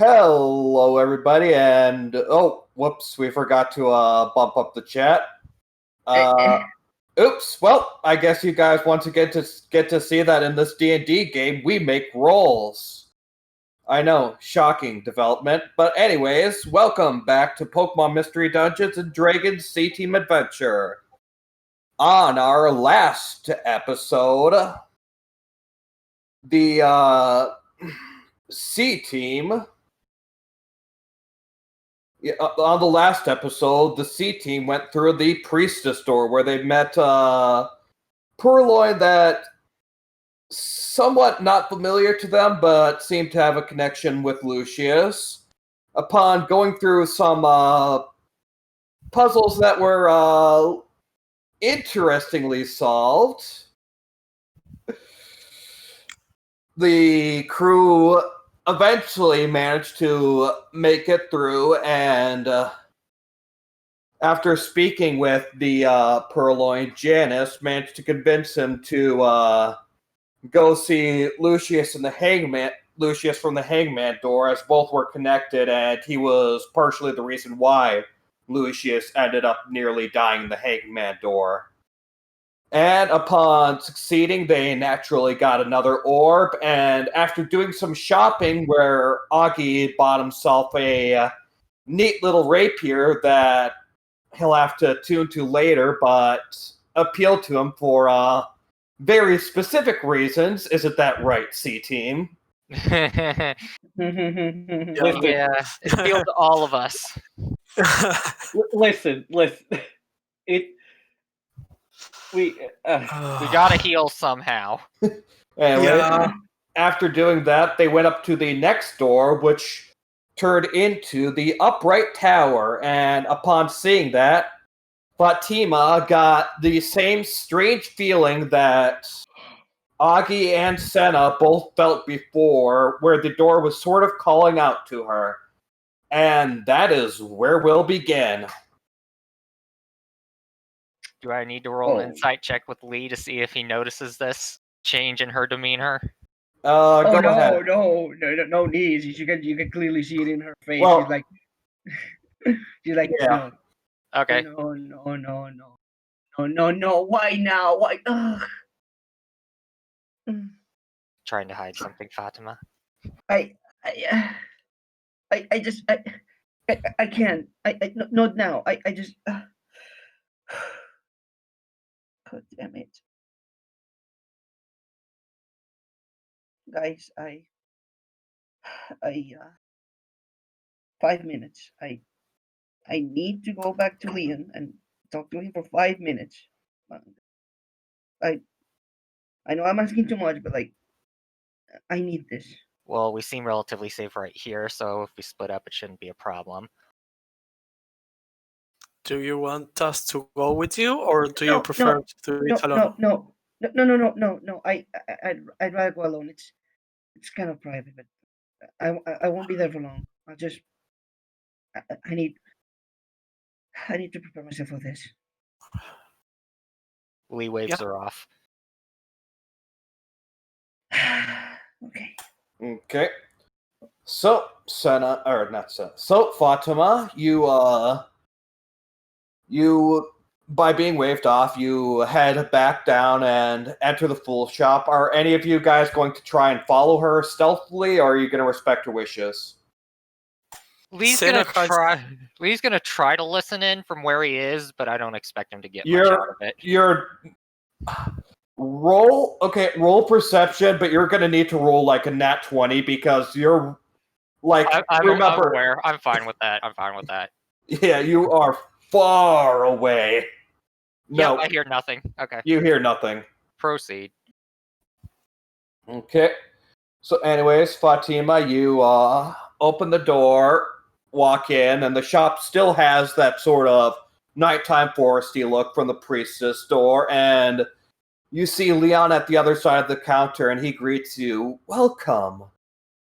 Hello, everybody, and whoops, we forgot to bump up the chat. Oops. Well, I guess you guys want to get to see that in this D&D game, we make rolls. I know, shocking development, but anyways, welcome back to Pokemon Mystery Dungeons and Dragons C-Team Adventure. On our last episode, the C-Team. Yeah, on the last episode, the C-Team went through the Priestess door where they met Purloin that somewhat not familiar to them, but seemed to have a connection with Lucius. Upon going through some puzzles that were interestingly solved, the crew eventually managed to make it through, and after speaking with the Purloin, Janice managed to convince him to go see Lucius from the Hangman door, as both were connected, and he was partially the reason why Lucius ended up nearly dying in the Hangman door. And upon succeeding, they naturally got another orb, and after doing some shopping where Augie bought himself a neat little rapier that he'll have to tune to later, but appealed to him for very specific reasons. Isn't that right, C-Team? Yeah, it appealed to all of us. Listen. We gotta heal somehow. Anyway, after doing that, they went up to the next door, which turned into the upright tower, and upon seeing that, Fatima got the same strange feeling that Augie and Senna both felt before, where the door was sort of calling out to her. And that is where we'll begin. Do I need to roll an insight check with Lee to see if he notices this change in her demeanor? no needs. You can clearly see it in her face. Well, she's like, yeah. No. Okay. No. Why now? Why? Ugh. Trying to hide something, Fatima. I can't. Not now. I just. God damn it. Guys, I 5 minutes. I need to go back to Leon and talk to him for 5 minutes. I know I'm asking too much, but I need this. Well, we seem relatively safe right here, so if we split up, it shouldn't be a problem. Do you want us to go with you, or do you prefer to do it alone? No. I'd rather go alone. It's kind of private, but I won't be there for long. I'll just I need to prepare myself for this. Lee waves her off. Okay. So, Fatima, you, by being waved off, you head back down and enter the fool shop. Are any of you guys going to try and follow her stealthily, or are you going to respect her wishes? Lee's gonna try to listen in from where he is, but I don't expect him to get much out of it. Roll perception, but you're going to need to roll like a nat 20 because you're I'm aware. I'm fine with that. Yeah, you are far away. No, I hear nothing. Okay. You hear nothing. Proceed. Okay. So anyways, Fatima, you open the door, walk in, and the shop still has that sort of nighttime foresty look from the priestess door, and you see Leon at the other side of the counter, and he greets you. Welcome.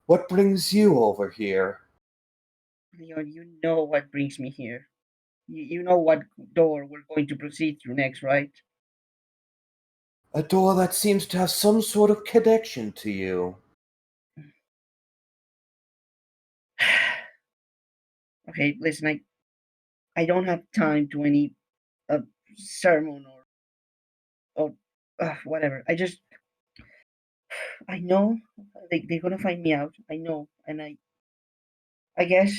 What brings you over here? Leon, you know what brings me here. You know what door we're going to proceed through next, right? A door that seems to have some sort of connection to you. Okay, listen, I don't have time to any sermon or whatever. I know they're gonna find me out. I know, and I guess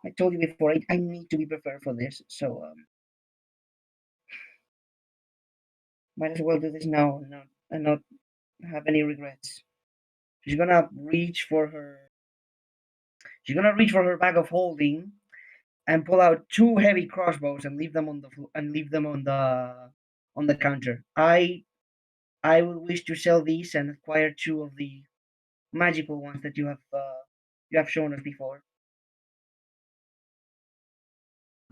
I told you before. I need to be prepared for this. So might as well do this now and not have any regrets. She's gonna reach for her. She's gonna reach for her bag of holding and pull out two heavy crossbows and leave them on the counter. I would wish to sell these and acquire two of the magical ones that you have shown us before.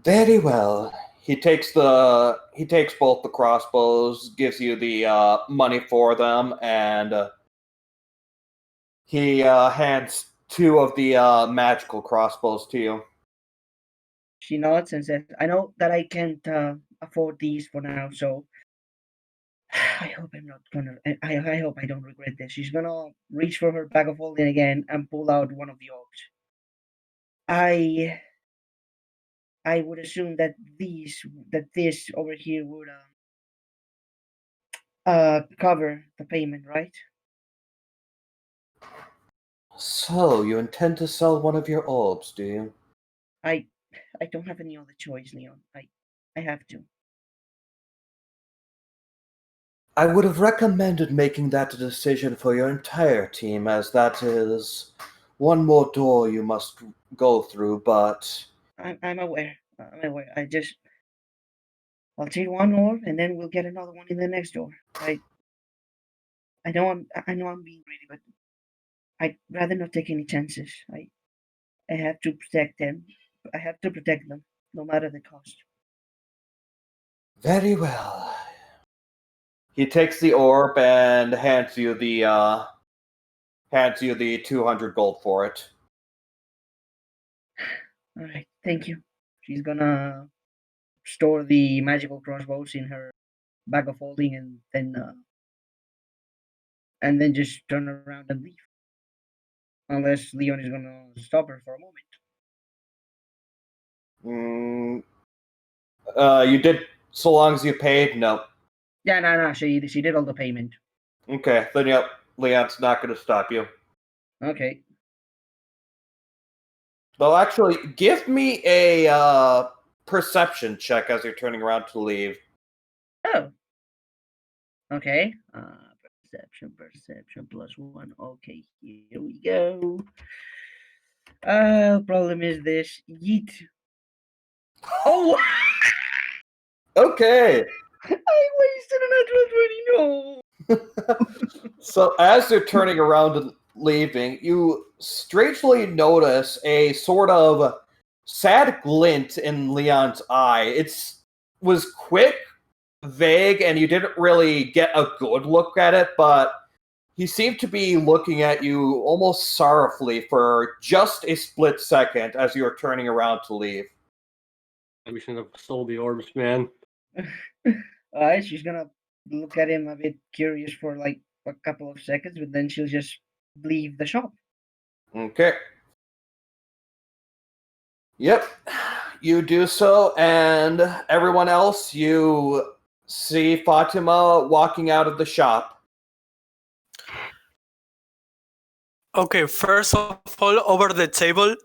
Very well. He takes both the crossbows, gives you the money for them, and he hands two of the magical crossbows to you. She nods and says, "I know that I can't afford these for now, so I hope I'm not gonna. I hope I don't regret this." She's gonna reach for her bag of holding again and pull out one of the orbs. I would assume that this over here would cover the payment, right? So, you intend to sell one of your orbs, do you? I don't have any other choice, Leon. I have to. I would have recommended making that a decision for your entire team, as that is one more door you must go through, but... I'm aware. I'm aware. I'll take one orb and then we'll get another one in the next door. I know I'm being greedy, but I'd rather not take any chances. I have to protect them. I have to protect them, no matter the cost. Very well. He takes the orb and hands you the 200 gold for it. All right, thank you. She's gonna store the magical crossbows in her bag of holding and then just turn around and leave. Unless Leon is gonna stop her for a moment. You did, so long as you paid? No. Yeah, no. She did all the payment. Okay, then yep, Leon's not going to stop you. Okay. Though, actually, give me a perception check as you're turning around to leave. Oh. Okay. Perception +1. Okay, here we go. Problem is this. Yeet. Oh! Okay. I wasted a natural 20. No. So as you're turning around and leaving, you strangely notice a sort of sad glint in Leon's eye. It was quick, vague, and you didn't really get a good look at it, but he seemed to be looking at you almost sorrowfully for just a split second as you were turning around to leave. We shouldn't have sold the orbs, man. Alright, she's gonna look at him a bit curious for like a couple of seconds, but then she'll just leave the shop. Okay. Yep. You do so, and everyone else, you see Fatima walking out of the shop. Okay, first of all, over the table,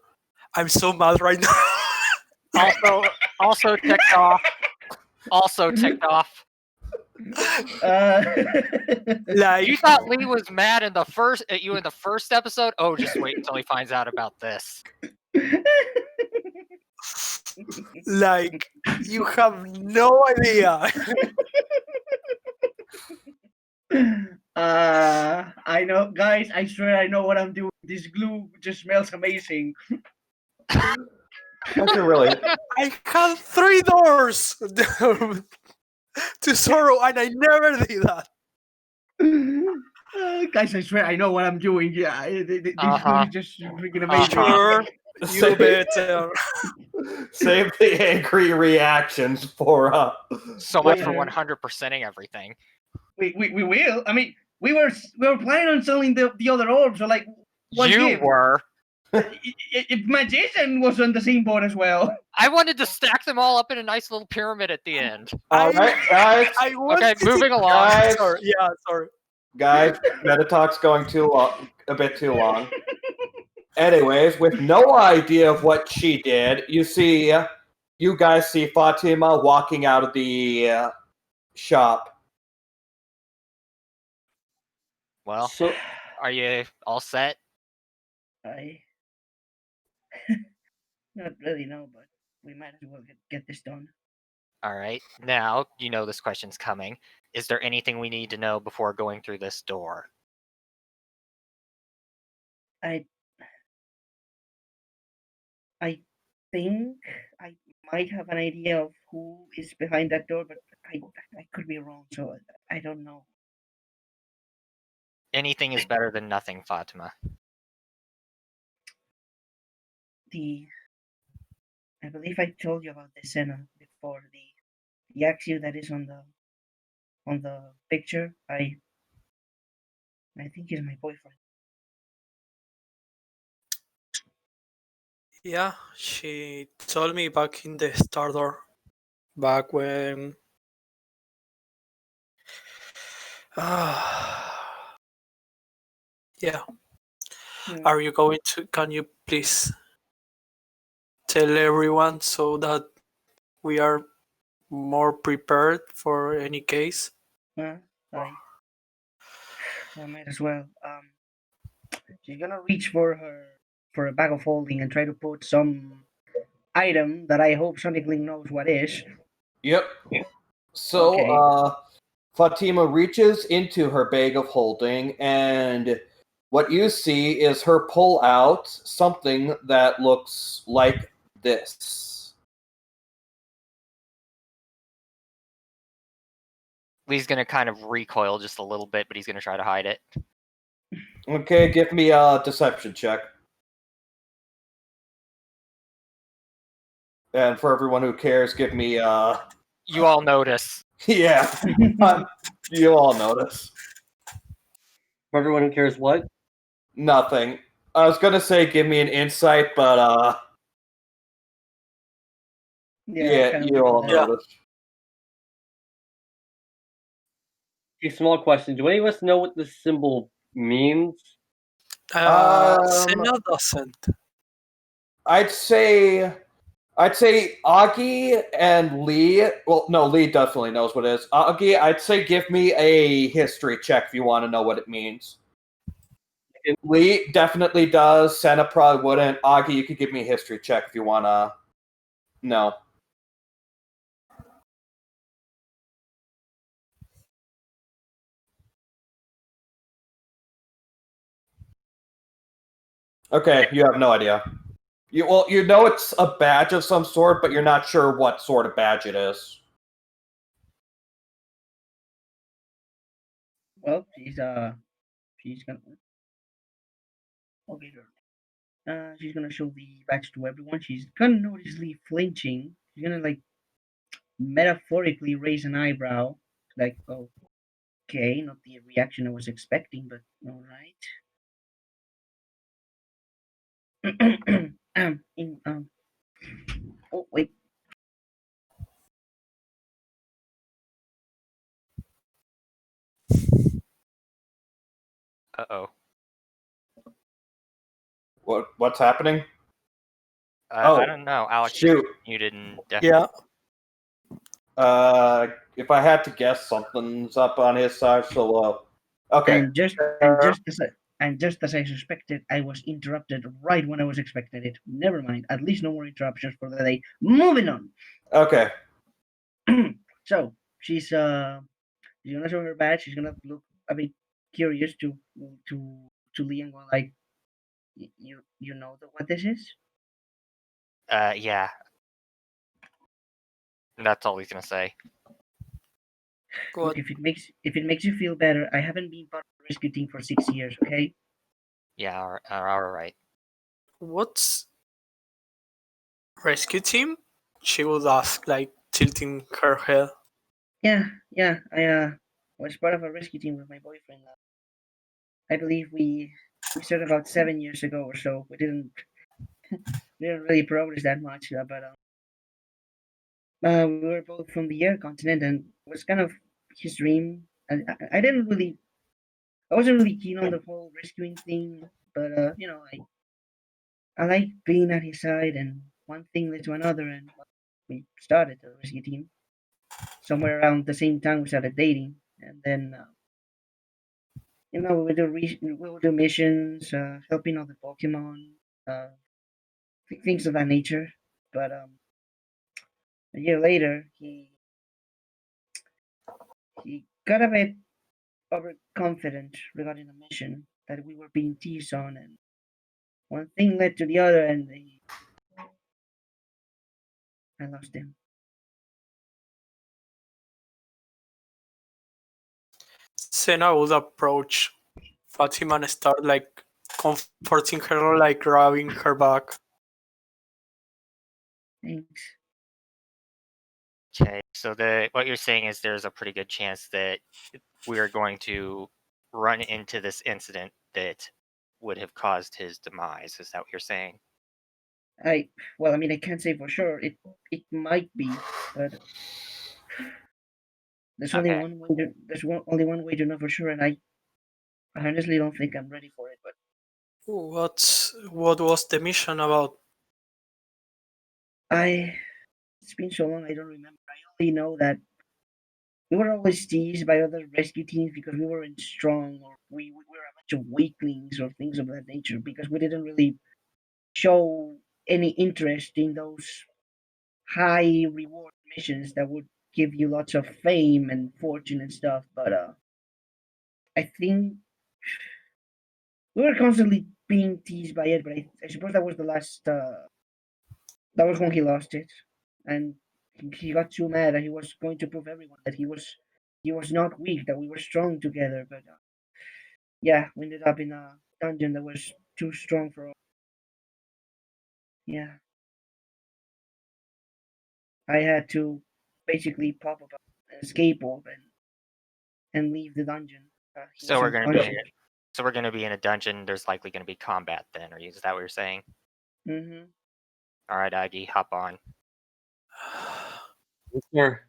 I'm so mad right now. Also ticked off. Also ticked off. Like, You thought Lee was mad at you in the first episode? Oh, just wait until he finds out about this. like, you have no idea. I know, guys. I swear I know what I'm doing. This glue just smells amazing. Okay, really. I had 3 doors to sorrow, and I never did that. Guys, I swear I know what I'm doing. Yeah, this glue is just freaking amazing. Sure, you better. Save the angry reactions for So much for 100%ing everything. We will. I mean, we were planning on selling the other orbs. So like, what You give? were. If Magician was on the same boat as well. I wanted to stack them all up in a nice little pyramid at the end. All right, guys. Okay, moving along. Guys, Sorry. Yeah, sorry. guys, meta talk's going too long, a bit too long. Anyways, with no idea of what she did, you guys see Fatima walking out of the shop. Well, So, are you all set? I not really know, but we might as well get this done. All right. Now, you know this question's coming. Is there anything we need to know before going through this door? I think I might have an idea of who is behind that door, but I could be wrong, so I don't know. Anything is better than nothing, Fatima. I believe I told you about the Senna before. The axio that is on the picture. I think he's my boyfriend. Yeah, she told me back in the starter, back when. Yeah. Hmm. Are you going to? Can you please tell everyone so that we are more prepared for any case? I might as well. She's gonna reach for a bag of holding and try to put some item that I hope Sonic Link knows what is. Yep. So, Okay. Fatima reaches into her bag of holding, and what you see is her pull out something that looks like this. Lee's gonna kind of recoil just a little bit, but he's gonna try to hide it. Okay, give me a deception check. And for everyone who cares, give me You all notice. yeah, you all notice. for everyone who cares, what? Nothing. I was gonna say give me an insight, but yeah, kinda you all like that. notice. A small question. Do any of us know what this symbol means? Senna doesn't. I'd say Augie and Lee. Well, no, Lee definitely knows what it is. Augie, I'd say give me a history check if you want to know what it means. Lee definitely does. Senna probably wouldn't. Augie, you could give me a history check if you want to know. Okay, you have no idea. You know it's a badge of some sort, but you're not sure what sort of badge it is. Well, she's gonna okay. She's gonna show the badge to everyone. She's gonna noticeably flinching. She's gonna like metaphorically raise an eyebrow, like, oh, okay, not the reaction I was expecting, but all right. Oh wait. Uh-oh. What's happening? I don't know. Alex shoot. muted and Yeah. If I had to guess, something's up on his side. So, okay. And just as I suspected, I was interrupted right when I was expecting it. Never mind. At least no more interruptions for the day. Moving on. Okay. So she's gonna show her badge. She's gonna look a bit curious to Lee and go like, you know what this is? yeah. That's all he's gonna say. Look, if it makes you feel better, I haven't been part of the rescue team for 6 years. Okay. Yeah. All right. What's rescue team? She would ask, like tilting her head. Yeah. I was part of a rescue team with my boyfriend. I believe we we started about 7 years ago or so. We didn't really progress that much, but we were both from the air continent, and it was kind of his dream. And I didn't really, I wasn't really keen on the whole rescuing thing, but I like being at his side, and one thing led to another, and we started the rescue team. Somewhere around the same time, we started dating, and then we would do missions, helping other Pokemon, uh, things of that nature. But a year later, he got a bit overconfident regarding the mission that we were being teased on, and one thing led to the other, and I lost him. Senna would approach Fatima and start like comforting her, like rubbing her back. Thanks. Okay, so what you're saying is there's a pretty good chance that we are going to run into this incident that would have caused his demise. Is that what you're saying? I mean, I can't say for sure. It might be, but there's only Okay. one way. Only one way to know for sure, and I honestly don't think I'm ready for it. But What was the mission about? it's been so long I don't remember. I only know that we were always teased by other rescue teams because we weren't strong, or we were a bunch of weaklings or things of that nature, because we didn't really show any interest in those high reward missions that would give you lots of fame and fortune and stuff. But I think we were constantly being teased by it. But I suppose that was the last. That was when he lost it, and he got too mad that he was going to prove everyone that he was not weak, that we were strong together. But yeah, we ended up in a dungeon that was too strong for all. Yeah, I had to basically pop up an escape orb and leave the dungeon. So we're going to be so we're going to be in a dungeon. There's likely going to be combat then, or is that what you're saying? Mm-hmm. All right, Aggie, hop on. Sure.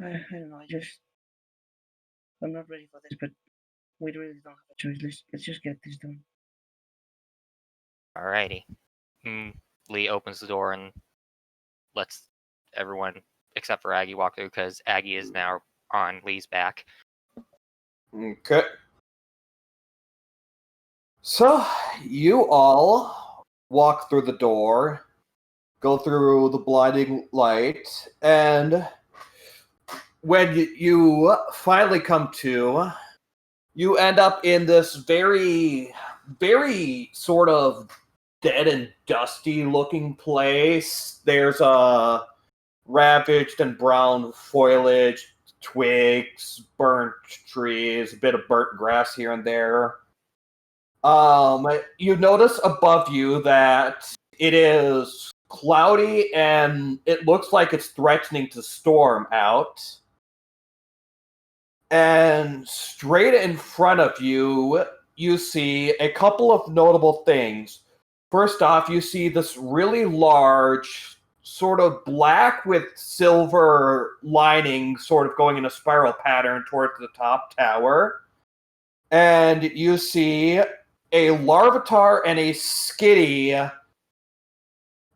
I don't know. I'm not ready for this, but we really don't have a choice. Let's just get this done. Alrighty. Lee opens the door and lets everyone except for Aggie walk through because Aggie is now on Lee's back. Okay. So, you all walk through the door, go through the blinding light, and when you finally come to, you end up in this very, very sort of dead and dusty looking place. There's a ravaged and brown foliage, twigs, burnt trees, a bit of burnt grass here and there. You notice above you that it is cloudy and it looks like it's threatening to storm out. And straight in front of you, you see a couple of notable things. First off, you see this really large, sort of black with silver lining, sort of going in a spiral pattern towards the top tower. And you see a Larvitar and a Skitty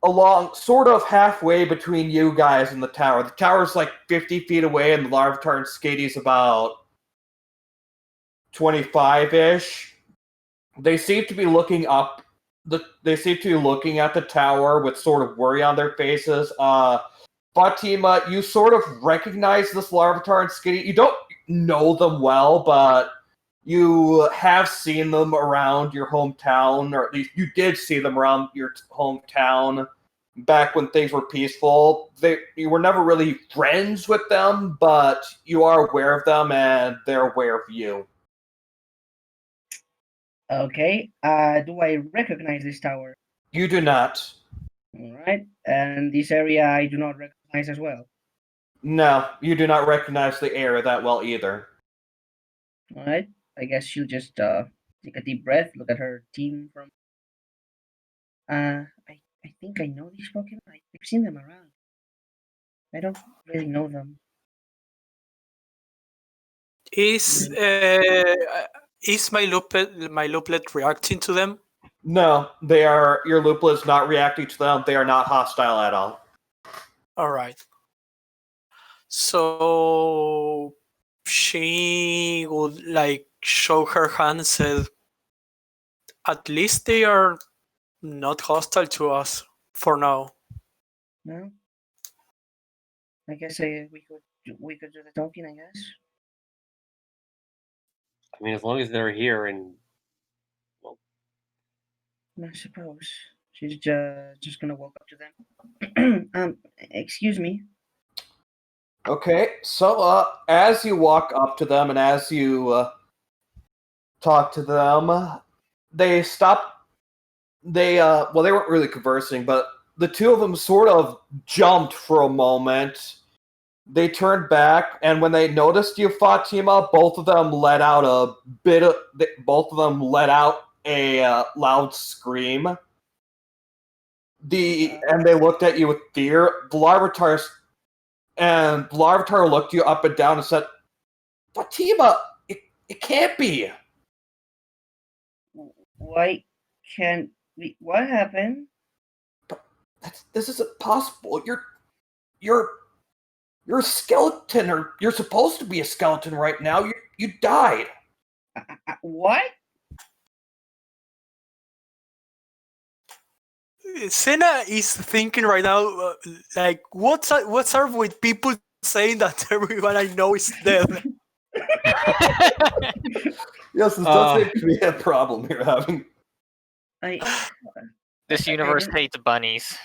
along sort of halfway between you guys and the tower. The tower's like 50 feet away, and the Larvitar and Skitty's about 25-ish. They seem to be looking up. They seem to be looking at the tower with sort of worry on their faces. Fatima, you sort of recognize this Larvitar and Skitty. You don't know them well, but you have seen them around your hometown, or at least you did see them around your hometown back when things were peaceful. You were never really friends with them, but you are aware of them, and they're aware of you. Okay. Do I recognize this tower? You do not. All right. And this area I do not recognize as well. No, you do not recognize the area that well either. All right. I guess she'll just take a deep breath, look at her team from. I think I know these Pokemon. I've seen them around. I don't really know them. Is my looplet reacting to them? No, your Lupla is not reacting to them. They are not hostile at all. All right. So she would like show her hand and said, "At least they are not hostile to us for now." No, I guess we could do the talking. I guess. I mean, as long as they're here and I suppose she's just gonna walk up to them. Excuse me. Okay, so as you walk up to them and as you talk to them, they stop. They well, they weren't really conversing, but the two of them sort of jumped for a moment. They turned back, and when they noticed you, Fatima, both of them let out a bit of. Both of them let out a loud scream. And they looked at you with fear. The Larvitar looked you up and down and said, "Fatima, it can't be." Why can't we? What happened? This isn't possible. You're a skeleton, or you're supposed to be a skeleton right now. You died. What? Senna is thinking right now, like, what's up with people saying that everyone I know is dead? Yes, this does seem to be a problem you're having. This universe hates bunnies.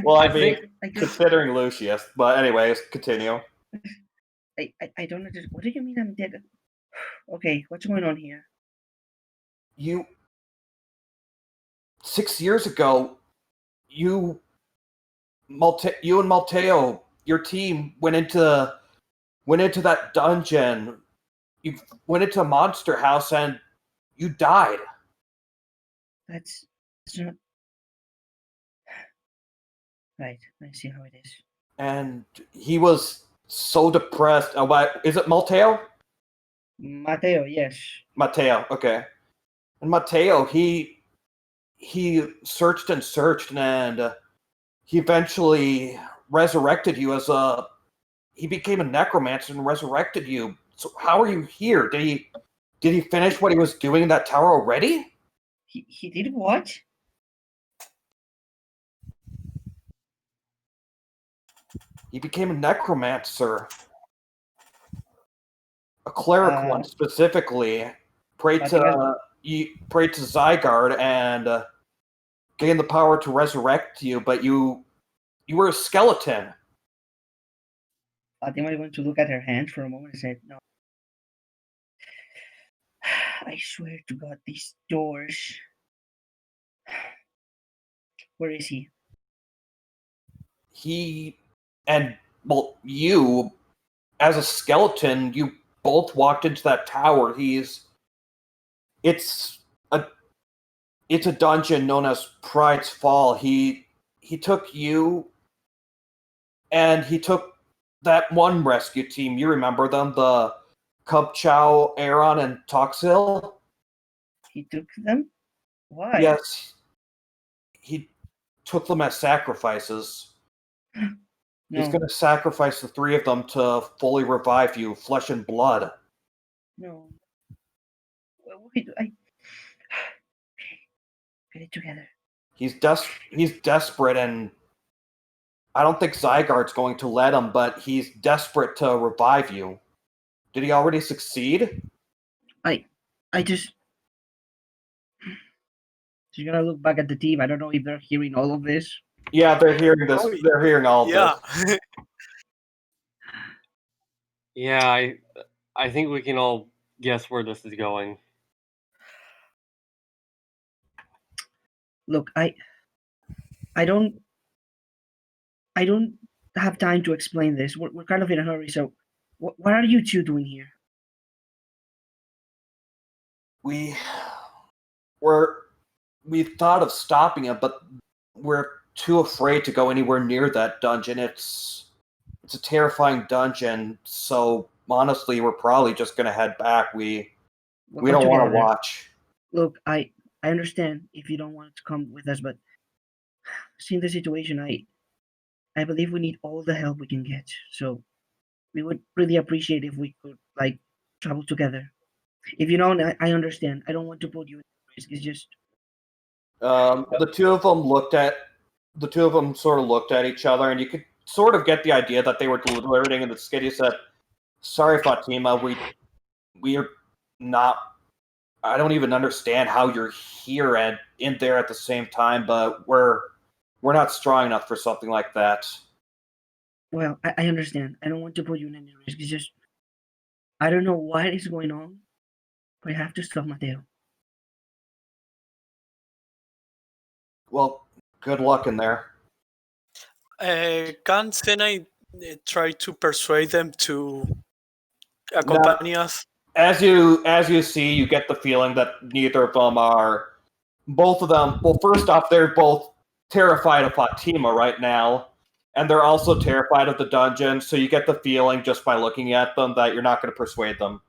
Well, I mean, I just, considering Lucius, but anyways, continue. I don't understand. What do you mean I'm dead? Okay, what's going on here? 6 years ago, you and Malteo, your team went into that dungeon. You went into a monster house and you died. That's not right. I see how it is. And he was so depressed. Is it Malteo? Mateo, yes. Mateo, okay. And Mateo, he searched and searched, and he eventually resurrected you he became a necromancer and resurrected you. So how are you here? Did he finish what he was doing in that tower already? He did what? He became a necromancer. A cleric one specifically. Prayed to Zygarde and gained the power to resurrect you, but you were a skeleton. Fatima went to look at her hand for a moment and said, "No. I swear to God, these doors. Where is he?" You, as a skeleton, you both walked into that tower. It's a dungeon known as Pride's Fall. He took you, and he took that one rescue team. You remember them, the Cub Chow, Aaron, and Toxil? He took them? Why? Yes. He took them as sacrifices. No. He's going to sacrifice the three of them to fully revive you, flesh and blood. No. Wait, get it together. He's desperate, and I don't think Zygarde's going to let him, but he's desperate to revive you. Did he already succeed? I just... She's gonna look back at the team. I don't know if they're hearing all of this. Yeah, they're hearing this. They're hearing all of this. yeah, I think we can all guess where this is going. Look, I don't have time to explain this. We're kind of in a hurry, so what are you two doing here? we thought of stopping him, but we're too afraid to go anywhere near that dungeon. It's a terrifying dungeon, so honestly, we're probably just gonna head back. We We'll we come don't want to together. watch. Look, I understand if you don't want to come with us, but seeing the situation, I believe we need all the help we can get. So we would really appreciate if we could like travel together. If you don't, I understand. I don't want to put you in risk. It's just The two of them sort of looked at each other, and you could sort of get the idea that they were deliberating. And the Skitty said, "Sorry, Fatima, we are not. I don't even understand how you're here and in there at the same time, but we're not strong enough for something like that." well, I understand. I don't want to put you in any risk. It's just I don't know what is going on, but I have to stop Mateo. Well, good luck in there. Can Senai try to persuade them to accompany us? As you see, you get the feeling that neither of them are. Both of them. Well, first off, they're both terrified of Fatima right now, and they're also terrified of the dungeon. So you get the feeling just by looking at them that you're not going to persuade them.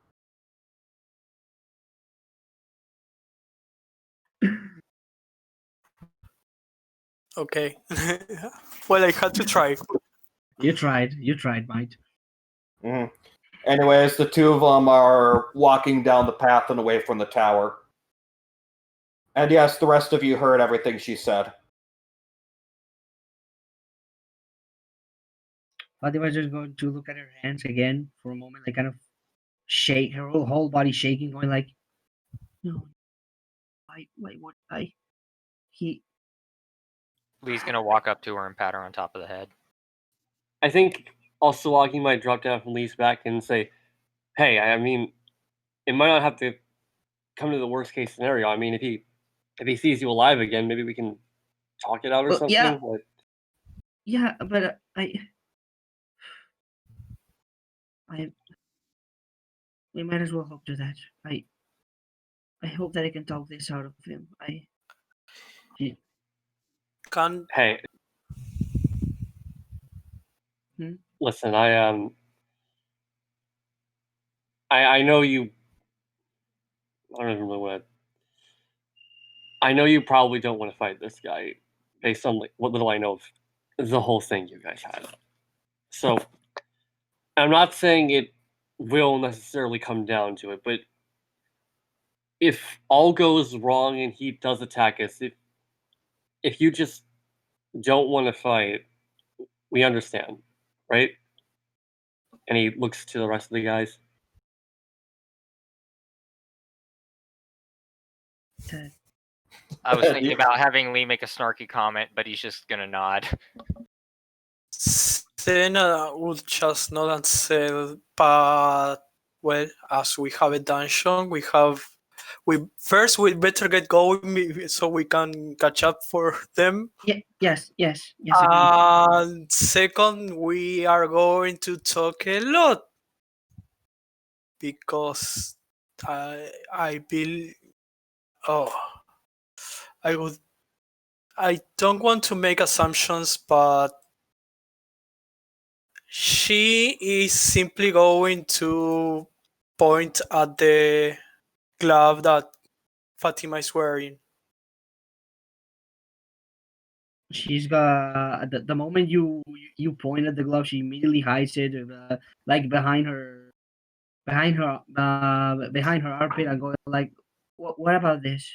Okay. Well, I had to try. You tried, mate. Mhm. Anyways, the two of them are walking down the path and away from the tower. And yes, the rest of you heard everything she said. Fatima's just going to look at her hands again for a moment, like kind of shake her whole body shaking, going like, "No, what? He." Lee's gonna walk up to her and pat her on top of the head. I think also Augie might drop down from Lee's back and say, "Hey, I mean, it might not have to come to the worst case scenario. I mean, if he sees you alive again, maybe we can talk it out or Well, something." yeah. Like, Yeah, but we might as well hope to that. I hope that I can talk this out of him. Can hey, Hmm? listen, I know you. I don't even know what. I know you probably don't want to fight this guy, based on like what little I know of the whole thing you guys had. So I'm not saying it will necessarily come down to it, but if all goes wrong and he does attack us, if you just don't want to fight, we understand, right? And he looks to the rest of the guys. I was thinking about having Lee make a snarky comment, but he's just gonna nod. Sena would just nod and say, but well, as we have a dungeon, we better get going so we can catch up for them. Yes. Agreed. And second, we are going to talk a lot because I believe. Oh, I don't want to make assumptions, but she is simply going to point at the glove that Fatima is wearing. She's got the moment you point at the glove, she immediately hides it, like behind her armpit, and going like, What about this?"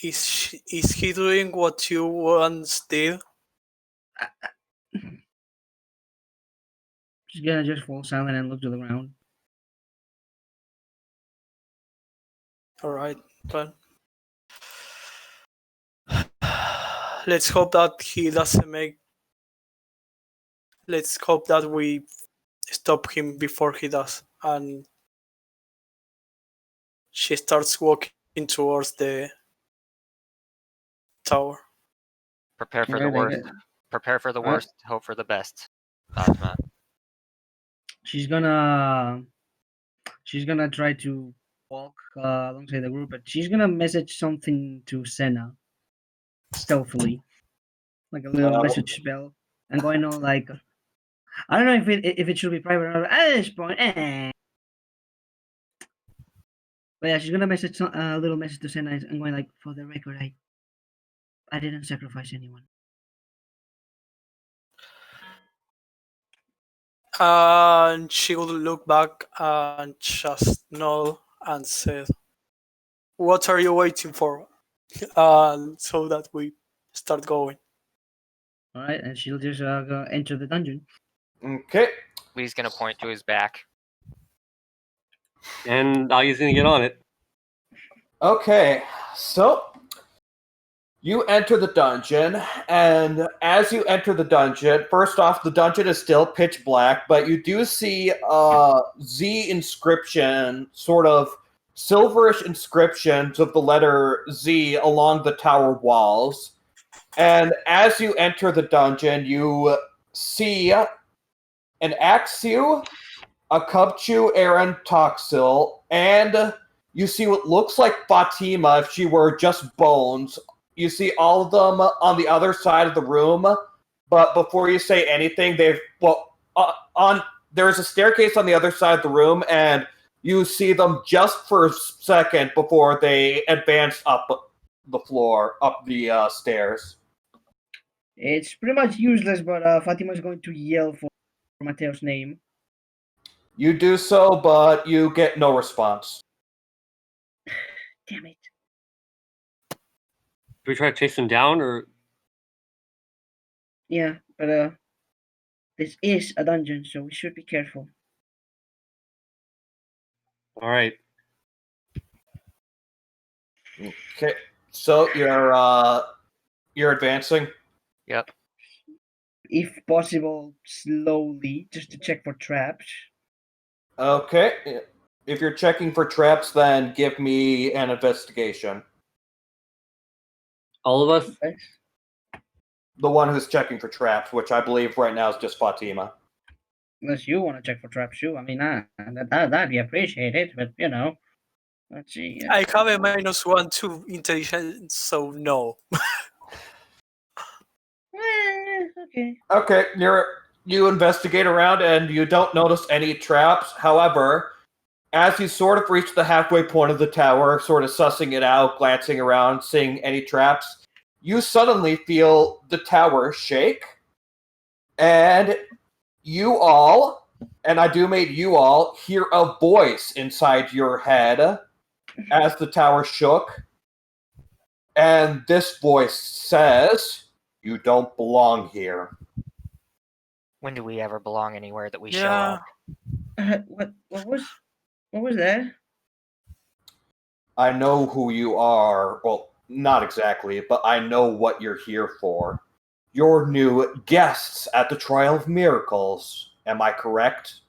Is he doing what you once did? She's gonna just fall silent and look to the ground. All right, then. Let's hope that he doesn't make. Let's hope that we stop him before he does. And she starts walking towards the tower. Prepare for the Alright, worst. Prepare for the worst. Hope for the best. Fatima. she's gonna she's gonna try to walk alongside the group, but she's gonna message something to Senna stealthily, like a little message spell, and going on like, I don't know if it should be private or not at this point. But yeah, she's gonna message a little message to Senna and going like, for the record, I didn't sacrifice anyone. And she would look back and just nod and said, "What are you waiting for?" And so that we start going. All right, and she'll just go enter the dungeon. Okay. Lee's gonna point to his back. And now he's gonna get on it. Okay. So you enter the dungeon, and as you enter the dungeon, first off, the dungeon is still pitch black, but you do see Z inscription, sort of silverish inscriptions of the letter Z along the tower walls. And as you enter the dungeon, you see an Axew, a Cubchew Aaron Toxil, and you see what looks like Fatima if she were just bones. You see all of them on the other side of the room, but before you say anything, there's a staircase on the other side of the room, and you see them just for a second before they advance up the floor, up the stairs. It's pretty much useless, but Fatima's going to yell for Mateo's name. You do so, but you get no response. Damn it. Do we try to chase him down, or Yeah, but this is a dungeon, so we should be careful. all right? Okay, so you're advancing. Yep. If possible, slowly, just to check for traps. Okay, if you're checking for traps, then give me an investigation. All of us. Okay. The one who's checking for traps, which I believe right now is just Fatima. Unless you want to check for traps too. I mean, that'd be appreciated, but you know. Let's see. I have a -1 to intelligence, so no. Okay. Okay, you investigate around and you don't notice any traps. However, as you sort of reach the halfway point of the tower, sort of sussing it out, glancing around, seeing any traps, you suddenly feel the tower shake, and you all, and I do mean you all, hear a voice inside your head as the tower shook, and this voice says, "You don't belong here." When do we ever belong anywhere that we show Yeah. up? What was that? I know who you are. Well, not exactly, but I know what you're here for. You're new guests at the Trial of Miracles. Am I correct?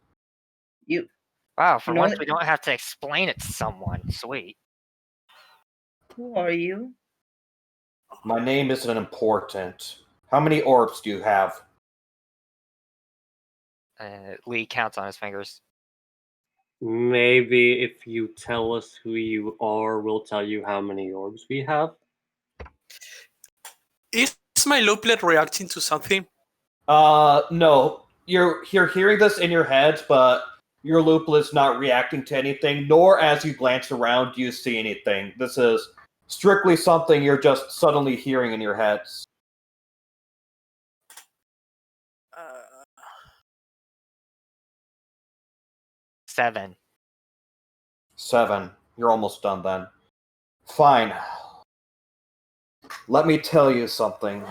Wow, for You know once that- we don't have to explain it to someone. Sweet. Who are you? My name isn't important. How many orbs do you have? Lee counts on his fingers. Maybe if you tell us who you are, we'll tell you how many orbs we have. Is my looplet reacting to something? No. You're hearing this in your heads, but your looplet is not reacting to anything, nor as you glance around do you see anything. This is strictly something you're just suddenly hearing in your heads. Uh, 7. 7. You're almost done then. Fine. Let me tell you something.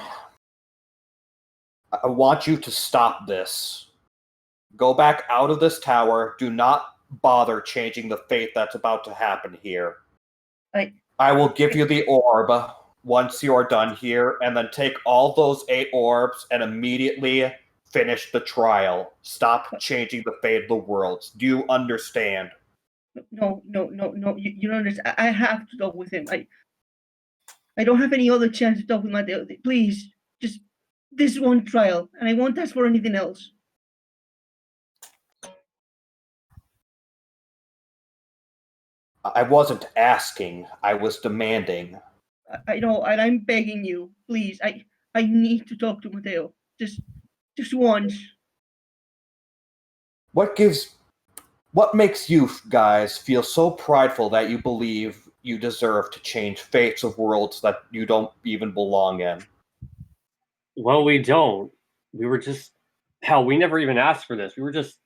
I want you to stop this. Go back out of this tower. Do not bother changing the fate that's about to happen here. I will give you the orb once you're done here, and then take all those 8 orbs and immediately finish the trial. Stop changing the fate of the worlds. Do you understand? No. You don't understand. I have to talk with him. I don't have any other chance to talk with Mateo. Please, just this one trial, and I won't ask for anything else. I wasn't asking, I was demanding. I know, and I'm begging you, please. I need to talk to Mateo. Just once. What makes you guys feel so prideful that you believe you deserve to change fates of worlds that you don't even belong in? Well, we don't. We were just. Hell, we never even asked for this. We were just.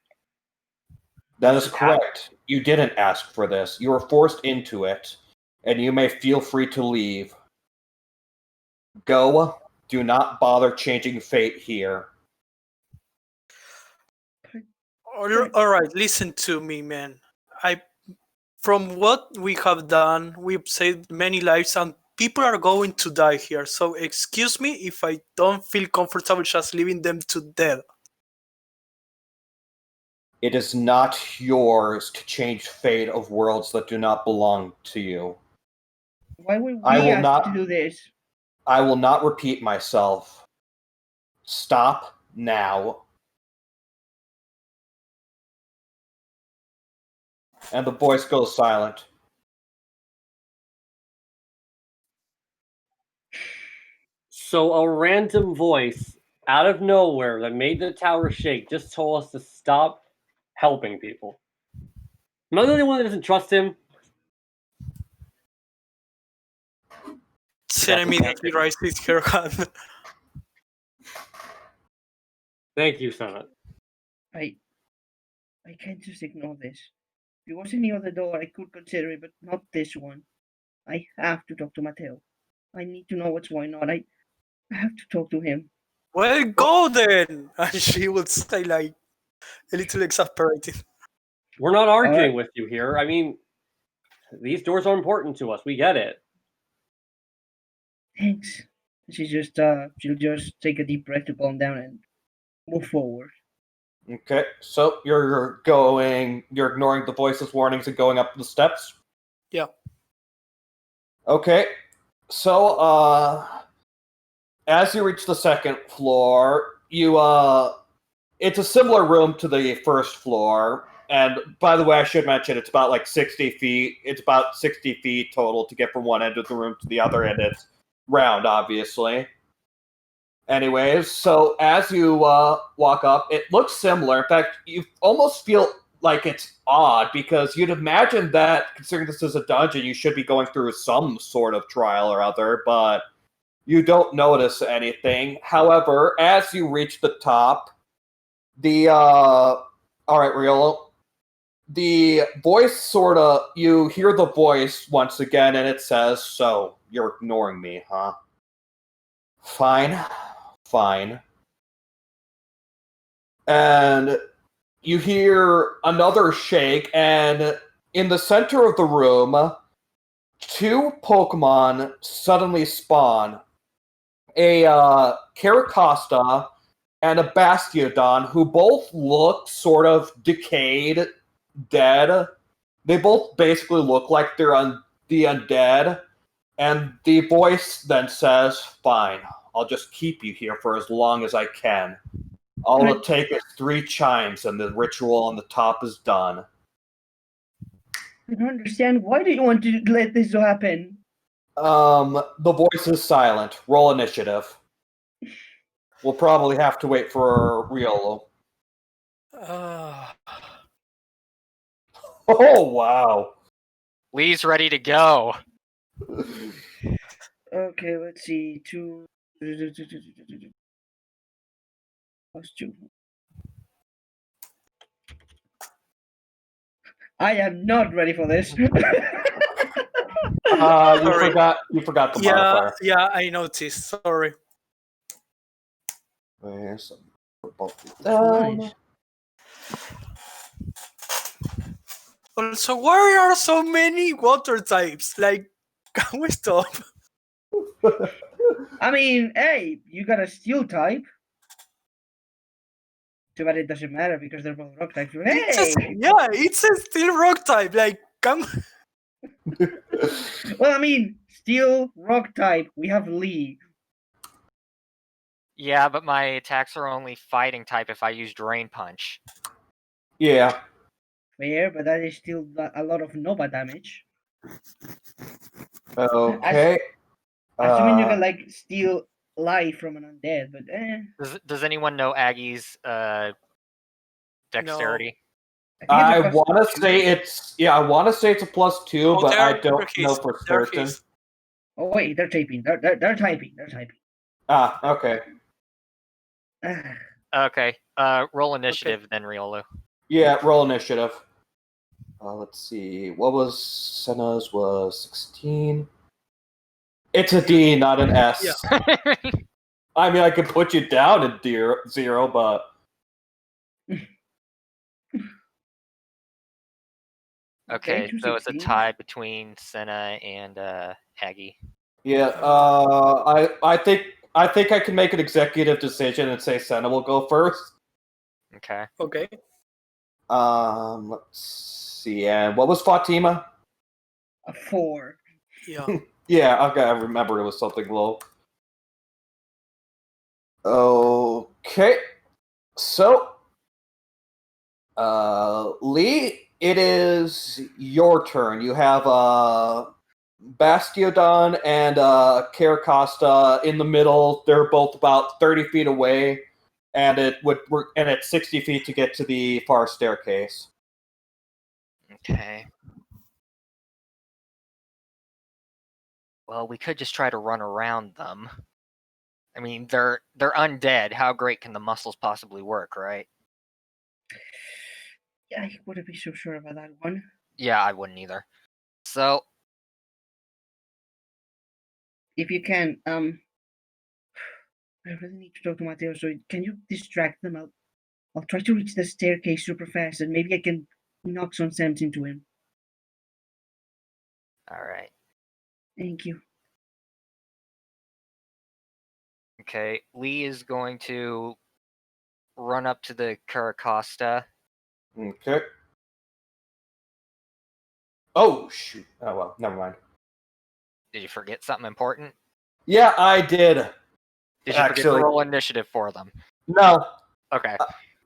That is correct. You didn't ask for this. You were forced into it, and you may feel free to leave. Go. Do not bother changing fate here. All right, listen to me, man. From what we have done, we've saved many lives, and people are going to die here. So excuse me if I don't feel comfortable just leaving them to death. It is not yours to change fate of worlds that do not belong to you. Why would we I will ask not- you to do this? I will not repeat myself. Stop now. And the voice goes silent. So a random voice out of nowhere that made the tower shake just told us to stop helping people. Am I the only one that doesn't trust him? Sen immediately raises her hand. Thank you, Senate. I can't just ignore this. If it was any other door, I could consider it, but not this one. I have to talk to Mateo. I need to know what's going on. I have to talk to him. Well, go then! And she would say, like, a little exasperated. We're not arguing right. with you here. I mean, these doors are important to us. We get it. Thanks. She'll just take a deep breath to calm down and move forward. Okay, so you're ignoring the voice's warnings and going up the steps? Yeah. Okay, so, as you reach the second floor, it's a similar room to the first floor, and by the way, I should mention, it's about like 60 feet. It's about 60 feet total to get from one end of the room to the other, and it's round, obviously. Anyways, so as you walk up, it looks similar. In fact, you almost feel like it's odd, because you'd imagine that, considering this is a dungeon, you should be going through some sort of trial or other, but you don't notice anything. However, as you reach the top, alright, Riolo, the voice you hear the voice once again, and it says, "So, you're ignoring me, huh? Fine. And you hear another shake, and in the center of the room, two Pokemon suddenly spawn. A Caracosta and a Bastiodon, who both look sort of decayed, dead. They both basically look like they're the undead. And the voice then says, "Fine, I'll just keep you here for as long as I can. All it'll take is 3 chimes and the ritual on the top is done." I don't understand. Why do you want to let this happen? The voice is silent. Roll initiative. We'll probably have to wait for Riolo. Oh, wow. Lee's ready to go. Okay, let's see. 2 plus 2. I am not ready for this. You forgot the modifier. Yeah, I noticed. Sorry. There's some for both. Nice. Also, why are so many water types? Like, can we stop? I mean, hey, you got a steel type. Too bad it doesn't matter because they're both rock types. Hey! It's a still rock type. Like, come. Well, I mean, steel, rock type. We have Lee. Yeah, but my attacks are only fighting type if I use Drain Punch. Yeah. Fair, but that is still a lot of Nova damage. Okay. Assuming you can like steal life from an undead, but Does anyone know Aggie's dexterity? I think it's a want to +2. say it's I want to say it's a +2, Oh, but I there don't he know is, for there he certain. is. Oh wait, they're typing. They're typing. They're typing. Okay. Okay. Roll initiative then, Riolu. Yeah, roll initiative. Let's see. What was Senna's was 16. It's a D, not an S. Yeah. I mean, I could put you down at 0, but Okay, two so it's a 16s. tie between Senna and Aggie. yeah. I think I can make an executive decision and say Senna will go first. Okay. Okay. Let's see. And what was Fatima? A 4. Yeah. Yeah, okay, I remember it was something low. Okay. So, Lee, it is your turn. You have Bastiodon and Caracosta in the middle. They're both about 30 feet away, and it's 60 feet to get to the far staircase. Okay. Well, we could just try to run around them. I mean, they're undead. How great can the muscles possibly work, right? Yeah, I wouldn't be so sure about that one. Yeah, I wouldn't either. So, If you can, I really need to talk to Mateo. So can you distract them? I'll try to reach the staircase super fast, and maybe I can knock some sense into him. all right. Thank you. Okay, Lee is going to run up to the Caracosta. Okay. Oh, shoot. Oh, well, never mind. Did you forget something important? Yeah, I did. Did you forget Actually- to roll initiative for them? No. Okay.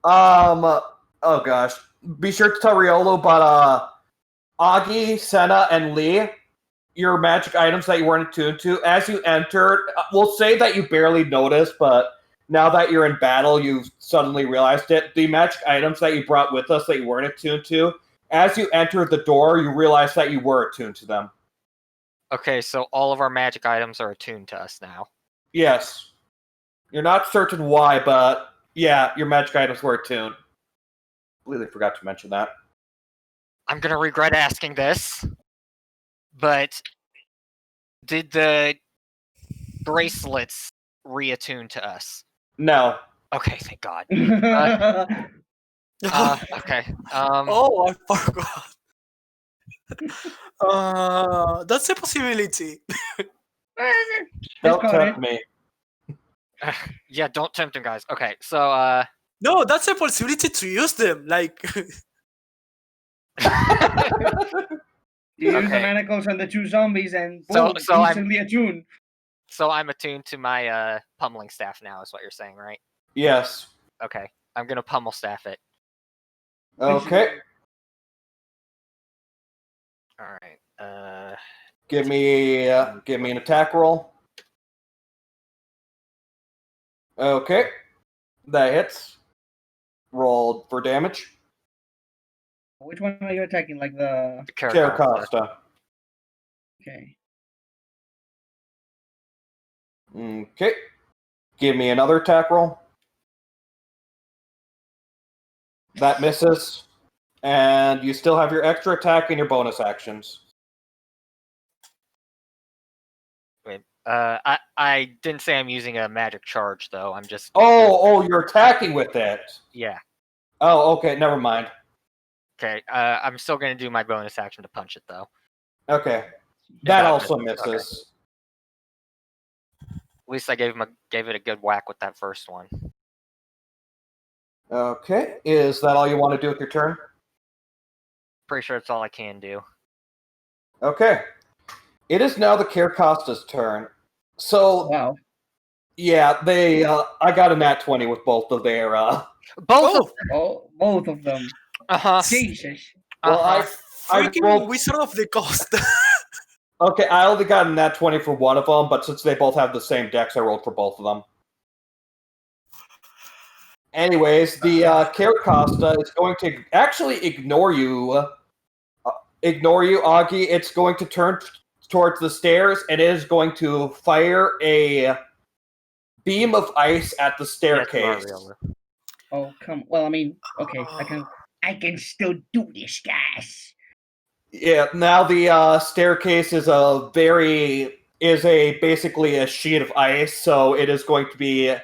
Oh gosh. Be sure to tell Riolo, but Augie, Senna, and Lee, your magic items that you weren't attuned to, as you entered, we'll say that you barely noticed, but now that you're in battle, you've suddenly realized it. The magic items that you brought with us that you weren't attuned to, as you entered the door, you realized that you were attuned to them. Okay, so all of our magic items are attuned to us now. Yes. You're not certain why, but yeah, your magic items were attuned. Completely forgot to mention that. I'm gonna regret asking this, but did the bracelets reattune to us? No. Okay, thank God. Okay. Oh, I forgot. That's a possibility. Don't got tempt it. me. Yeah, don't tempt him, guys. Okay, so No, that's a possibility to use them. Like, You use the Okay. manacles on the 2 zombies, and So- boom, so I'm- instantly attuned. so I'm attuned to my pummeling staff now, is what you're saying, right? Yes. Okay, I'm gonna pummel staff it. Okay. All right. Give me an attack roll. Okay. That hits. Rolled for damage. Which one are you attacking? Like the Caracosta. okay. Okay. Give me another attack roll. That misses. And you still have your extra attack and your bonus actions. Wait. I didn't say I'm using a magic charge though. I'm just. Oh, you're attacking with it. Yeah. Oh, okay, never mind. Okay. I'm still gonna do my bonus action to punch it though. Okay. That that also misses, misses. At least I gave it a good whack with that first one. Okay. Is that all you want to do with your turn? Pretty sure that's all I can do. Okay. It is now the Caracosta's turn. So, Wow. yeah, they I got a nat 20 with both of their Both. Oh, both of them. Uh huh. Jesus. well, I freaking rolled- Wizard of the Coast. Okay, I only got a nat 20 for one of them, but since they both have the same dex, I rolled for both of them. Anyways, the Caracosta is going to actually ignore you, Augie. It's going to turn towards the stairs, and it is going to fire a beam of ice at the Yes, you are, staircase. Riolu. Oh come. Well, I mean, okay, I can still do this, guys. Yeah. Now the staircase is basically a sheet of ice, so it is going to be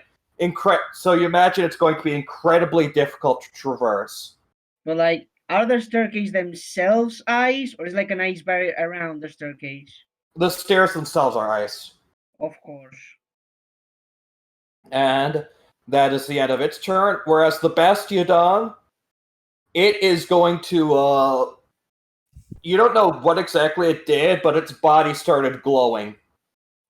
So you imagine it's going to be incredibly difficult to traverse. But like, are the staircase themselves ice, or is like an ice barrier around the staircase? The stairs themselves are ice. Of course. And that is the end of its turn. Whereas the Bastiodon, it is going to you don't know what exactly it did, but its body started glowing.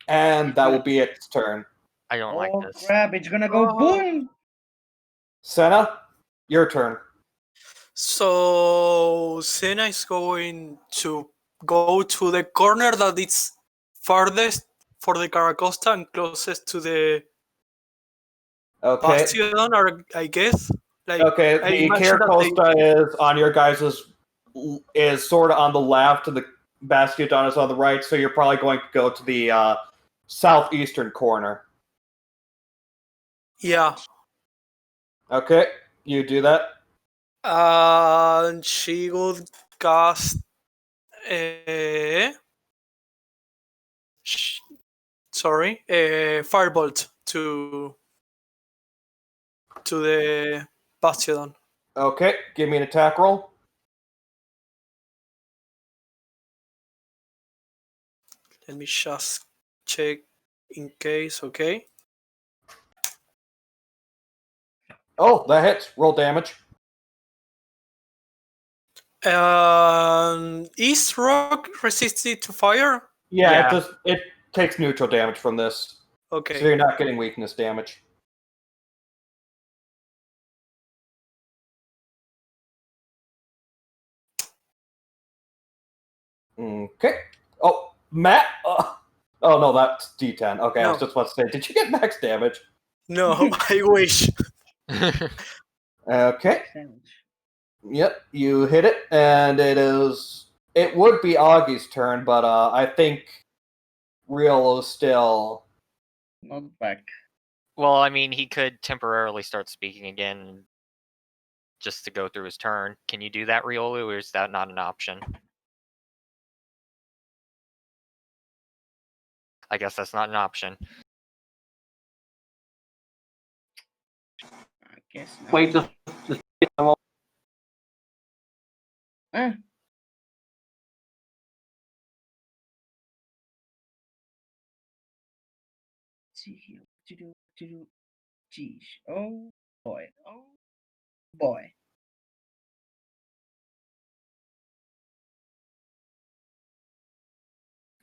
And that will be its turn. I don't like Oh this. crap! It's gonna go Oh. boom. Senna, your turn. So Senna is going to go to the corner that is farthest for the Caracosta and closest to the Okay. Bastiodon, or I guess. Like, Okay, I the imagine that Caracosta is on your guys' is sort of on the left, and the Bastiodon is on the right, so you're probably going to go to the southeastern corner. Yeah. Okay, you do that. And she would cast a firebolt to the Bastiodon. Okay, give me an attack roll. Let me just check in case. Okay. Oh, that hits. Roll damage. Is rock resistant to fire? Yeah, Yeah. it does. It takes neutral damage from this, Okay. so you're not getting weakness damage. Okay. Oh, Matt. Oh no, that's D10. Okay, I was No. just about to say, did you get max damage? No, I wish. Okay. Sandwich. Yep, you hit it, and it would be Augie's turn, but I think Riolo's still. Not back. Well, I mean, he could temporarily start speaking again just to go through his turn. Can you do that, Riolu, or is that not an option? I guess that's not an option. I guess not. Wait, just Ah. Let's see here. What to do? Jeez. Oh boy. Oh boy.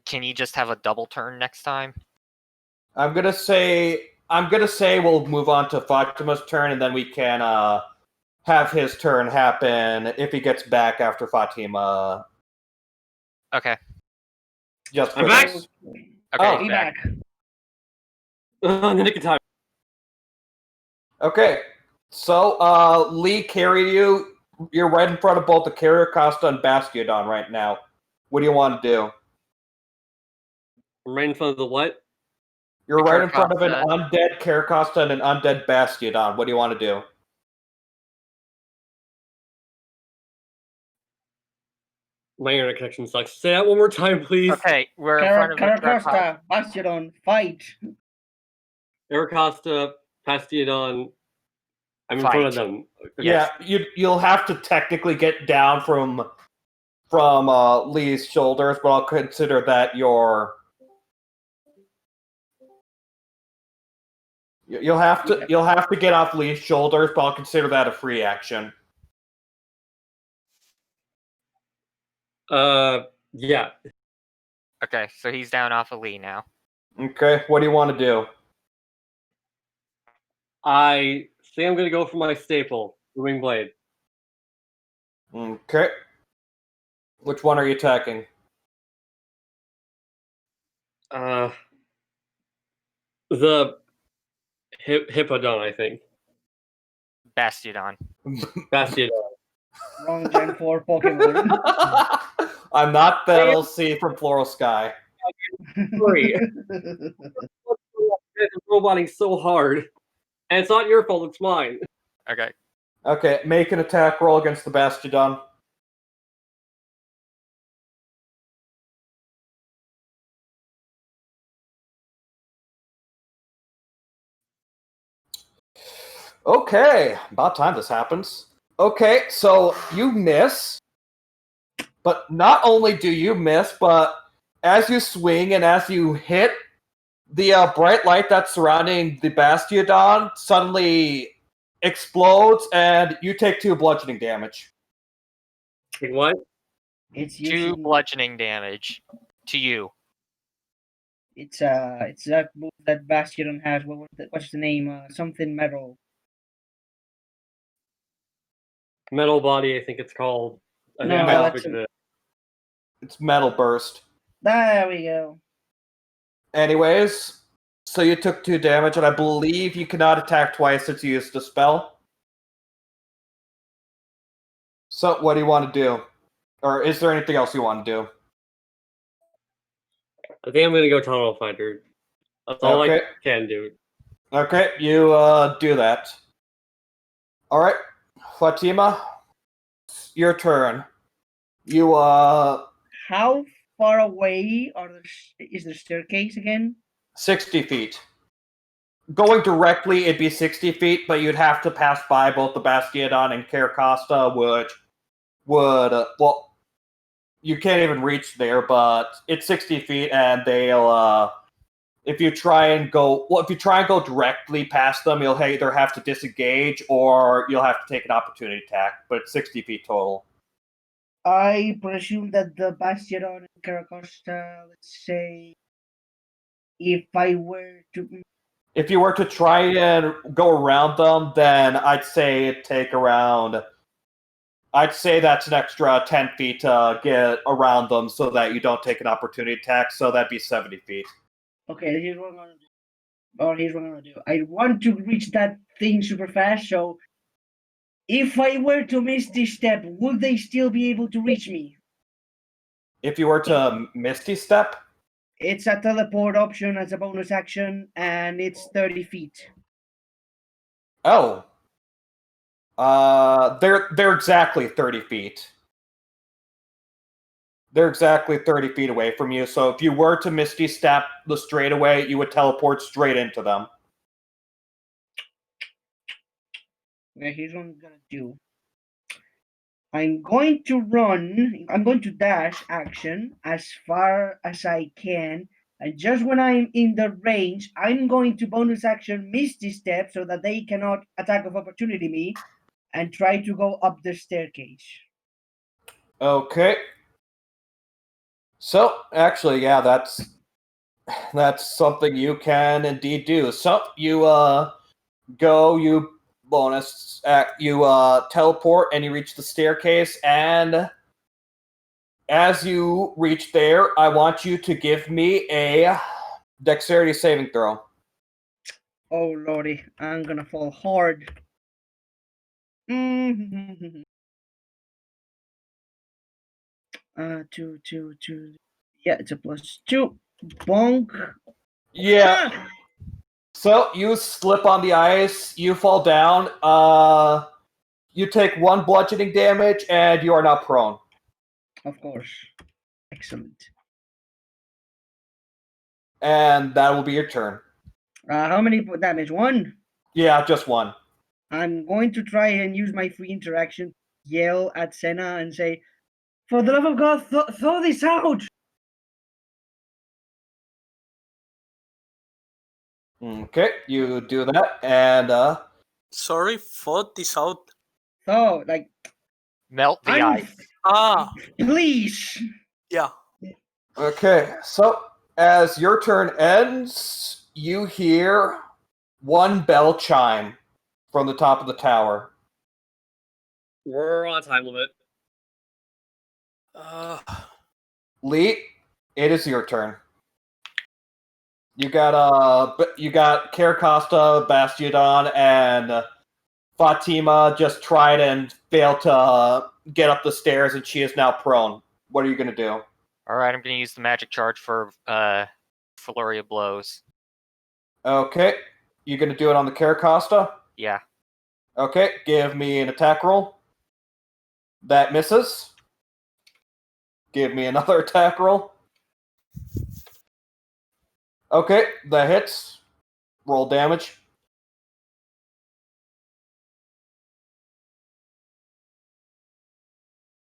Can you just have a double turn next time? I'm gonna say we'll move on to Fatima's turn, and then we can have his turn happen if he gets back after Fatima. Okay. Just I'm for back. this. Okay. Okay, Oh. he's Be back. back. in the nick of time. Okay, so Lee carried you. You're right in front of both the Caracosta and Bastiodon right now. What do you want to do? I'm right in front of the what? You're The right in front of an Caracosta. undead Caracosta and an undead Bastiodon. What do you want to do? My internet connection sucks. Say that one more time, please. Okay, we're in front of the Caracosta. Caracosta, Bastiodon, fight. Aracosta, Bastiodon. I'm in Fight. front of them. Yeah, you'll have to technically get down from Lee's shoulders, but I'll consider that you'll have to get off Lee's shoulders, but I'll consider that a free action. Yeah. Okay, so he's down off of Lee now. Okay, what do you want to do? I think I'm gonna go for my staple, the Wing Blade. Okay. Which one are you attacking? The Hippodon, I think. Bastiodon. Bastiodon. Wrong Gen 4 Pokemon. I'm not Battlesea from Floral Sky. Sorry. It's roboting so hard. And it's not your fault, it's mine. Okay. Okay, make an attack roll against the Bastiodon. Okay, about time this happens. Okay, so you miss, but not only do you miss, but as you swing and as you hit, the bright light that's surrounding the Bastiodon suddenly explodes, and you take 2 bludgeoning damage. Like what? It's 2 using bludgeoning damage to you. it's that move that Bastion has. What's the name? Something metal. Metal Body, I think it's called. I think No, I might that's switch it. It's Metal Burst. There we go. Anyways, so you took 2 damage, and I believe you cannot attack twice since you used the spell. So, what do you want to do? Or is there anything else you want to do? I think I'm gonna go Tunnel Finder. That's all Okay. I can do. Okay, you do that. Alright, Fatima, your turn. You, How far away is the staircase again? 60 feet. Going directly, it'd be 60 feet, but you'd have to pass by both the Bastiodon and Caracasta, which would, well, you can't even reach there, but it's 60 feet, and they'll, if you try and go directly past them, you'll either have to disengage or you'll have to take an opportunity attack, but it's 60 feet total. I presume that the Bastion and Caracosta, let's say, if you were to try and go around them, then I'd say it'd take around. I'd say that's an extra 10 feet to get around them so that you don't take an opportunity attack, so that'd be 70 feet. Okay, here's what I'm gonna do. Here's what I'm gonna do. I want to reach that thing super fast, so if I were to miss this step, would they still be able to reach me? If you were to Misty Step? It's a teleport option as a bonus action, and it's 30 feet. Oh. They're exactly 30 feet. They're exactly 30 feet away from you, so if you were to Misty Step the straightaway, you would teleport straight into them. Okay, here's what I'm gonna do. I'm going to dash action as far as I can, and just when I'm in the range, I'm going to bonus action Misty Step so that they cannot attack of opportunity me and try to go up the staircase. Okay. So, actually, yeah, that's something you can indeed do. So, you teleport and you reach the staircase, and as you reach there, I want you to give me a dexterity saving throw. Oh lordy, I'm gonna fall hard. Two. Yeah, it's a +2. Bonk. Yeah. Ah! So you slip on the ice, you fall down, you take 1 bludgeoning damage, and you are now prone. Of course. Excellent. And that will be your turn. How many damage? 1? Yeah, just 1. I'm going to try and use my free interaction, yell at Senna and say, "For the love of God, throw this out!" Okay, you do that, and Sorry, thought this out. So, like, Melt the ice. Ah, please. yeah. okay, so as your turn ends, you hear 1 bell chime from the top of the tower. We're on a time limit. Lee, it is your turn. You got Carcosta, Bastiodon, and Fatima just tried and failed to get up the stairs, and she is now prone. What are you going to do? All right, I'm going to use the magic charge for Flurry of Blows. Okay. You going to do it on the Carcosta? Yeah. Okay, give me an attack roll. That misses. Give me another attack roll. Okay, that hits. Roll damage.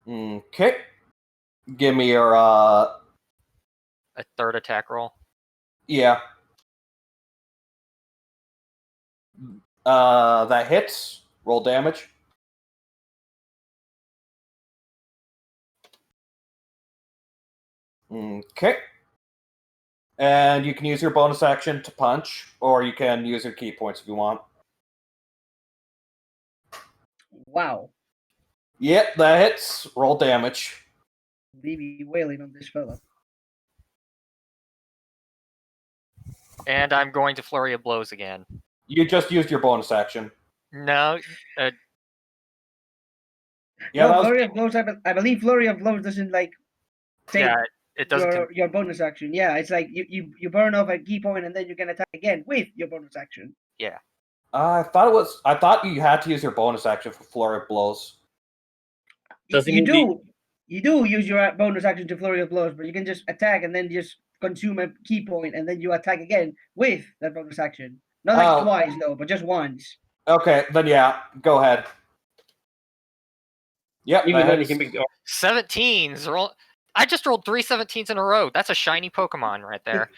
Okay. Give me your, A third attack roll. yeah. That hits. Roll damage. Okay. And you can use your bonus action to punch, or you can use your key points if you want. Wow. Yep, that hits. Roll damage. Be wailing on this fella. And I'm going to Flurry of Blows again. You just used your bonus action. No, Yeah, No, that was, Flurry of Blows, I believe Flurry of Blows doesn't take yeah, it doesn't. your bonus action. Yeah, it's like you burn off a key point and then you can attack again with your bonus action. Yeah. I thought you had to use your bonus action for Flurry of Blows. Doesn't You it do. You do use your bonus action to Flurry of Blows, but you can just attack and then just consume a key point and then you attack again with that bonus action. Not like twice though, but just once. Okay, then yeah, go ahead. Yep, Even that then, you hits. can be. 17s. I just rolled 3 17s in a row. That's a shiny Pokemon right there.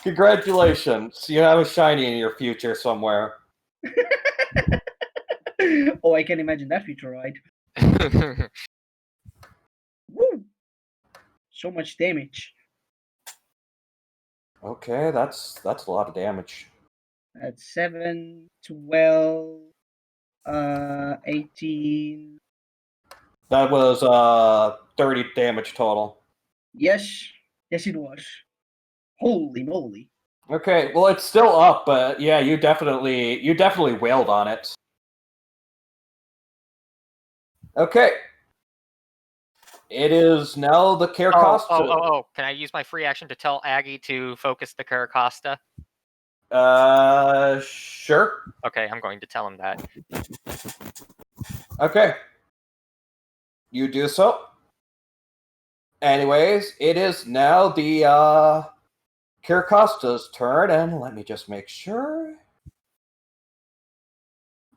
Congratulations. You have a shiny in your future somewhere. Oh, I can imagine that future, right? Woo! So much damage. Okay, that's a lot of damage. That's 7, 12, 18. That was 30 damage total. Yes, yes, it was. Holy moly! Okay, well it's still up, but yeah, you definitely wailed on it. Okay. It is now the Carcosta. Oh! Can I use my free action to tell Aggie to focus the Caracosta? Sure. Okay, I'm going to tell him that. Okay. You do so. Anyways, it is now the Caracosta's turn, and let me just make sure.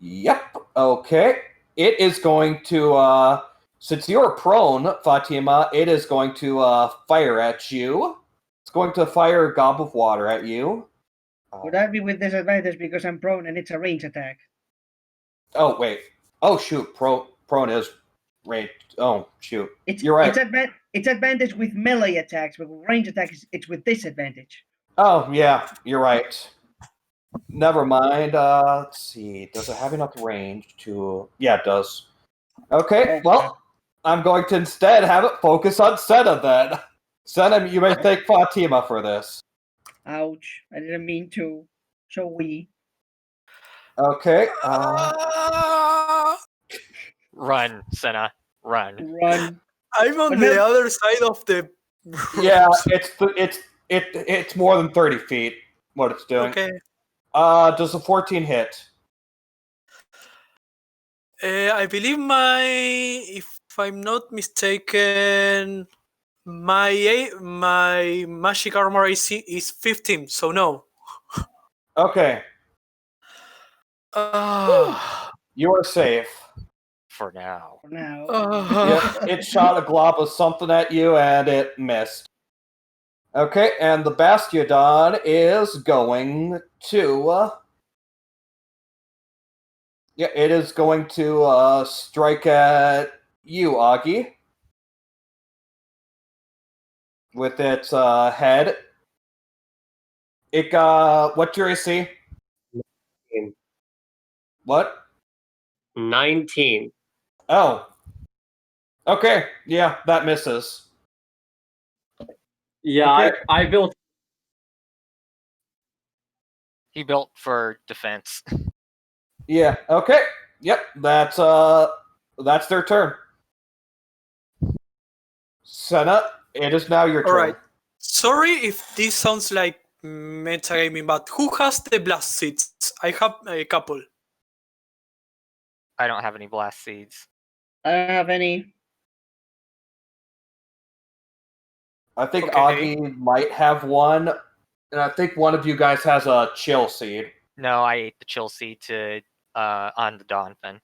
Yep. Okay. It is going to since you're prone, Fatima, it is going to fire at you. It's going to fire a gob of water at you. Would that be with disadvantage because I'm prone and it's a range attack? Oh wait. Oh shoot. Prone is ranged. Oh shoot. You're right. It's advantage with melee attacks, but with range attacks, it's with disadvantage. Oh yeah, you're right. Never mind. Let's see. Does it have enough range to? Yeah, it does. Okay. Well, I'm going to instead have it focus on Senna then. Senna, you may thank Fatima for this. Ouch! I didn't mean to. So we. Okay. Run, Senna. Run. Run. I'm on But the now- other side of the. Yeah, it's more than 30 feet. What it's doing. Okay. Does a 14 hit? I believe if I'm not mistaken, my magic armor AC is 15, so no. Okay, you are safe. For now. For now. It shot a glob of something at you and it missed. Okay, and the Bastiodon is going to. It is going to strike at you, Augie. With its head. It got. What's your AC? 19. What? 19. Oh. Okay, yeah, that misses. Yeah, Okay. I built He built for defense. Yeah. Okay. Yep. That's their turn. Senna, it is now your All turn. right. Sorry if this sounds like metagaming, but who has the blast seeds? I have a couple. I don't have any blast seeds. I don't have any. I think Okay. Augie might have one, and I think one of you guys has a chill seed. No, I ate the chill seed to on the Donphin.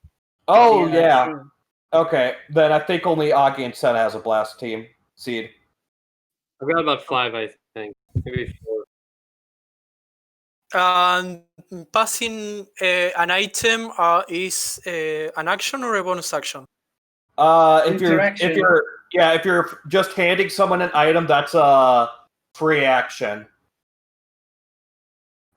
Oh yeah. True. Okay, then I think only Augie and Senna has a blast team seed. I've got about 5, I think. Maybe 4. And passing an item is an action or a bonus action? If you're just handing someone an item, that's a free action.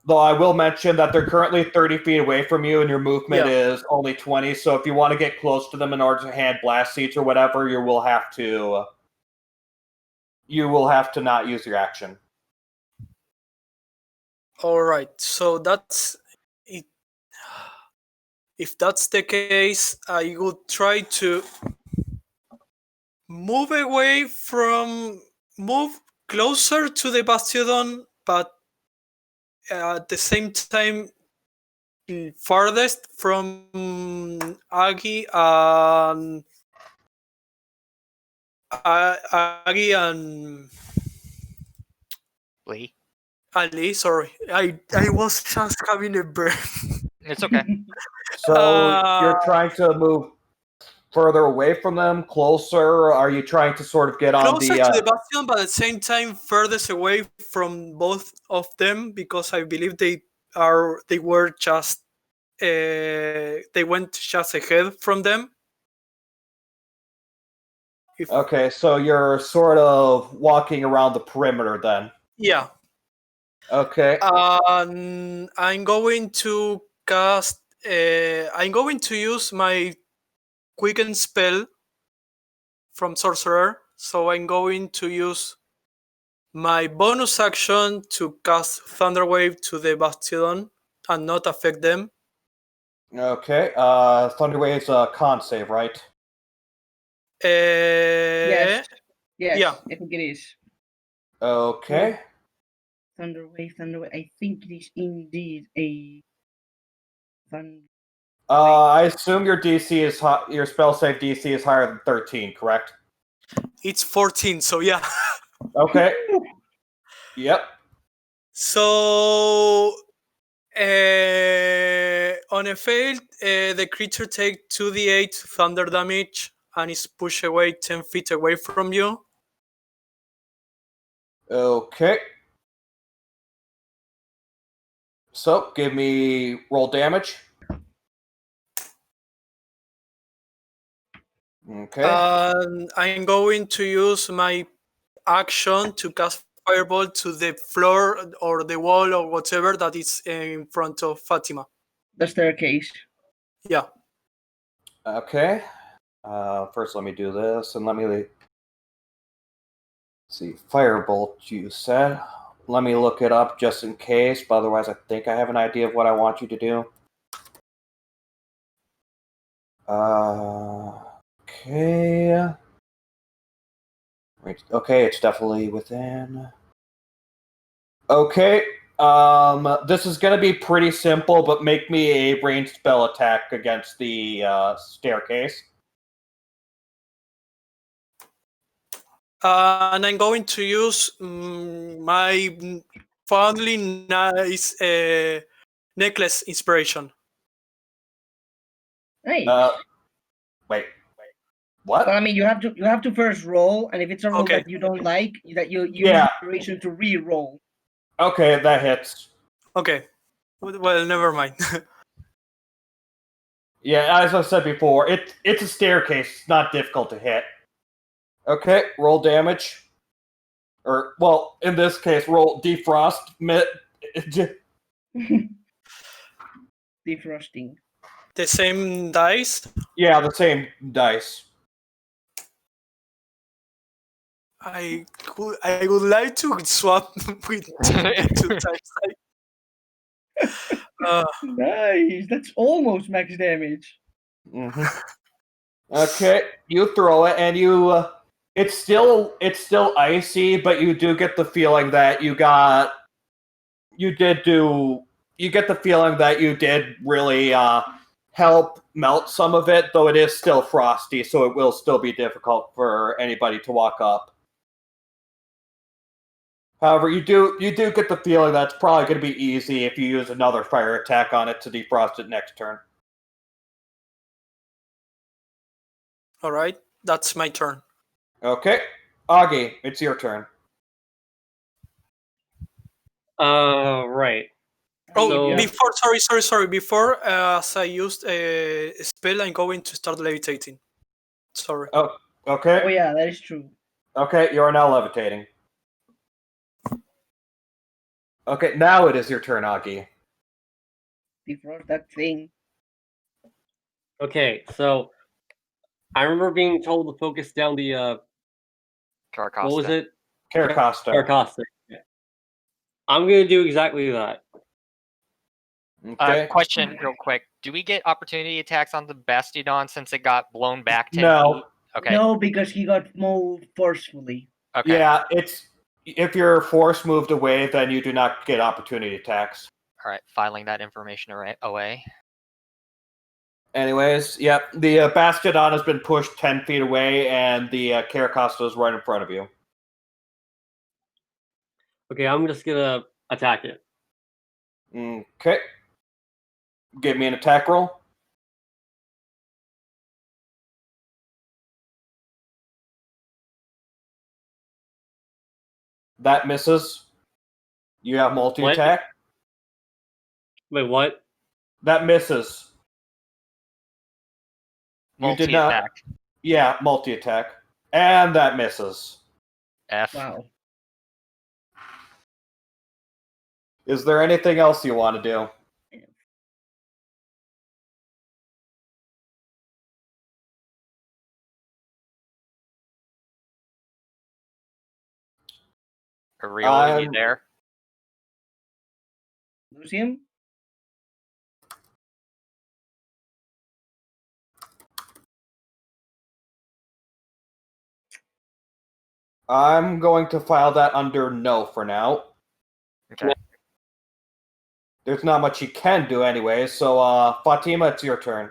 Though I will mention that they're currently 30 feet away from you, and your movement is only 20. So if you want to get close to them in order to hand blast seeds or whatever, you will have to not use your action. All right. So that's it. If that's the case, I would try to move closer to the Bastion, but at the same time farthest from Aggie and Lee. Ali. Sorry, I was just having a brain. It's okay. So you're trying to move further away from them, closer? Or are you trying to sort of get on Closer the? to the Bastion, but at the same time furthest away from both of them, because I believe they were just they went just ahead from them. Okay, so you're sort of walking around the perimeter then. Yeah. Okay. I'm going to cast. I'm going to use my quicken spell from sorcerer. So I'm going to use my bonus action to cast Thunder Wave to the Bastion and not affect them. Okay. Thunderwave's a con save, right? Yes. Yeah. I think it is. Okay. Thunderwave. I think it is indeed a thunder. I assume your DC is your spell save DC is higher than 13, correct? It's 14, so yeah. Okay. Yep. So on a failed, the creature takes 2d8 thunder damage and is pushed away 10 feet away from you. Okay. So, give me roll damage. Okay. And I'm going to use my action to cast Fireball to the floor or the wall or whatever that is in front of Fatima. The staircase. Yeah. Okay. First, let me do this, and let me see. Firebolt, you said. Let me look it up just in case, but otherwise I think I have an idea of what I want you to do. Okay. Okay, it's definitely within. Okay. This is going to be pretty simple, but make me a ranged spell attack against the staircase. And I'm going to use my fondly nice necklace inspiration. Hey. Wait. What? Well, I mean, you have to first roll, and if it's a roll Okay. that you don't like, that you use inspiration to re-roll. Okay, that hits. Okay. Well, never mind. Yeah, as I said before, it's a staircase. It's not difficult to hit. Okay, roll damage. Or, well, in this case, roll defrost. Defrosting. The same dice? Yeah, the same dice. I would like to swap with two dice. Nice. That's almost max damage. Mm-hmm. Okay, you throw it, and you. It's still icy, but you do get the feeling that you get the feeling that you did really help melt some of it, though it is still frosty, so it will still be difficult for anybody to walk up. However, you do get the feeling that it's probably going to be easy if you use another fire attack on it to defrost it next turn. All right, that's my turn. Okay, Augie, it's your turn. Right. Oh, So- before, sorry. Before, as I used a spell, I'm going to start levitating. Sorry. Oh, okay. Oh yeah, that is true. Okay, you are now levitating. Okay, now it is your turn, Augie. Defrost that thing. Okay, so I remember being told to focus down the Carcosta. what was it? Caracosta. Carcosta. Yeah. I'm gonna do exactly that. Okay. Question real quick. Do we get opportunity attacks on the Bastiodon since it got blown back 10 No. feet? Okay. No, because he got moved forcefully. Okay. Yeah, it's if your force moved away, then you do not get opportunity attacks. All right. Filing that information away. Anyways, yep, the Bastiodon has been pushed 10 feet away, and the Caracosta is right in front of you. Okay, I'm just gonna attack it. Okay. Give me an attack roll. That misses. You have multi-attack. Wait, what? That misses. You did not. Multi-attack. Yeah, multi-attack. And that misses. F. Wow. Is there anything else you want to do? Ariel, are you there? Lose him? I'm going to file that under no for now. Okay. There's not much you can do anyway, so Fatima, it's your turn.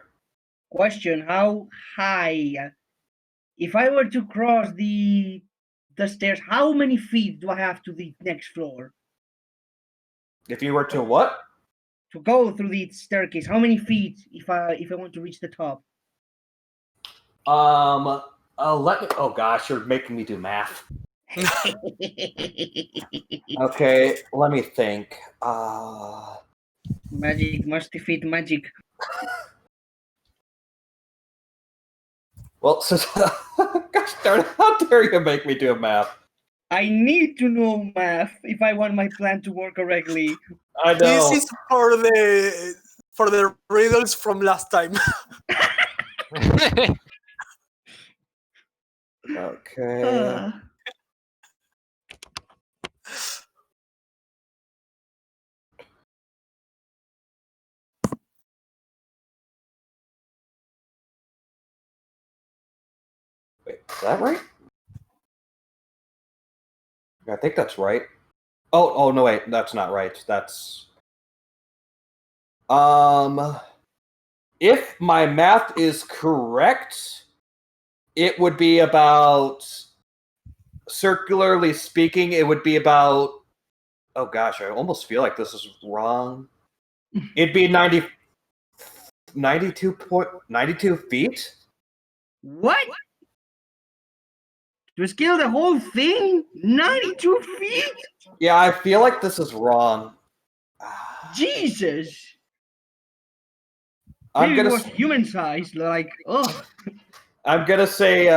Question: how high? If I were to cross the stairs, how many feet do I have to the next floor? If you were to what? To go through the staircase, how many feet if I want to reach the top? Let me. Oh gosh, you're making me do math. Okay, let me think. Magic must defeat magic. Well, since gosh darn it, how dare you make me do math? I need to know math if I want my plan to work correctly. I know. This is for the riddles from last time. Okay. Wait, is that right? I think that's right. Oh no, wait, that's not right. That's if my math is correct, it would be about, circularly speaking, it would be about, oh gosh, I almost feel like this is wrong. It'd be 92 feet? What? To scale the whole thing? 92 feet? Yeah, I feel like this is wrong. Jesus! I'm Maybe it gonna was human size, like, oh. I'm gonna say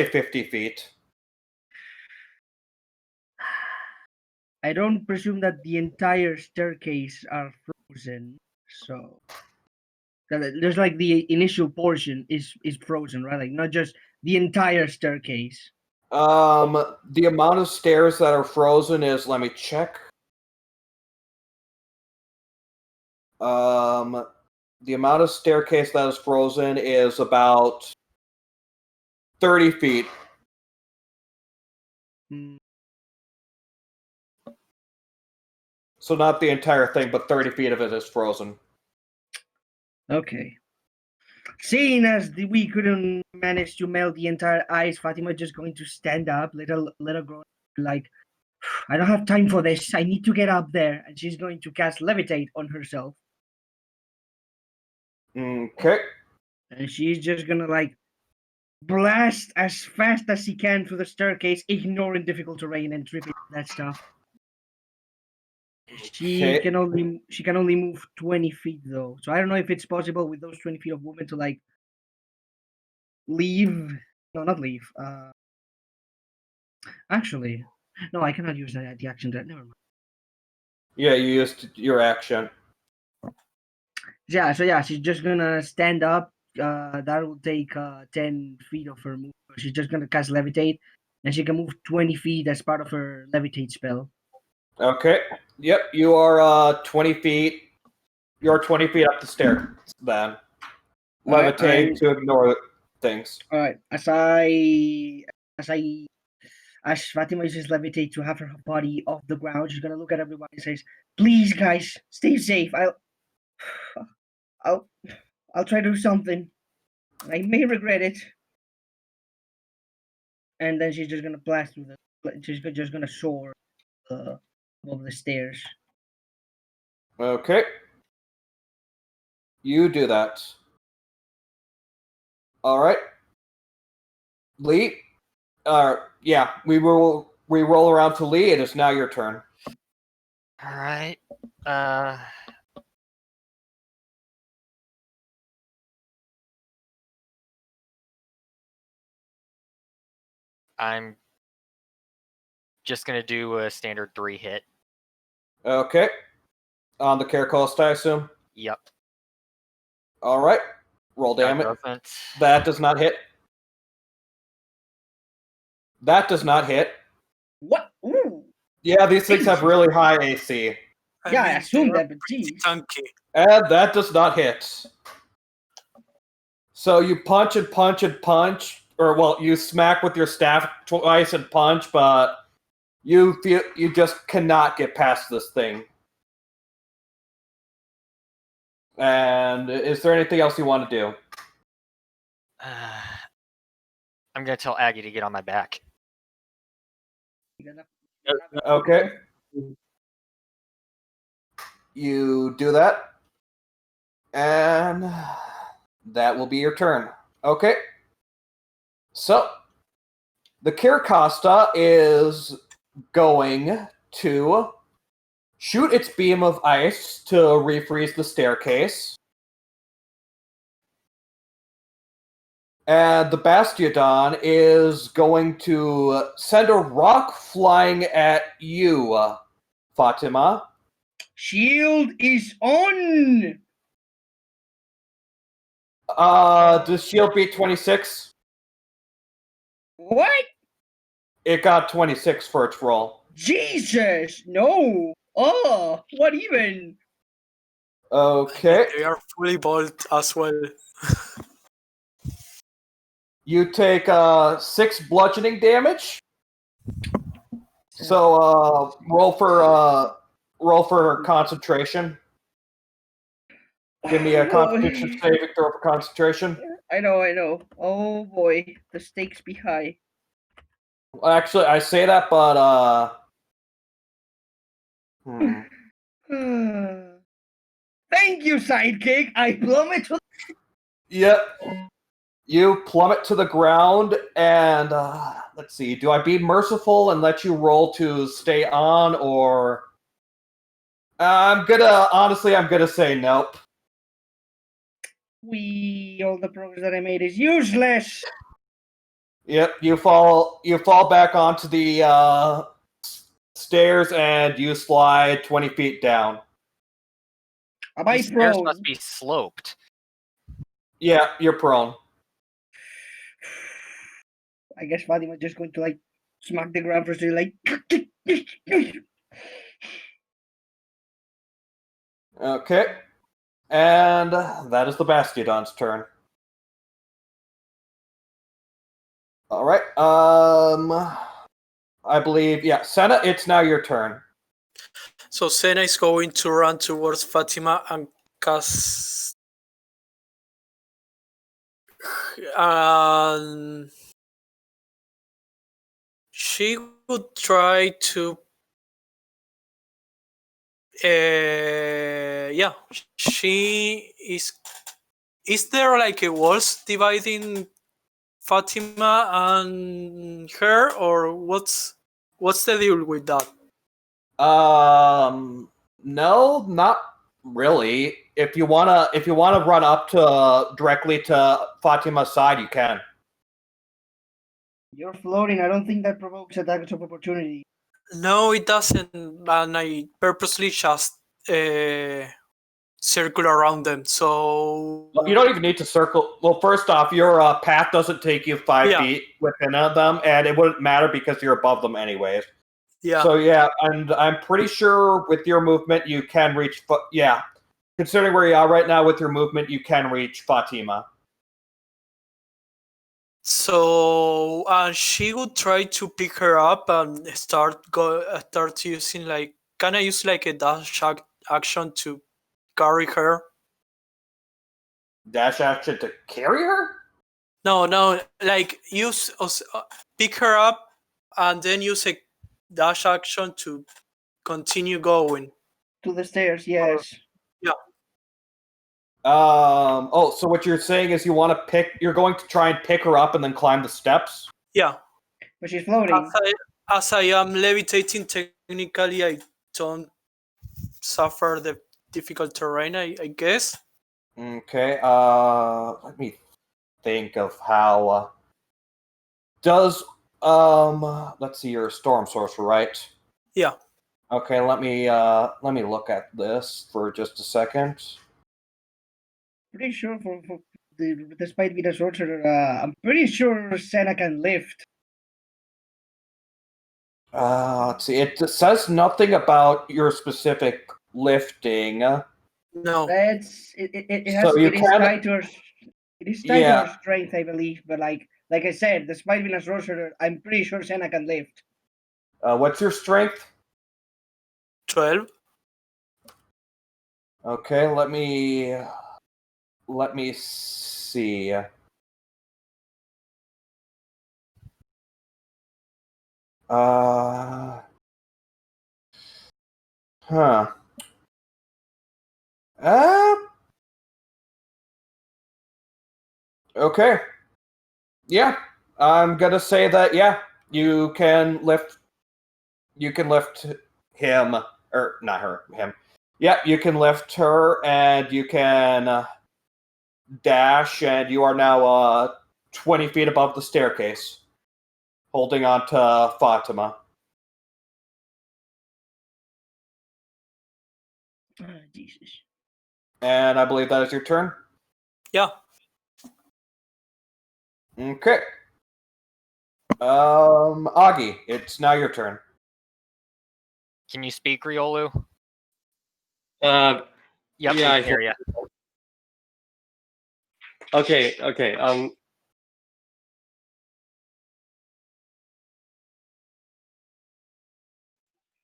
50 feet. I don't presume that the entire staircase are frozen, so there's like the initial portion is frozen, right? Like not just the entire staircase. The amount of stairs that are frozen is, let me check. The amount of staircase that is frozen is about 30 feet. Hmm. So not the entire thing, but 30 feet of it is frozen. Okay. Seeing as we couldn't manage to melt the entire ice, Fatima just going to stand up, little girl, like, I don't have time for this. I need to get up there, and she's going to cast levitate on herself, Okay. and she's just gonna like blast as fast as she can through the staircase, ignoring difficult terrain and tripping that stuff. She Okay. can only move 20 feet though, so I don't know if it's possible with those 20 feet of movement to like leave. No, not leave. Actually, no, I cannot use the action. Never mind. Yeah, you used your action. Yeah, so yeah, she's just gonna stand up. That will take 10 feet of her move. She's just gonna cast levitate, and she can move 20 feet as part of her levitate spell. Okay. Yep, you are 20 feet. You're 20 feet up the stairs then. Alright, Levitating to ignore things. All right, as Fatima uses levitate to have her body off the ground, she's gonna look at everybody and says, "Please, guys, stay safe. I'll, I'll try to do something. I may regret it." And then she's just gonna blast through she's just gonna soar above the stairs. Okay. You do that. All right. Lee. Yeah, we roll around to Lee. It is now your turn. All right. I'm just gonna do a standard 3 hit. Okay. On the care cost, I assume. Yep. All right. Roll damage. That does not hit. That does not hit. What? Ooh. Yeah, these things have really high AC. Yeah, I assume that, but geez. Chunky. And that does not hit. So you punch and punch and punch, or well, you smack with your staff twice and punch, but you feel you just cannot get past this thing. And is there anything else you want to do? I'm gonna tell Aggie to get on my back. Okay. You do that. And that will be your turn. Okay. So, the Kirikosta is going to shoot its beam of ice to refreeze the staircase. And the Bastiodon is going to send a rock flying at you, Fatima. Shield is on! Does shield beat 26? What? It got 26 for its roll. Jesus! No! Oh, what even? Okay. They are fully bald as well. You take 6 bludgeoning damage. So roll for concentration. Give me a Constitution saving throw for concentration. I know. Oh boy, the stakes be high. Actually, I say that, but Thank you, sidekick. I plummet to. Yep. You plummet to the ground, and let's see. Do I be merciful and let you roll to stay on, or I'm gonna say nope. All the progress that I made is useless. Yep. You fall back onto the stairs, and you slide 20 feet down. Am I These stairs prone? must be sloped. Yeah, you're prone. I guess Fatima's just going to like smack the ground for so like. Okay. And that is the Bastiodon's turn. All right. I believe, yeah, Senna, it's now your turn. So Senna is going to run towards Fatima and cast. And she would try to. Yeah, she is. Is there like a walls dividing Fatima and her, or what's the deal with that? No, not really. If you wanna run up to directly to Fatima's side, you can. You're floating. I don't think that provokes attacks of opportunity. No, it doesn't, and I purposely just circle around them. So You don't even need to circle. Well, first off, your path doesn't take you 5 Yeah. feet within them, and it wouldn't matter because you're above them anyways. yeah. So yeah, and I'm pretty sure with your movement you can reach. Yeah, considering where you are right now with your movement, you can reach Fatima. So she would try to pick her up and start using like. Can I use like a dash action to carry her? Dash action to carry her? No, like use pick her up and then use a dash action to continue going. To the stairs, yes. Oh, so what you're saying is you're going to try and pick her up and then climb the steps? Yeah. But she's floating. As I am levitating, technically I don't suffer the difficult terrain, I guess. Okay, let me think of how, let's see, you're a storm sorcerer, right? Yeah. Okay, let me look at this for just a second. Pretty sure for despite being a sorcerer, I'm pretty sure Senna can lift. Let's see, it says nothing about your specific lifting. No. That's it has So you it is can- tied to her. It is tied to Yeah. her strength, I believe. But like I said, despite being a sorcerer, I'm pretty sure Senna can lift. What's your strength? 12. Okay, let me see. Huh. Okay. Yeah, I'm gonna say that. Yeah, you can lift. You can lift him, or not her, him. Yeah, you can lift her, and you can dash, and you are now 20 feet above the staircase, holding on to Fatima. Jesus. And I believe that is your turn. Yeah. Okay. Augie, it's now your turn. Can you speak, Riolu? Uh, Yep, Yeah, we I hear you. okay.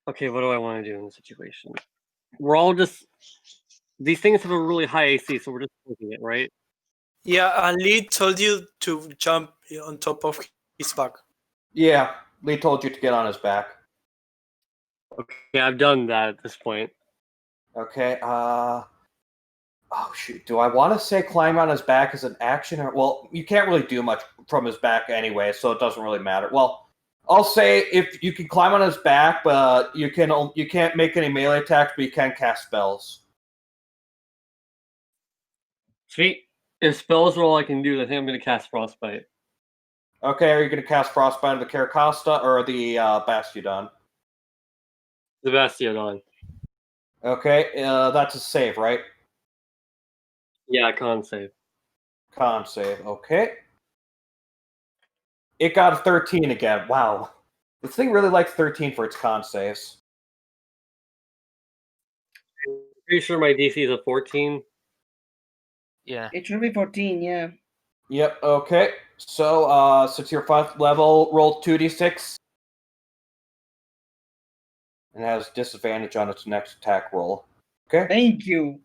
Okay, what do I want to do in this situation? We're all just these things have a really high AC, so we're just taking it, right? Yeah, and Lee told you to jump on top of his back. Yeah, Lee told you to get on his back. Okay, I've done that at this point. Okay, oh shoot, do I want to say climb on his back as an action? Or, well, you can't really do much from his back anyway, so it doesn't really matter. Well, I'll say if you can climb on his back, but you can't make any melee attacks, but you can cast spells. Sweet. If spells are all I can do, then I think I'm going to cast Frostbite. Okay, are you going to cast Frostbite on the Carcosta or the Bastiodon? The Bastiodon. Okay, that's a save, right? Yeah, con save. Con save, okay. It got a 13 again. Wow. This thing really likes 13 for its con saves. Pretty sure my DC is a 14. Yeah. It should be 14, yeah. Yep, okay. So, since you're 5th level, roll 2d6. And it has disadvantage on its next attack roll. Okay? Thank you.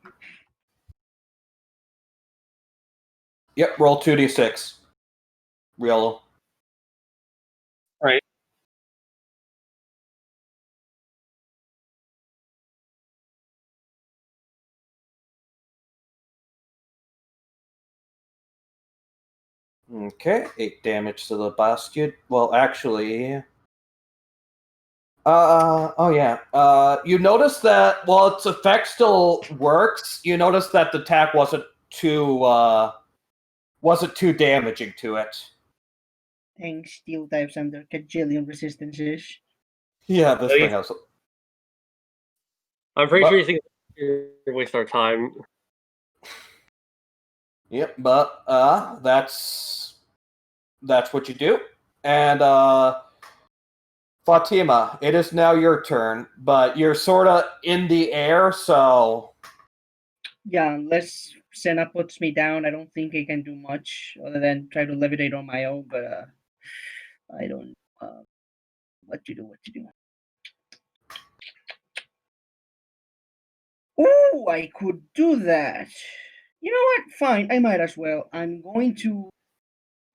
Yep, roll 2d6. Real. Right. Okay, 8 damage to the bastion. Well, actually... oh yeah. You notice that while its effect still works, you notice that the attack wasn't too damaging to it. Thanks, steel types under kajillion resistances. Yeah, this At thing least- has... I'm pretty But- sure you think you're wasting our time. Yep, but that's what you do. And Fatima, it is now your turn, but you're sort of in the air, so Yeah, unless Senna puts me down, I don't think I can do much other than try to levitate on my own, but I don't what to do. Oh, I could do that. You know what? Fine, I might as well. I'm going to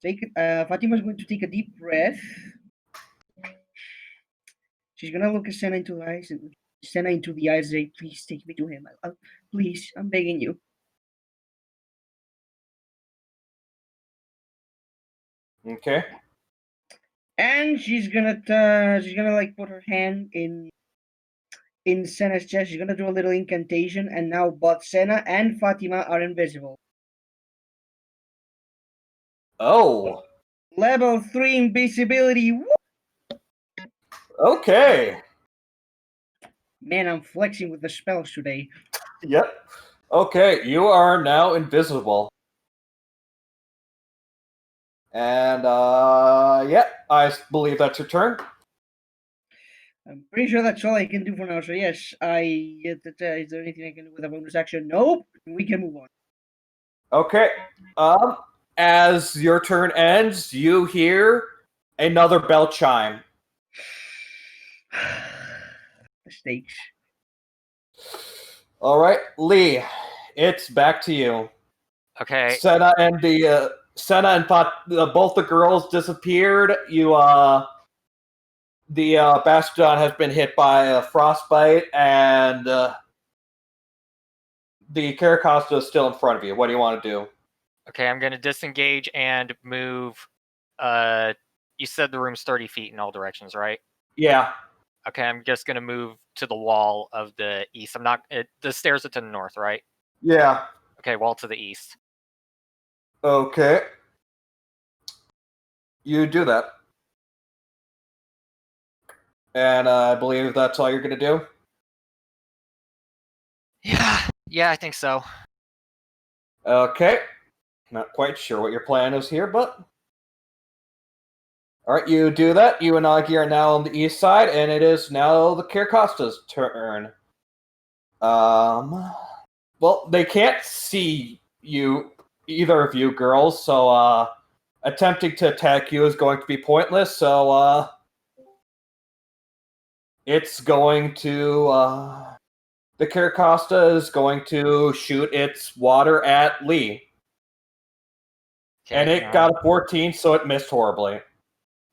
take Fatima's going to take a deep breath. She's gonna look at Senna into the eyes and say, "Please take me to him. Please, I'm begging you." okay. And she's gonna like put her hand in Senna's chest. She's gonna do a little incantation, and now both Senna and Fatima are invisible. Oh, Level 3 invisibility. Woo! okay. Man, I'm flexing with the spells today. Yep. Okay, you are now invisible. And yeah, I believe that's your turn. I'm pretty sure that's all I can do for now. So yes, is there anything I can do with a bonus action? Nope. We can move on. Okay. As your turn ends, you hear another bell chime. Mistakes. All right, Lee, it's back to you. Okay. Senna and both the girls disappeared. The Bastion has been hit by a frostbite, and the Caracosta is still in front of you. What do you want to do? Okay, I'm gonna disengage and move. You said the room's 30 feet in all directions, right? Yeah. Okay, I'm just gonna move to the wall of the east. I'm not. The stairs are to the north, right? Yeah. Okay, wall to the east. Okay. You do that. And I believe that's all you're going to do? Yeah, I think so. Okay. Not quite sure what your plan is here, but... Alright, you do that. You and Augie are now on the east side, and it is now the Caracosta's turn. Well, they can't see you, either of you girls, so, attempting to attack you is going to be pointless, so, it's going to, the Caracosta is going to shoot its water at Lee. Okay, And it got a 14, so it missed horribly.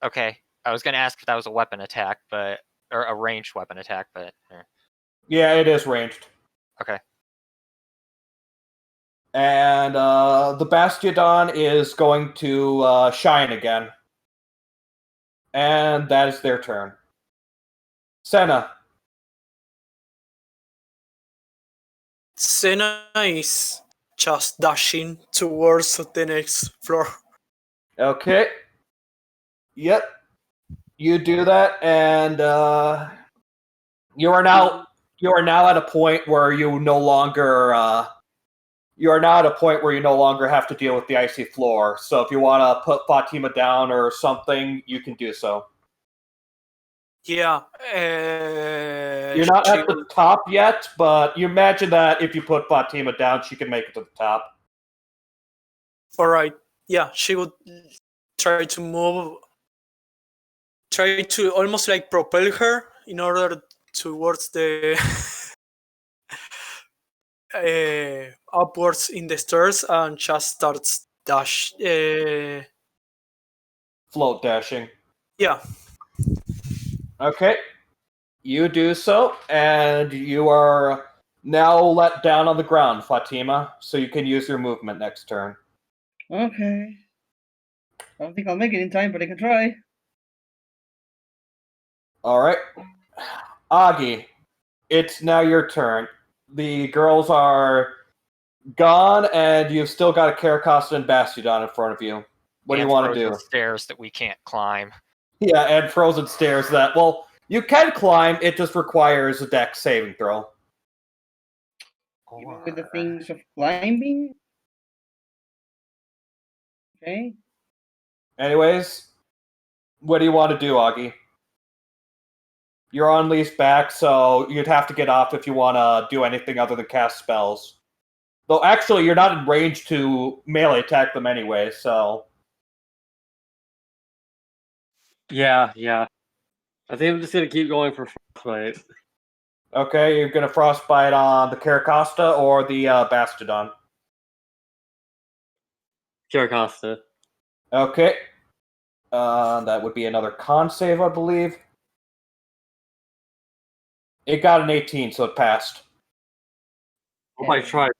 Okay, I was gonna ask if that was a weapon attack, or a ranged weapon attack, but Yeah, it is ranged. okay. And the Bastiodon is going to shine again. And that is their turn. Senna. Senna is just dashing towards the next floor. Okay. Yep. You do that, and you are now at a point where you no longer have to deal with the icy floor. So if you want to put Fatima down or something, you can do so. Yeah. You're not at the top yet, but you imagine that if you put Fatima down, she can make it to the top. All right. Yeah, she would try to move, try to almost like propel her in order towards the upwards in the stairs, and just starts dash. Float dashing. Yeah. Okay. You do so, and you are now let down on the ground, Fatima, so you can use your movement next turn. Okay. I don't think I'll make it in time, but I can try. Alright. Augie, it's now your turn. The girls are gone, and you've still got a Caracosta and Bastiodon in front of you. What do you want to do? Stairs that we can't climb. Yeah, and frozen stairs that, well, you can climb, it just requires a dex saving throw. Even with the things of climbing. Okay. Anyways, what do you want to do, Augie? You're on Lee's back, so you'd have to get off if you want to do anything other than cast spells. Though, actually, you're not in range to melee attack them anyway, so... Yeah. I think I'm just gonna keep going for frostbite. Okay, you're going to frostbite on the Caracosta or the Bastiodon. Caracosta. Okay. That would be another con save, I believe. It got an 18, so it passed. Hope I tried.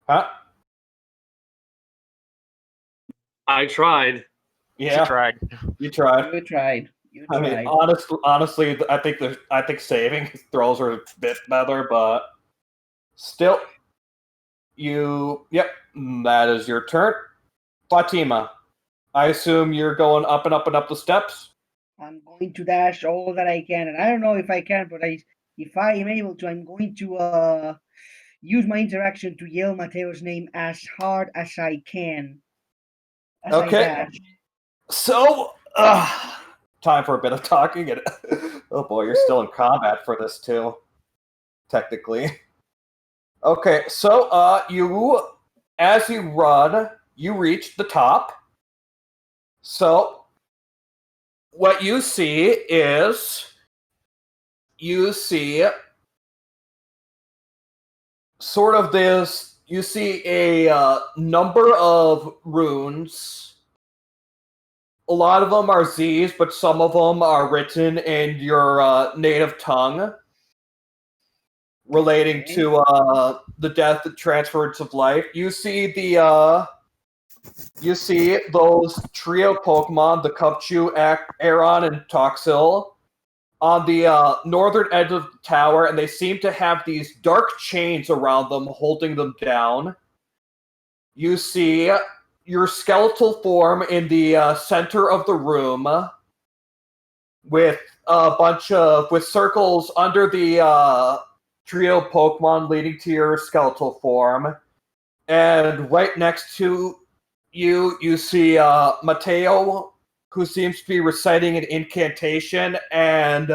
Huh? I tried. Yeah, She tried. you tried. You tried. You I tried. mean, honestly, I think saving throws are a bit better, but still, yep, that is your turn. Fatima, I assume you're going up and up and up the steps? I'm going to dash all that I can, and I don't know if I can, but if I am able to, I'm going to use my interaction to yell Mateo's name as hard as I can. As I Okay. dash. So, time for a bit of talking. And oh boy, you're still in combat for this too, technically. Okay, so as you run, you reach the top. So, what you see is sort of this. You see a number of runes. A lot of them are Z's, but some of them are written in your native tongue, relating to the death and transference of life. You see those trio Pokemon, the Cupchew, Aron, and Toxil, on the northern edge of the tower, and they seem to have these dark chains around them, holding them down. You see your skeletal form in the center of the room, with a bunch with circles under the trio Pokemon leading to your skeletal form, and right next to you see Mateo, who seems to be reciting an incantation, and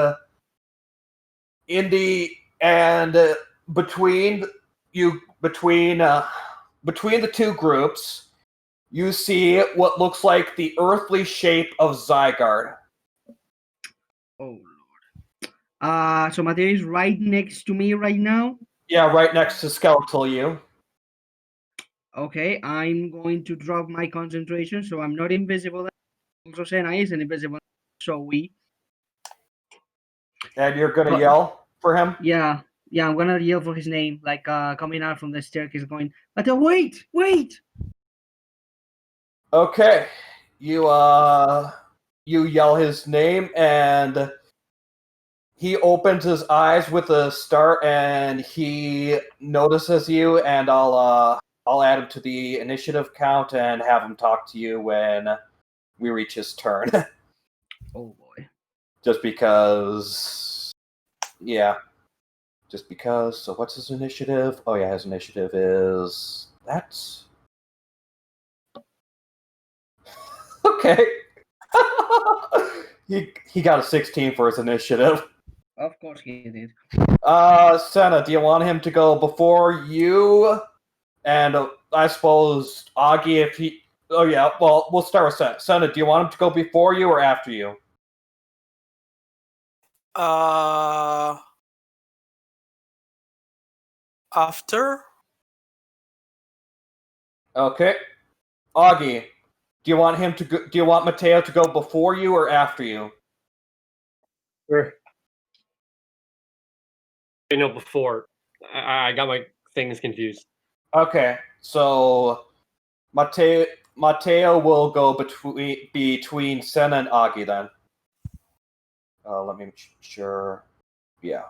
between the two groups, you see what looks like the earthly shape of Zygarde. Oh Lord. So Mateo is right next to me right now. Yeah, right next to Skeletal you. Okay, I'm going to drop my concentration, so I'm not invisible. Also, Senna isn't invisible, so we. And you're gonna yell for him? Yeah, I'm gonna yell for his name, like coming out from the staircase, going, Mateo, wait! Okay. You yell his name, and he opens his eyes with a start, and he notices you, and I'll add him to the initiative count and have him talk to you when we reach his turn. Oh boy. Just because. Yeah. Just because. So what's his initiative? Oh yeah, his initiative is... That's... Okay. He got a 16 for his initiative. Of course he did. Senna, do you want him to go before you? And I suppose Augie, if he... Oh, yeah, well, we'll start with Senna. Senna, do you want him to go before you or after you? After? Okay. Augie, do you want him to go, do you want Mateo to go before you or after you? Sure. Before. I got my things confused. Okay, so Mateo will go between Senna and Augie then. Let me make sure. Yeah.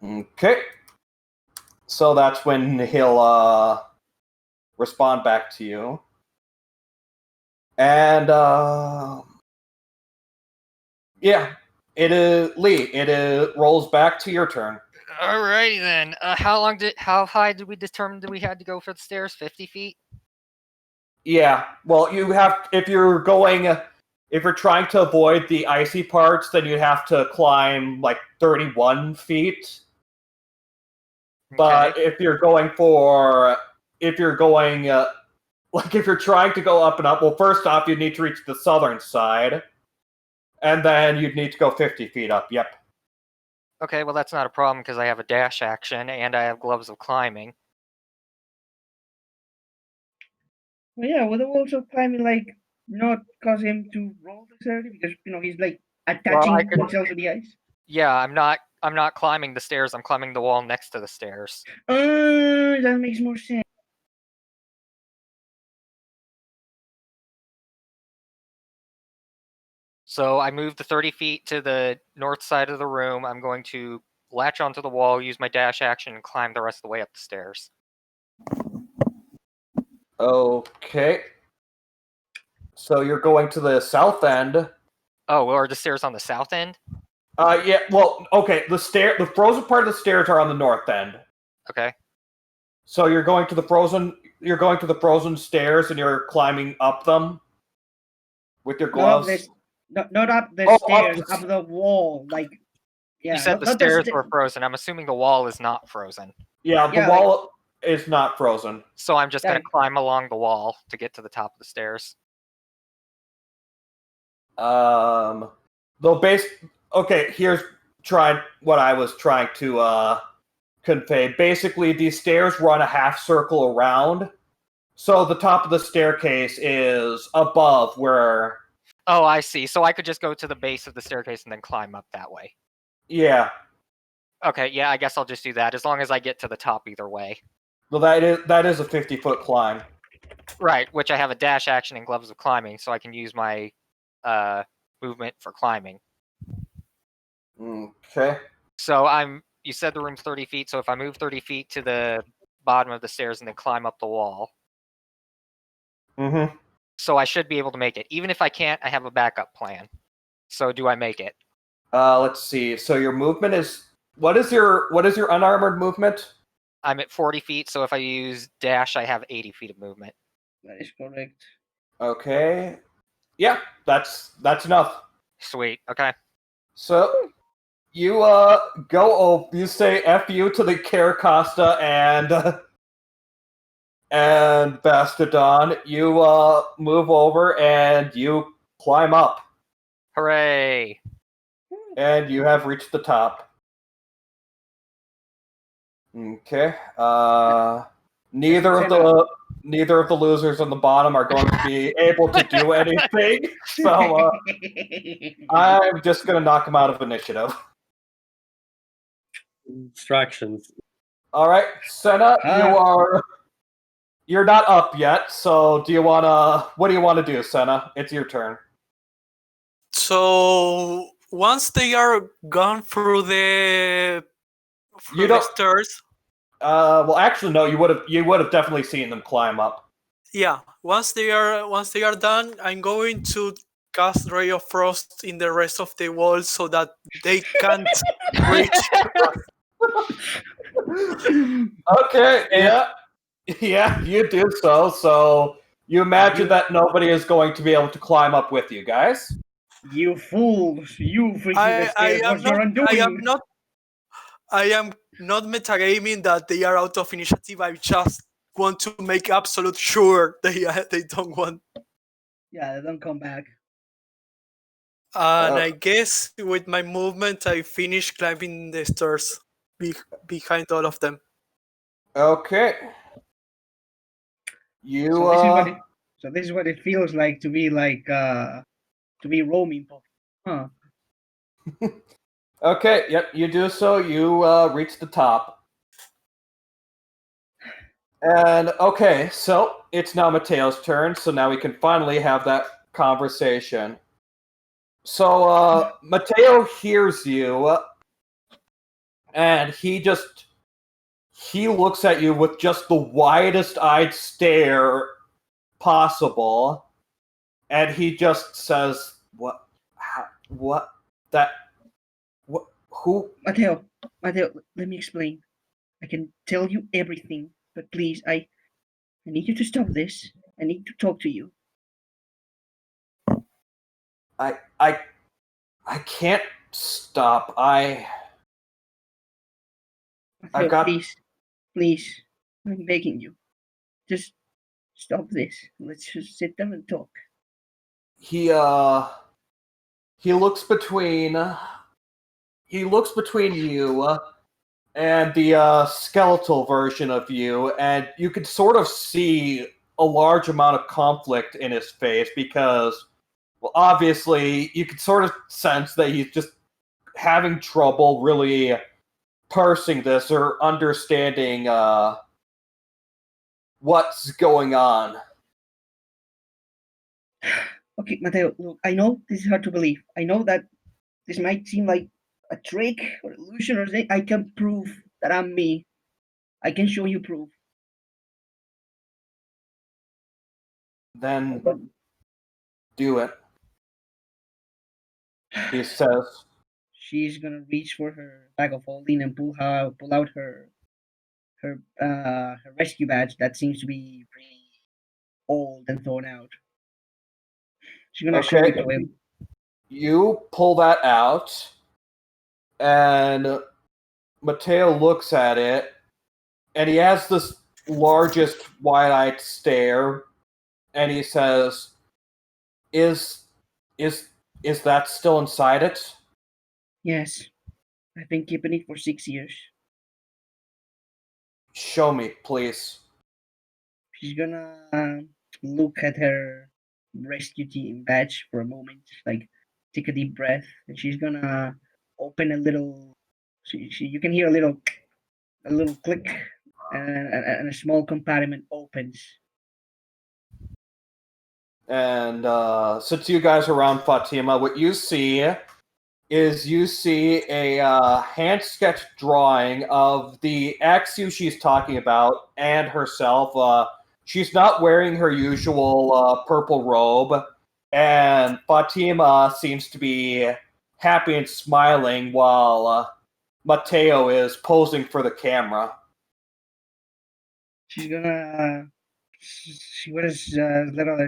Okay. So that's when he'll respond back to you. And yeah, it is Lee. It rolls back to your turn. Alrighty then. How high did we determine that we had to go for the stairs? 50 feet? Yeah. Well, you have if you're trying to avoid the icy parts, then you have to climb like 31 feet. But Okay. if you're trying to go up and up, well, first off, you need to reach the southern side, and then you'd need to go 50 feet up. Yep. Okay, well that's not a problem because I have a dash action and I have gloves of climbing. Well, yeah, would also climbing like not cause him to roll necessarily because he's like attaching himself to the ice. Yeah, I'm not climbing the stairs. I'm climbing the wall next to the stairs. That makes more sense. So I moved the 30 feet to the north side of the room. I'm going to latch onto the wall, use my dash action, and climb the rest of the way up the stairs. Okay. So you're going to the south end. Oh, are the stairs on the south end? Yeah. Well, okay. The frozen part of the stairs are on the north end. Okay. So you're going to the frozen stairs, and you're climbing up them with your gloves. Not up the stairs, up the wall. Like, yeah. You said the stairs were frozen. I'm assuming the wall is not frozen. Yeah, the wall is not frozen. So I'm just going to climb along the wall to get to the top of the stairs. Okay, here's what I was trying to convey. Basically, these stairs run a half circle around, so the top of the staircase is above where... Oh, I see. So I could just go to the base of the staircase and then climb up that way. Yeah. Okay, yeah, I guess I'll just do that, as long as I get to the top either way. Well, that is a 50-foot climb. Right, which I have a dash action and gloves of climbing, so I can use my movement for climbing. Okay. So you said the room's 30 feet, so if I move 30 feet to the bottom of the stairs and then climb up the wall. Mm-hmm. So I should be able to make it. Even if I can't, I have a backup plan. So do I make it? Let's see. So your movement is... What is your unarmored movement? I'm at 40 feet, so if I use dash, I have 80 feet of movement. That is correct. Okay. Yeah, that's enough. Sweet. Okay. So you you say F you to the Caracosta and Bastodon. You move over and you climb up. Hooray! And you have reached the top. Okay. Neither of the losers on the bottom are going to be able to do anything. So I'm just gonna knock them out of initiative. Distractions. All right, Senna, you're not up yet. So what do you want to do, Senna? It's your turn. So once they are gone through the stairs. Well, actually, no. You would have definitely seen them climb up. Yeah. Once they are done, I'm going to cast Ray of Frost in the rest of the walls so that they can't reach. Okay. Yeah. You do so. So you imagine that nobody is going to be able to climb up with you guys. You fools! You freaking I the stairs! am What's your not. undoing? I am not metagaming that they are out of initiative. I just want to make absolute sure they don't want. Yeah, they don't come back. And I guess with my movement, I finish climbing the stairs behind all of them. Okay. You So this is what it feels like to be to be roaming Pokemon. Huh. okay, yep, you do so. You reach the top. And okay, so it's now Mateo's turn, so now we can finally have that conversation. So Mateo hears you, and he looks at you with just the widest eyed stare possible, and he just says, "What? What? That? What? Who?" Mateo, let me explain. I can tell you everything, but please, I need you to stop this. I need to talk to you. I can't stop. I've Mateo, got. please, I'm begging you. Just stop this. Let's just sit down and talk. He looks between you and the skeletal version of you, and you can sort of see a large amount of conflict in his face because, well, obviously you can sort of sense that he's just having trouble really parsing this or understanding what's going on. Okay, Mateo, look, I know this is hard to believe. I know that this might seem like a trick or illusion or something. I can prove that I'm me. I can show you proof. Then do it, he says. She's gonna reach for her bag of holding and pull out her rescue badge that seems to be pretty old and thrown out. She's gonna show it Okay, to him. you pull that out, and Mateo looks at it, and he has this largest wide-eyed stare, and he says, "Is is is that still inside it?" Yes, I've been keeping it for 6 years. Show me, please. She's gonna look at her rescue team badge for a moment, like take a deep breath, and she's gonna open a little. You can hear a little click, and a small compartment opens. And since you guys are around Fatima, what you see is a hand sketch drawing of the Axu she's talking about and herself. She's not wearing her usual purple robe, and Fatima seems to be happy and smiling while Mateo is posing for the camera. She's gonna she wears little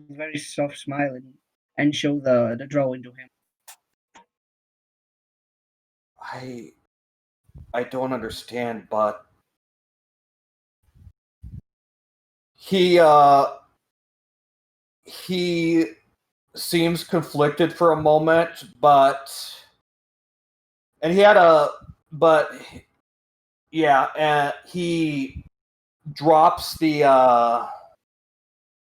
very soft smile and show the drawing to him. I don't understand, but he seems conflicted for a moment, and he had a but yeah, and drops the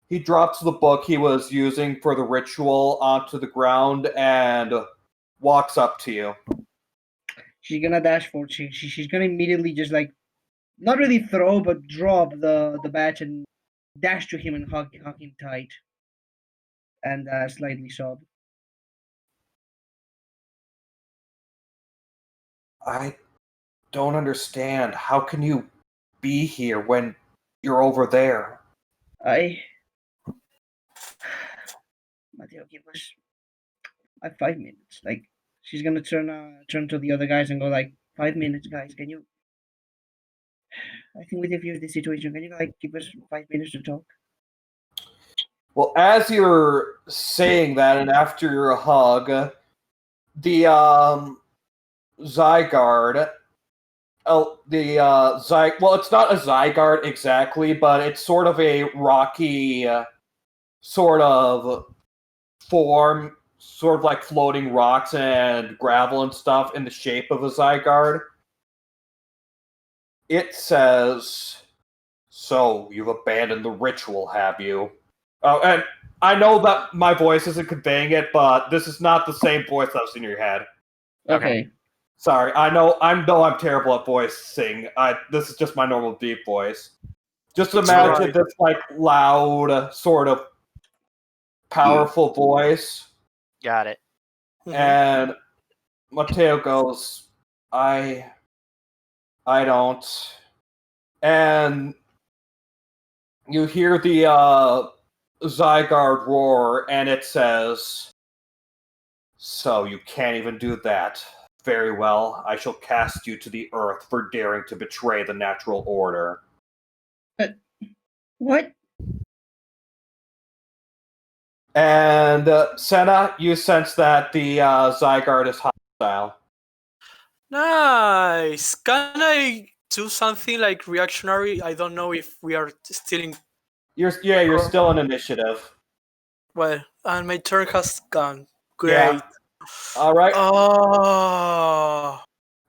he drops the book he was using for the ritual onto the ground and walks up to you. She's gonna dash forward. She's gonna immediately just like not really throw but drop the badge and dash to him and hug him tight and slightly sob. I don't understand. How can you be here when you're over there? Mateo, give us 5 minutes. Like she's gonna turn to the other guys and go like 5 minutes, guys. Can you? I think we defuse the situation. Can you like give us 5 minutes to talk? Well, as you're saying that, and after your hug, the Zygarde. Oh, well, it's not a Zygarde exactly, but it's sort of a rocky sort of form, sort of like floating rocks and gravel and stuff in the shape of a Zygarde. It says, "So, you've abandoned the ritual, have you?" Oh, and I know that my voice isn't conveying it, but this is not the same voice that was in your head. Okay. Sorry, I know I'm terrible at voicing. This is just my normal deep voice. Just imagine alright. this like loud, sort of powerful voice, Got it. Mhm. and Mateo goes, I don't. And you hear the Zygarde roar, and it says, "So you can't even do that. Very well, I shall cast you to the earth for daring to betray the natural order." What? And Senna, you sense that the Zygarde is hostile. Nice. Can I do something like reactionary? I don't know if we are still in. You're still in initiative. Well, and my turn has gone. Yeah. Great. All right. Oh,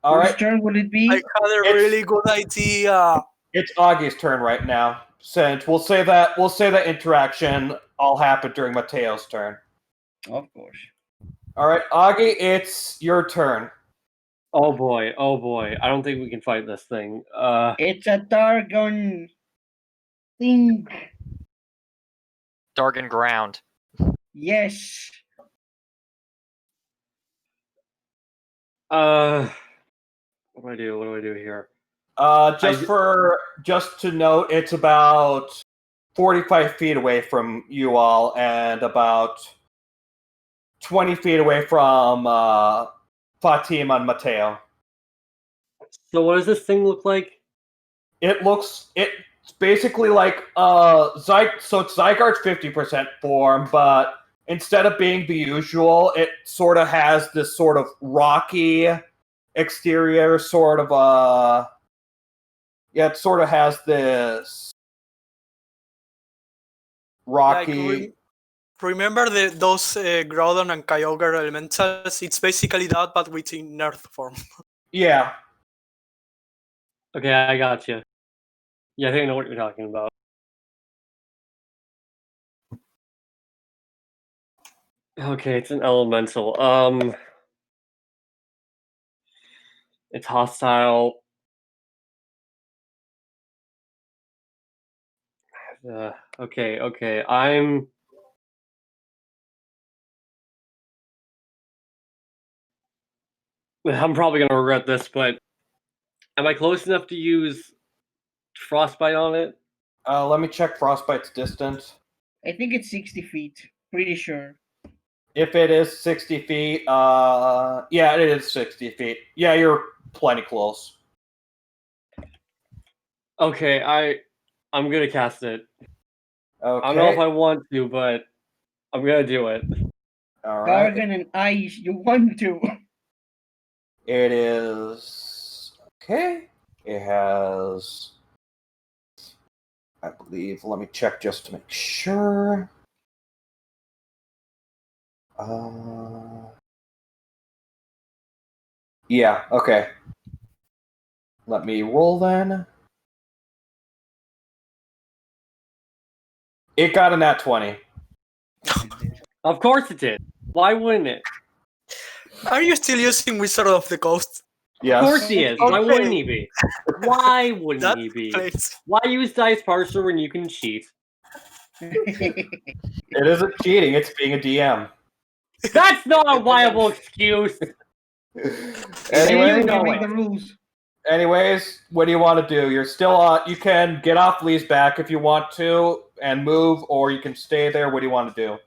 All Whose right. turn will it I be? had a It's- really good idea. It's Augie's turn right now. Since we'll say that interaction all happened during Mateo's turn. Of course. All right, Augie, it's your turn. Oh boy. I don't think we can fight this thing. It's a Targon thing. Dargan ground. Yes. What do I do? What do I do here? Just to note, it's about 45 feet away from you all, and about 20 feet away from Fatima and Mateo. So what does this thing look like? It's basically like so it's Zygarde's 50% form, but instead of being the usual, it sort of has this sort of rocky exterior, sort of it sort of has this rocky. Remember those Groudon and Kyogre elementals? It's basically that, but within Earth form. Yeah. Okay, I got you. Yeah, I think I know what you're talking about. Okay, it's an elemental. It's hostile. Okay. I'm probably gonna regret this, but am I close enough to use frostbite on it? Let me check Frostbite's distance. I think it's 60 feet. Pretty sure. If it is 60 feet, yeah, it is 60 feet. Yeah, you're plenty close. Okay, I'm gonna cast it. Okay. I don't know if I want to, but I'm gonna do it. All right. Targon and Ice, you want to. It is okay. It has, I believe. Let me check just to make sure. Yeah. Okay. Let me roll then. It got a nat 20. Of course it did. Why wouldn't it? Are you still using Wizard of the Coast? Yes. Of course he is. Why Okay. wouldn't he be? Why wouldn't That he be? place. Why use dice parser when you can cheat? It isn't cheating. It's being a DM. That's not a viable excuse. Anyway, you know Read it. the rules. Anyways, what do you want to do? You're still on. You can get off Lee's back if you want to and move, or you can stay there. What do you want to do?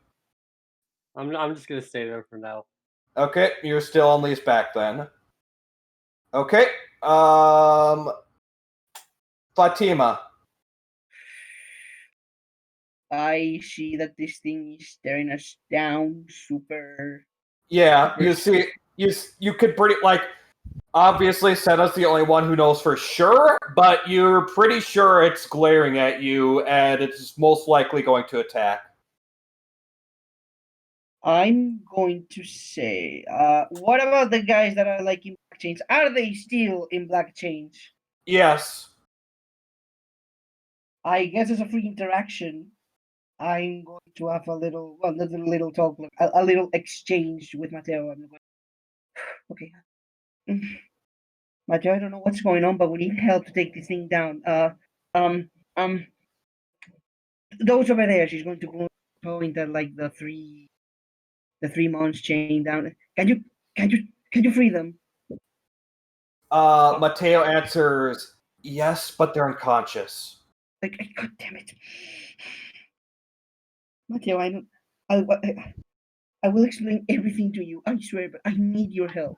I'm just gonna stay there for now. Okay, you're still on Lee's back then. Okay. Fatima. I see that this thing is staring us down. Super. Yeah, super you see, you could pretty like. Obviously, Senna's the only one who knows for sure, but you're pretty sure it's glaring at you, and it's most likely going to attack. I'm going to say, what about the guys that are like in black chains? Are they still in black chains? Yes. I guess as a free interaction, I'm going to have a little, well, not a little talk, like a little exchange with Mateo. I'm going, okay, Mateo, I don't know what's going on, but we need help to take this thing down. Um, um, those over there. She's going to point at like the three months chain down. Can you free them? Mateo answers, yes, but they're unconscious. Like, God damn it, Mateo, I don't. I will explain everything to you. I swear, but I need your help.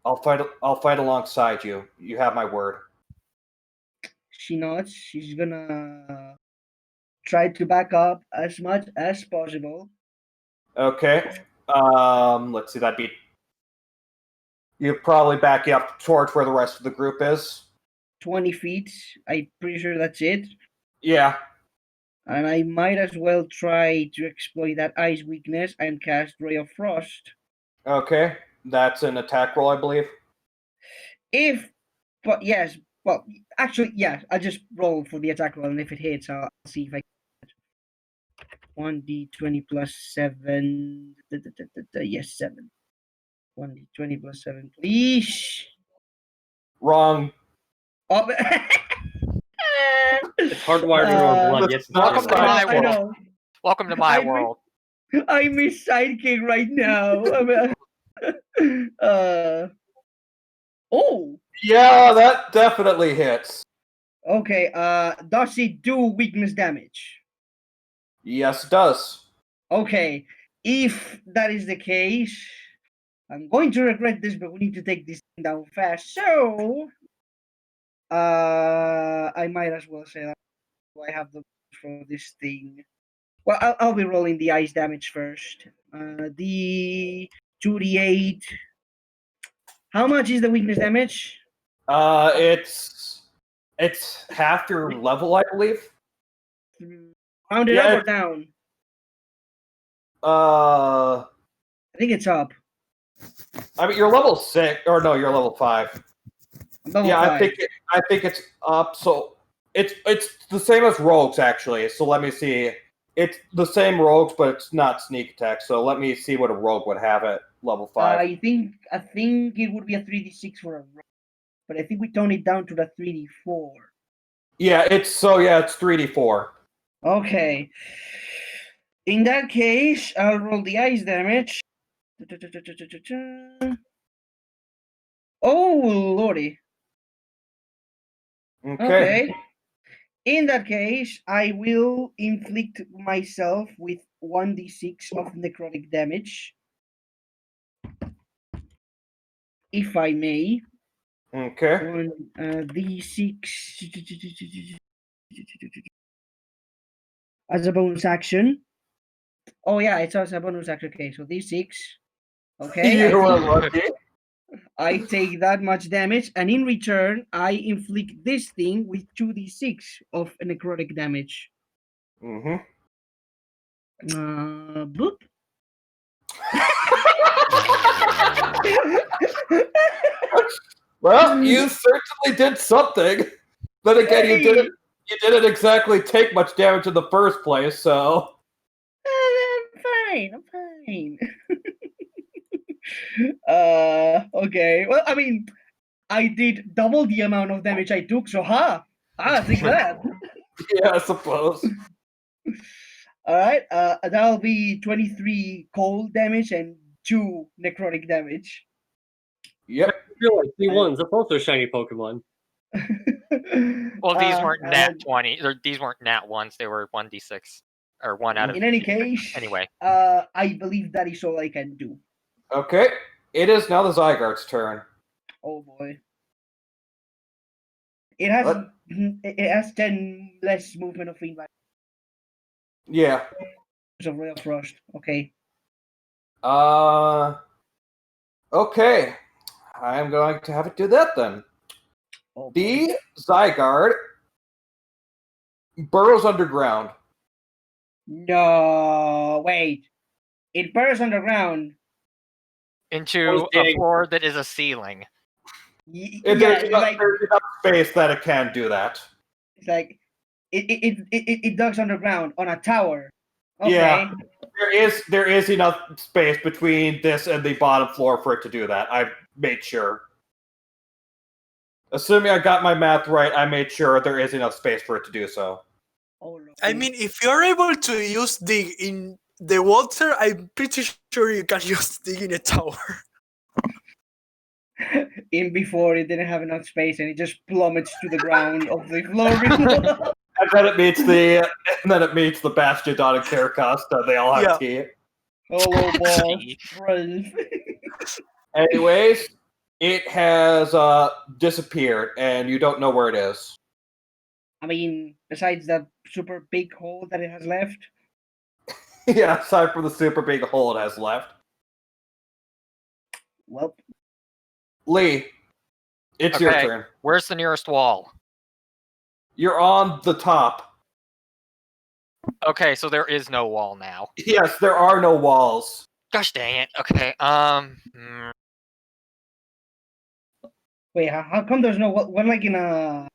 I'll fight alongside you. You have my word. She nods. She's gonna try to back up as much as possible. Okay. Let's see, that'd be. You probably back you up towards where the rest of the group is. 20 feet. I'm pretty sure that's it. Yeah. And I might as well try to exploit that ice weakness and cast Ray of Frost. Okay. That's an attack roll, I believe. But yes, well, actually, yeah, I just roll for the attack roll, and if it hits, I'll see if I can. 1d20 plus 7. Yes, 7. 1d20 plus 7, please. Wrong. Oh, It's hardwired in our blood. That's Yet not Welcome to fine. my I world. know. Welcome to my I world. I miss sidekick right now. Oh, Yeah, that definitely hits. okay. Does it do weakness damage? Yes, it does. Okay. If that is the case, I'm going to regret this, but we need to take this thing down fast. So, I might as well say that I have the for this thing. Well, I'll be rolling the ice damage first. The 2d8. How much is the weakness damage? It's half your level, I believe. Round it Yeah, up or down? I I think it's up. mean, you're level 6, or no, you're level 5. Level Yeah, 5. I think it's up. So it's the same as rogues actually. So let me see. It's the same rogues, but it's not sneak attack. So let me see what a rogue would have at level 5. I think it would be a 3d6 for a roll, but I think we tone it down to the 3d4. Yeah, it's 3d4. Okay. In that case, I'll roll the ice damage. Oh lordy. Okay. Okay. In that case, I will inflict myself with 1d6 of necrotic damage. If I may. Okay. One d6 as a bonus action. Oh yeah, it's as a bonus action. Okay, so d6. Okay, You were lucky. I take that much damage, and in return, I inflict this thing with 2d6 of necrotic damage. Mm-hmm. Boop. Well, you certainly did something. But again, Hey! you didn't exactly take much damage in the first place, so I'm fine. I'm fine. Okay. Well, I mean, I did double the amount of damage I took, so take that. yeah, I suppose. All right. That'll be 23 cold damage and 2 necrotic damage. Yep. You're like C1s. That's also a shiny Pokemon. Well, these weren't nat and 20. Or these weren't nat ones. They were 1d6 or 1 out of. in any case, Anyway. I believe that is all I can do. Okay. It is now the Zygarde's turn. Oh boy. It has What? it has 10 less movement of invite. Yeah. So Ray of Frost. Okay. Okay. I'm going to have it do that then. Oh, boy. The Zygarde burrows underground. No, wait. It burrows underground. Into a dig. floor that is a ceiling. There's, Yeah, enough, like there's enough space that it can do that. it's like it digs underground on a tower. Okay. Yeah. There is enough space between this and the bottom floor for it to do that. I made sure. Assuming I got my math right, I made sure there is enough space for it to do so. Oh, look. I mean, if you're able to use dig in the water, I'm pretty sure you can use dig in a tower. In before it didn't have enough space and it just plummets to the ground of the floor below. And then it meets the Bastiodon and Carcass, and they all have Yeah. tea. Hello, boss. Gee. Brave. Anyways, it has disappeared, and you don't know where it is. I mean, besides that super big hole that it has left. Yeah, aside from the super big hole it has left. Well, Lee, it's your Okay. turn. Where's the nearest wall? You're on the top. Okay, so there is no wall now. Yes, there are no walls. Gosh dang it. Okay. wait, how come there's no one like in a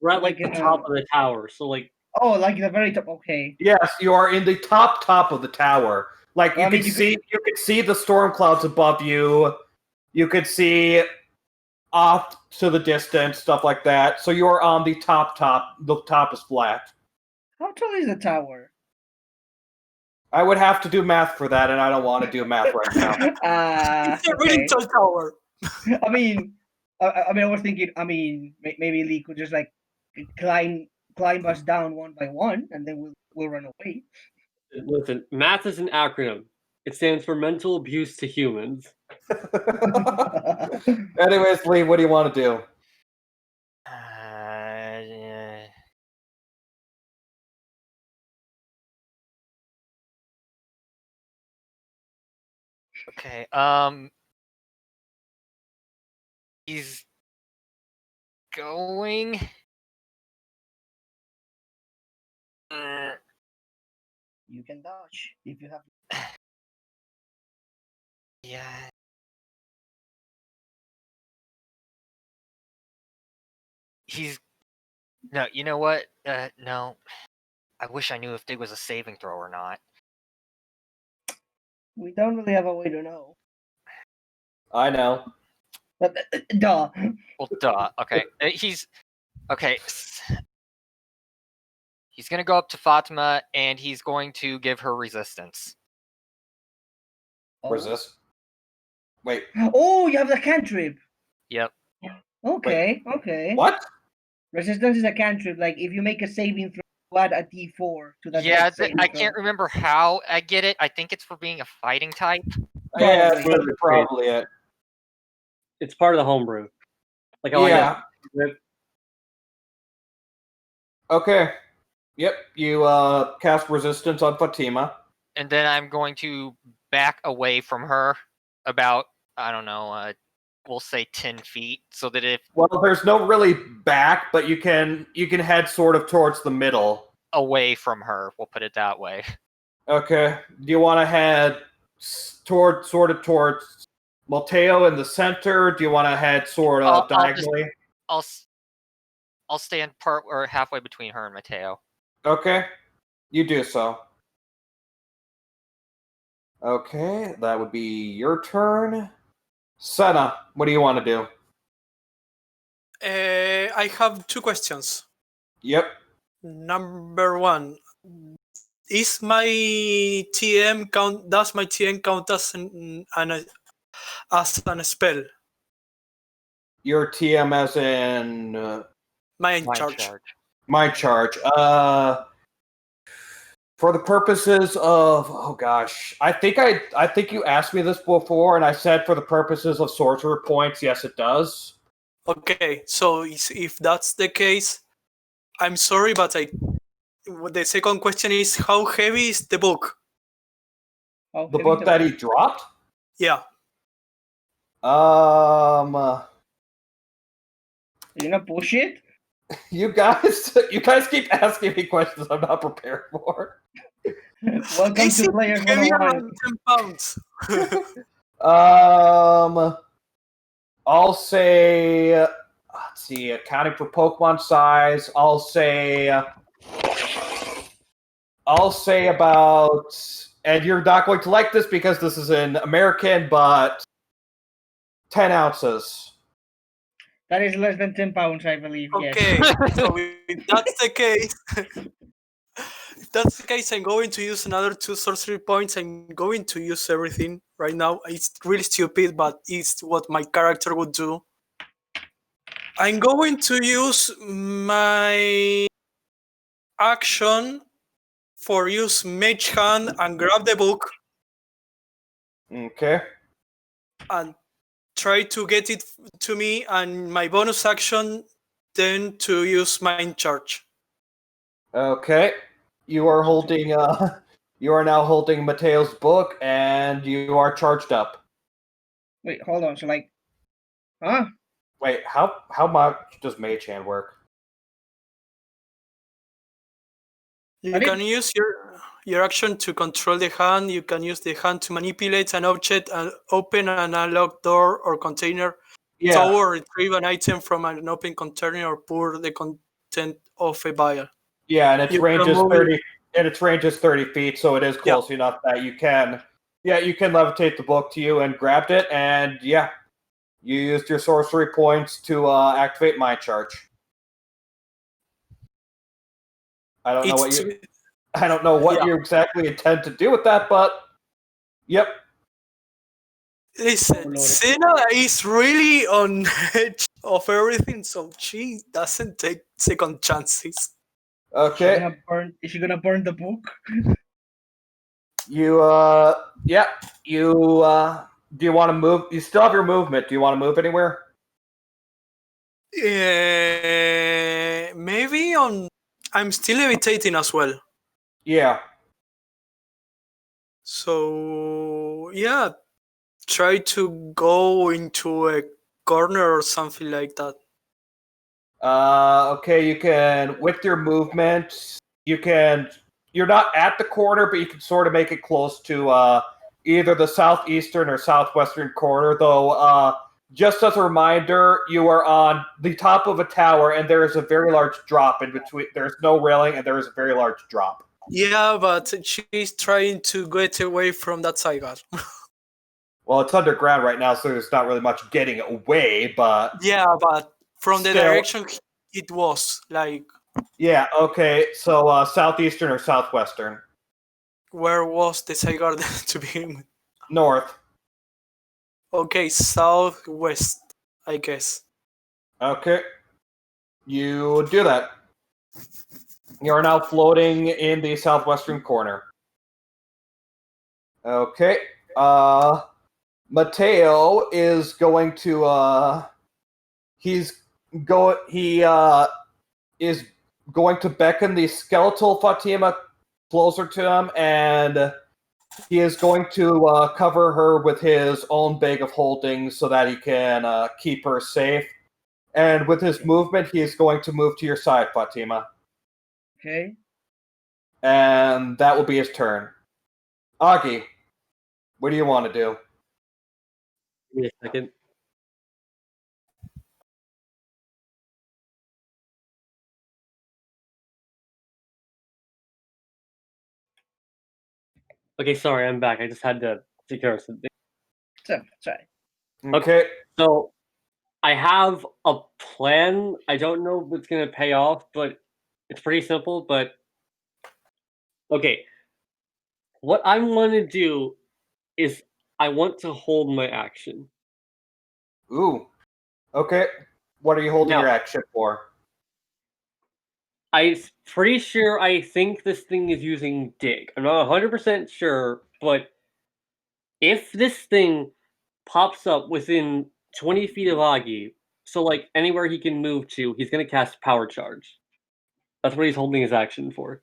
We're at like Like the in top a- of the tower, so like like the very top? Okay. Yes, you are in the top of the tower. Like Well, I you mean, could see the storm clouds above you. You could see off to the distance, stuff like that. So you are on the top. The top is flat. How tall is the tower? I would have to do math for that, and I don't want to do math right now. It's a really Okay. tall tower. I mean, I was thinking. I mean, maybe Lee could just like climb us down one by one, and then we'll run away. listen, math is an acronym. It stands for mental abuse to humans. Anyways, Lee, what do you want to do? Yeah. Okay. He's going. You can dodge if you have. Yeah. He's no. You know what? No. I wish I knew if Dig was a saving throw or not. We don't really have a way to know. I know. But duh. Well, duh. Okay. He's okay. He's gonna go up to Fatima and he's going to give her resistance. Where's this? Wait, Oh, you have the cantrip. Yep. Okay. Okay. what? Resistance is a cantrip. Like if you make a saving throw, you add a D4 to that. Yeah, next saving I throw. can't remember how I get it. I think it's for being a fighting type. Yeah, Probably. that's probably it. It's part of the homebrew. Like how I Yeah. know. Okay. Yep. You cast resistance on Fatima. And then I'm going to back away from her about, I don't know, we'll say 10 feet, so that if Well, there's no really back, but you can head sort of towards the middle. away from her, we'll put it that way. Okay. Do you want to head towards Mateo in the center? Do you want to head sort of diagonally? I'll stand part or halfway between her and Mateo. Okay. You do so. Okay, that would be your turn. Senna, what do you want to do? I have two questions. Yep. Number one, is my TM count? Does my TM count as an spell? Your TM as in My Mind charge. my charge. For the purposes of I think you asked me this before, and I said for the purposes of sorcerer points, yes, it does. Okay, so if that's the case, I'm sorry, but I The second question is, how heavy is the book? How The heavy book that he dropped? Yeah. You gonna push it? You guys keep asking me questions I'm not prepared for. Welcome Is to it Players heavier 101. than 10 pounds? I'll say, let's see, accounting for Pokemon size, I'll say about, and you're not going to like this because this is in American, but 10 ounces. That is less than 10 pounds, I believe. Okay, Yes. so if that's the case, I'm going to use another 2 sorcery points. I'm going to use everything right now. It's really stupid, but it's what my character would do. I'm going to use my action for use Mage Hand and grab the book Okay. and try to get it to me, and my bonus action then to use Mind Charge. Okay. You are holding, you are now holding Mateo's book, and you are charged up. Wait, hold on. So, like, huh? Wait, how much does Mage Hand work? You I can didn't- use your action to control the hand. You can use the hand to manipulate an object and open an unlocked door or container, Yeah. tow or retrieve an item from an open container, or pour the content of a vial. Yeah, and its You range can is move 30 and its range is 30 feet, so it is Yeah. close enough that you can levitate the book to you and grabbed it, and yeah. You used your sorcery points to activate Mind Charge. I don't know what Yeah. you exactly intend to do with that, but yep. Listen, Lord. Senna is really on edge of everything, so she doesn't take second chances. Okay. Is she gonna burn the book? You yeah. You do you want to move? You still have your movement. Do you want to move anywhere? Maybe on. I'm still levitating as well. Yeah. So yeah, try to go into a corner or something like that. Okay, you can with your movement, you're not at the corner, but you can sort of make it close to either the southeastern or southwestern corner, though just as a reminder, you are on the top of a tower and there is a very large drop in between. There's no railing and there is a very large drop. Yeah, but she's trying to get away from that side. Well, it's underground right now, so there's not really much getting away, but Yeah, but from the Still. direction it was, like, yeah, okay, so southeastern or southwestern? where was the side garden to begin with? North. Okay, southwest, I guess. Okay. You do that. You are now floating in the southwestern corner. Okay. Mateo is going to he is going to beckon the skeletal Fatima closer to him, and he is going to cover her with his own bag of holding so that he can keep her safe. And with his movement, he is going to move to your side, Fatima. Okay. And that will be his turn. Augie, what do you want to do? Give me a second. Okay, sorry, I'm back. I just had to take care of something. Sorry. Okay. So, I have a plan. I don't know if it's going to pay off, but it's pretty simple. But, okay. What I want to do is I want to hold my action. Ooh. Okay. What are you holding Now- your action for? I'm pretty sure I think this thing is using dig. I'm not 100% sure, but if this thing pops up within 20 feet of Agi, so like anywhere he can move to, he's going to cast Power Charge. That's what he's holding his action for.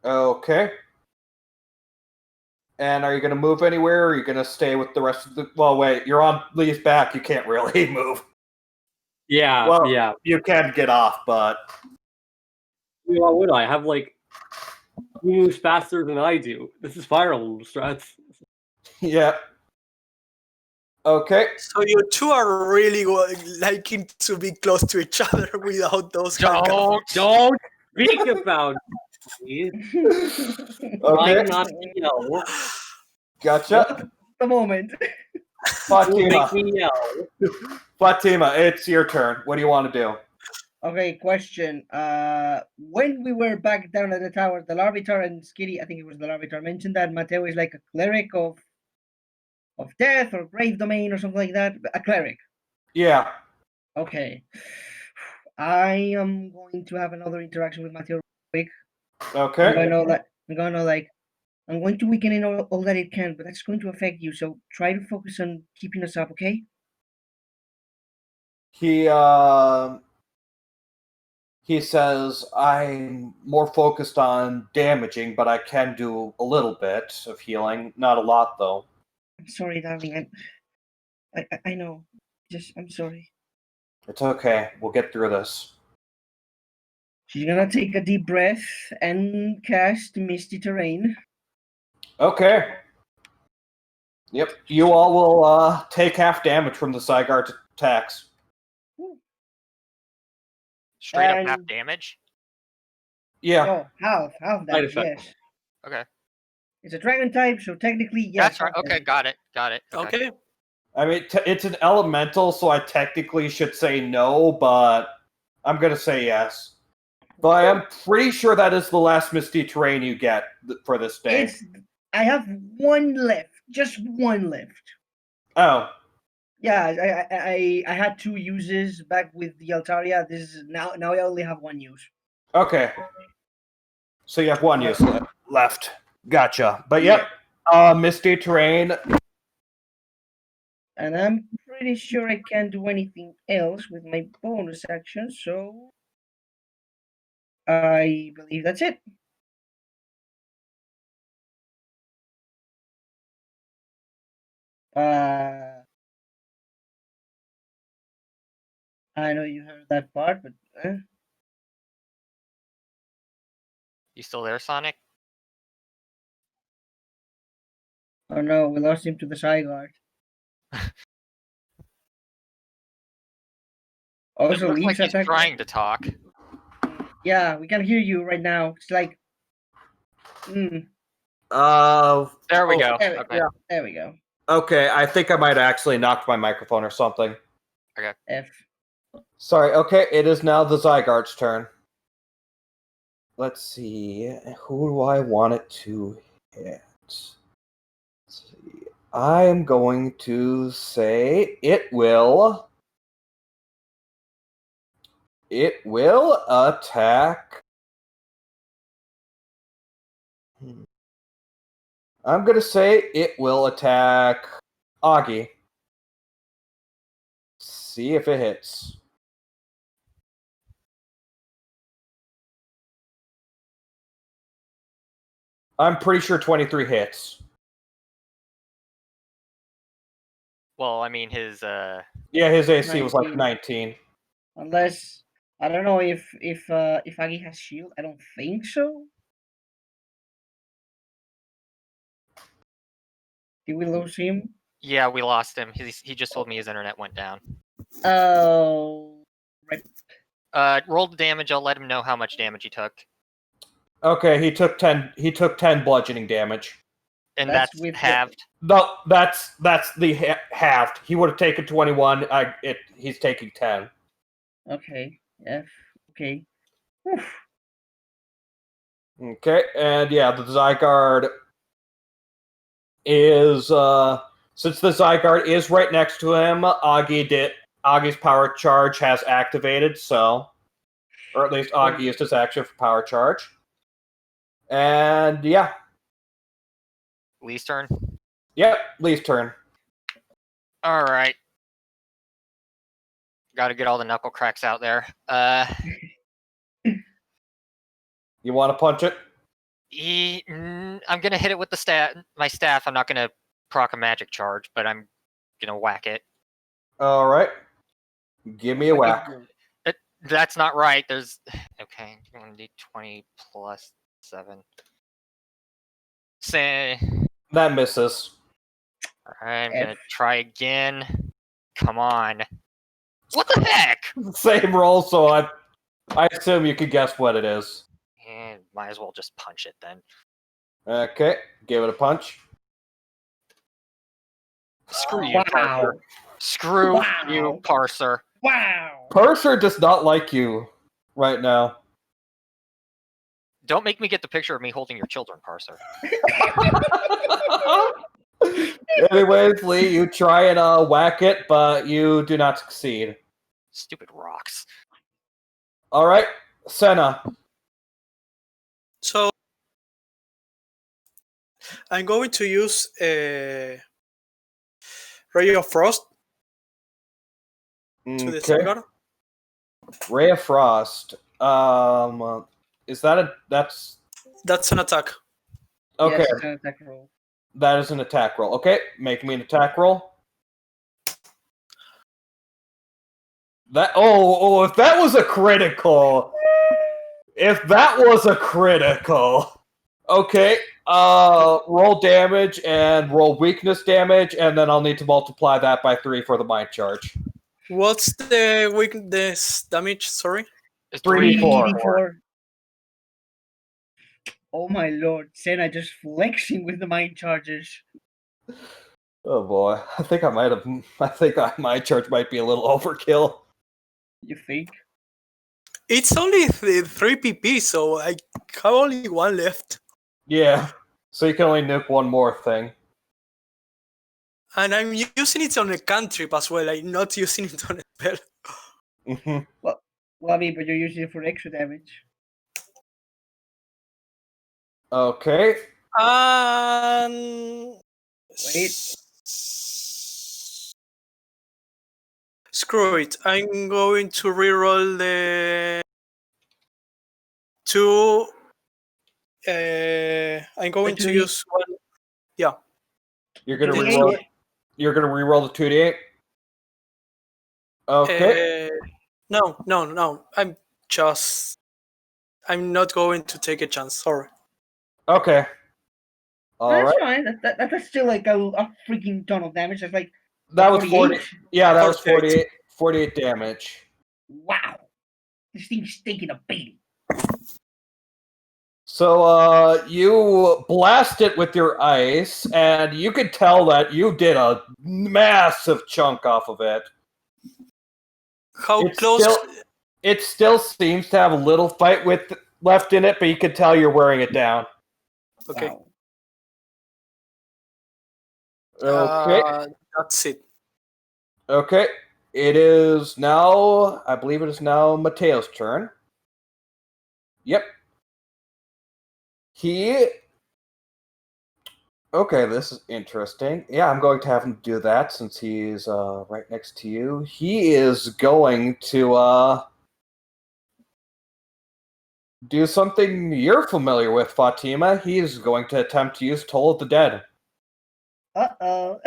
Okay. And are you going to move anywhere, or are you going to stay with the rest of the... Well, wait, you're on Lee's back. You can't really move. Yeah, Well, yeah. you can get off, but... Why would I? Have, like, he moves faster than I do. This is Fire Emblem strats. Yeah. Okay. So you two are really liking to be close to each other without those handcuffs. Don't speak about me. Okay. I'm not yell. Gotcha. The moment. Don't make Fatima. me yell. Fatima, it's your turn. What do you want to do? Okay, question. When we were back down at the tower, the Larvitar and Skitty, I think it was the Larvitar, mentioned that Mateo is like a cleric of death or grave domain or something like that. A cleric. Yeah. Okay. I am going to have another interaction with Mateo real quick. Okay. I'm going to weaken in all that it can, but that's going to affect you. So try to focus on keeping us up, okay? He says, I'm more focused on damaging, but I can do a little bit of healing. Not a lot, though. I'm sorry, darling. I know. I'm sorry. It's okay. We'll get through this. She's gonna take a deep breath and cast Misty Terrain. Okay. Yep. You all will take half damage from the Zygarde attacks. Straight up half And- damage. Yeah. No, half Side that, effect. yes. Okay. It's a dragon type, so technically, yes. That's right. half Okay, damage. got it. Okay. I mean, it's an elemental, so I technically should say no, but I'm going to say yes. But I am pretty sure that is the last Misty Terrain you get for this day. I have one left. Just one left. Oh, Yeah, I had 2 uses back with the Altaria. This is now I only have 1 use. okay. So you have 1 use left. Gotcha. But yep, Misty Terrain. And I'm pretty sure I can't do anything else with my bonus action, so I believe that's it. I know you heard that part, but You still there, Sonic? oh no, we lost him to the Zygarde. It Also, looks like Leaf's he's attack. trying to talk. Yeah, we can hear you right now. It's like, There we go. there, Okay. there we go. Okay, I think I might have actually knocked my microphone or something. F. Sorry, okay, it is now the Zygarde's turn. Let's see, who do I want it to hit? Let's see. I'm going to say it will attack. I'm going to say it will attack Augie. See if it hits. I'm pretty sure 23 hits. Well, I mean his Yeah, his AC was like 19. 19. Unless I don't know if Agi has shield. I don't think so. Did we lose him? yeah, we lost him. He just told me his internet went down. Oh, right. Roll the damage. I'll let him know how much damage he took. Okay, he took 10. He took 10 bludgeoning damage. And That's that's with the- halved. No, that's the halved. He would have taken 21. He's taking 10. Okay. F. Okay. Okay, and yeah, the Zygarde is since the Zygarde is right next to him, Augie's power charge has activated, so or at least Augie used his action for power charge. And yeah. Lee's turn. Yep, Lee's turn. All right. Got to get all the knuckle cracks out there. You want to punch it? I'm gonna hit it with my staff. I'm not gonna proc a magic charge, but I'm gonna whack it. All right. Give me a whack. That's not right. There's okay. 1d20 plus 7. Say, That misses. I'm F. gonna try again. Come on. What the heck? Same roll, so I assume you could guess what it is. And might as well just punch it then. Okay, give it a punch. Screw you, Wow. Parser. Screw you, Wow. Parser. Wow. Purser does not like you right now. Don't make me get the picture of me holding your children, Parser. Anyways, Lee, you try and whack it, but you do not succeed. Stupid rocks. All right, Senna. So I'm going to use a Ray of Frost to the Okay. Zygarde. Ray of Frost. Is that that's That's an attack. okay? Yes, it's an attack roll. That is an attack roll. Okay, make me an attack roll. That if that was a critical. If that was a critical. Okay. Roll damage and roll weakness damage, and then I'll need to multiply that by 3 for the mind charge. What's the weakness damage? Sorry. It's 3d4. 3d4. Oh my lord, Senna just flexing with the mind charges. Oh boy, I think my charge might be a little overkill. You think? It's only 3 PP, so I have only 1 left. Yeah, so you can only nuke one more thing. And I'm using it on a cantrip as well. I'm not using it on a spell. Mm-hmm. Well, I mean, but you're using it for extra damage. Okay. Wait. Screw it. I'm going to reroll the 2. I'm going to 2D. use 1. Yeah. You're gonna 2d8? reroll. You're gonna reroll the 2d8. Okay. No. I'm not going to take a chance. Sorry. Okay. All That's right. fine. That's still like a freaking ton of damage. That's like That was 40. 48. Yeah, that was 48. 48 damage. Wow. This thing's taking a beating. So you blast it with your ice, and you could tell that you did a massive chunk off of it. How It's close? It still seems to have a little fight left in it, but you can tell you're wearing it down. Okay. Wow. Okay. That's it. Okay. It is now, I believe it is now Mateo's turn. Yep. Okay, this is interesting. Yeah, I'm going to have him do that since he's right next to you. He is going to do something you're familiar with, Fatima. He is going to attempt to use Toll of the Dead. Uh-oh.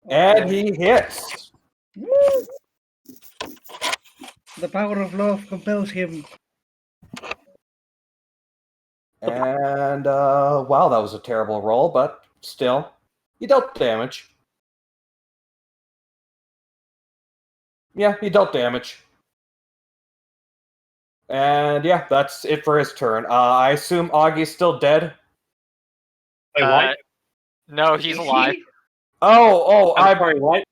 And he hits. Woo! The power of love compels him. And, wow, that was a terrible roll, but still, he dealt damage. Yeah, he dealt damage. And yeah, that's it for his turn. I assume Augie's still dead? Wait, what? No, he's Is alive. he? I'm sorry, what?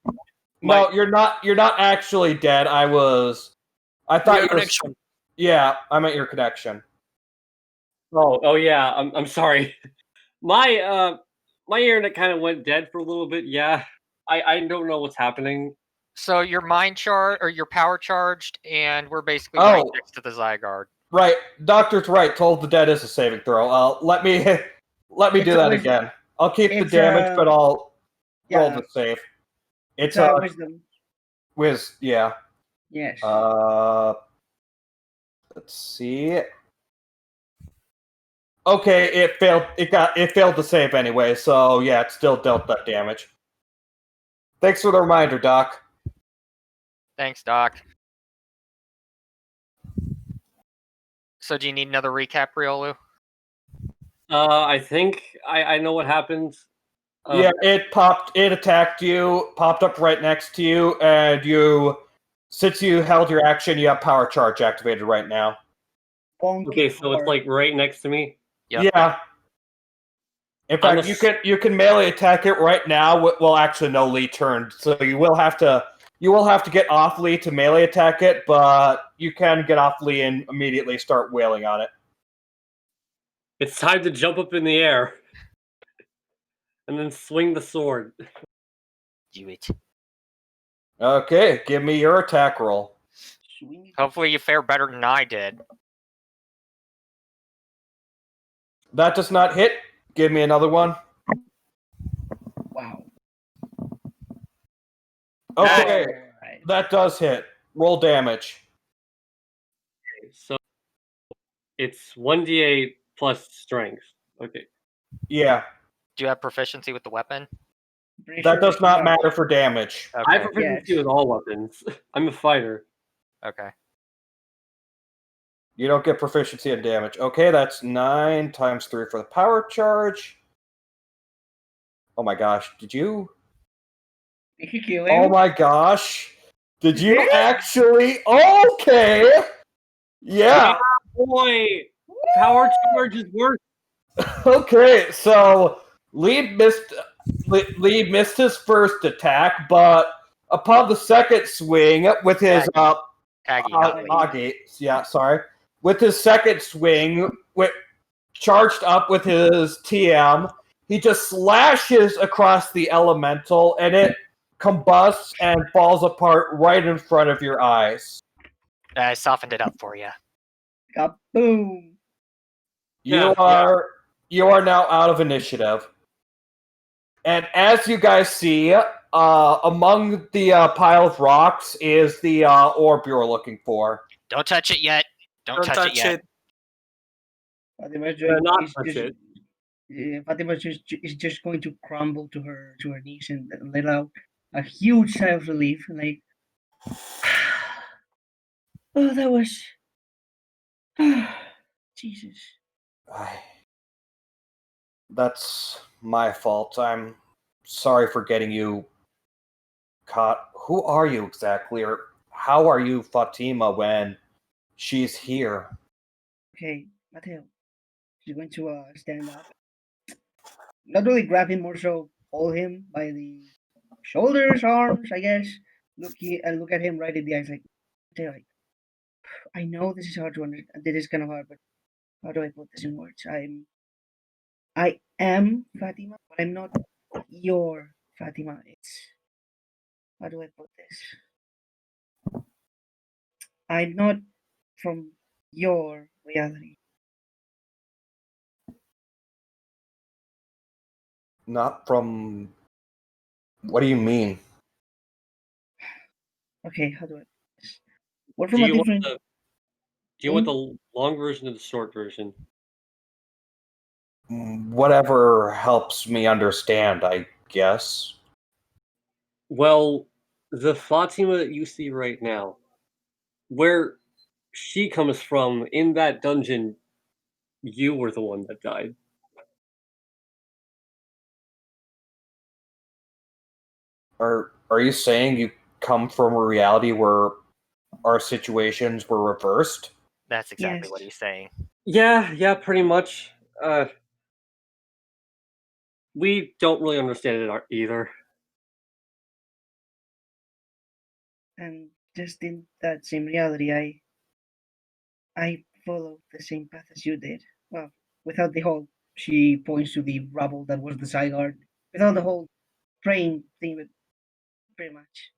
No, you're not actually dead. I thought Your you were. connection. Yeah, I meant your connection. Oh yeah. I'm sorry. My internet kind of went dead for a little bit. Yeah, I don't know what's happening. So your mind charge or your power charged, and we're basically right Oh. next to the Zygarde. Right, Doctor's right. Toll of the Dead is a saving throw. Let me do that again. I'll keep the it's, damage, but I'll roll Yeah, the save. It's it's wisdom. whiz, yeah. Yes. Let's see. Okay, it failed. It failed to save anyway. So yeah, it still dealt that damage. Thanks for the reminder, Doc. Thanks, Doc. So do you need another recap, Riolu? I think I know what happens. Yeah, it popped. It attacked you. Popped up right next to you, and you. Since you held your action, you have power charge activated right now. Okay, so it's like right next to me. Yep. Yeah. In fact, you can melee attack it right now. Well, actually, no, Lee turned, so you will have to get off Lee to melee attack it, but you can get off Lee and immediately start wailing on it. It's time to jump up in the air and then swing the sword. Do it. Okay, give me your attack roll. Hopefully you fare better than I did. That does not hit. Give me another one. Wow. Okay, Alright. that does hit. Roll damage. So it's 1d8 plus strength. Okay. Yeah, Do you have proficiency with the weapon? Pretty that sure does we not got- matter for damage. Okay. I have proficiency with all weapons. I'm a fighter. Okay. You don't get proficiency in damage. Okay, that's 9 times 3 for the power charge. Oh my gosh, did you? Did he kill him? Oh my gosh. Did you actually? Okay. Yeah. Boy, power charge is worth. Okay, so Lee missed his first attack, but upon the second swing with his Aggie, not Lee. Aggie, yeah, sorry. With his second swing, charged up with his TM, he just slashes across the elemental, and it combusts and falls apart right in front of your eyes. I softened it up for you. Kaboom! You are now out of initiative. And as you guys see, among the pile of rocks is the orb you're looking for. Don't touch it yet. Don't touch it yet. Fatima's Not touch it. Fatima is just going to crumble to her knees and let out a huge sigh of relief. Like, oh, that was Jesus. That's my fault. I'm sorry for getting you caught. Who are you exactly, or how are you Fatima when she's here? Okay, Mateo. She's going to stand up. Not really grab him, more so hold him by the shoulders, arms, I guess. Look at him right in the eyes, like, Mateo, like, I know this is hard to understand. This is kind of hard, but how do I put this in words? I am Fatima, but I'm not your Fatima. It's, how do I put this? I'm not from your reality. Not from. What do you mean? Okay, how do I put this? We're from Do a you want different. the long version or the short version? Whatever helps me understand, I guess. Well, the Fatima that you see right now, where she comes from in that dungeon, you were the one that died. Are you saying you come from a reality where our situations were reversed? That's exactly what Yes. he's saying. Yeah, pretty much. We don't really understand it either. And just in that same reality, I followed the same path as you did. Well, without the whole. She points to the rubble that was the side guard. Without the whole praying thing, but pretty much.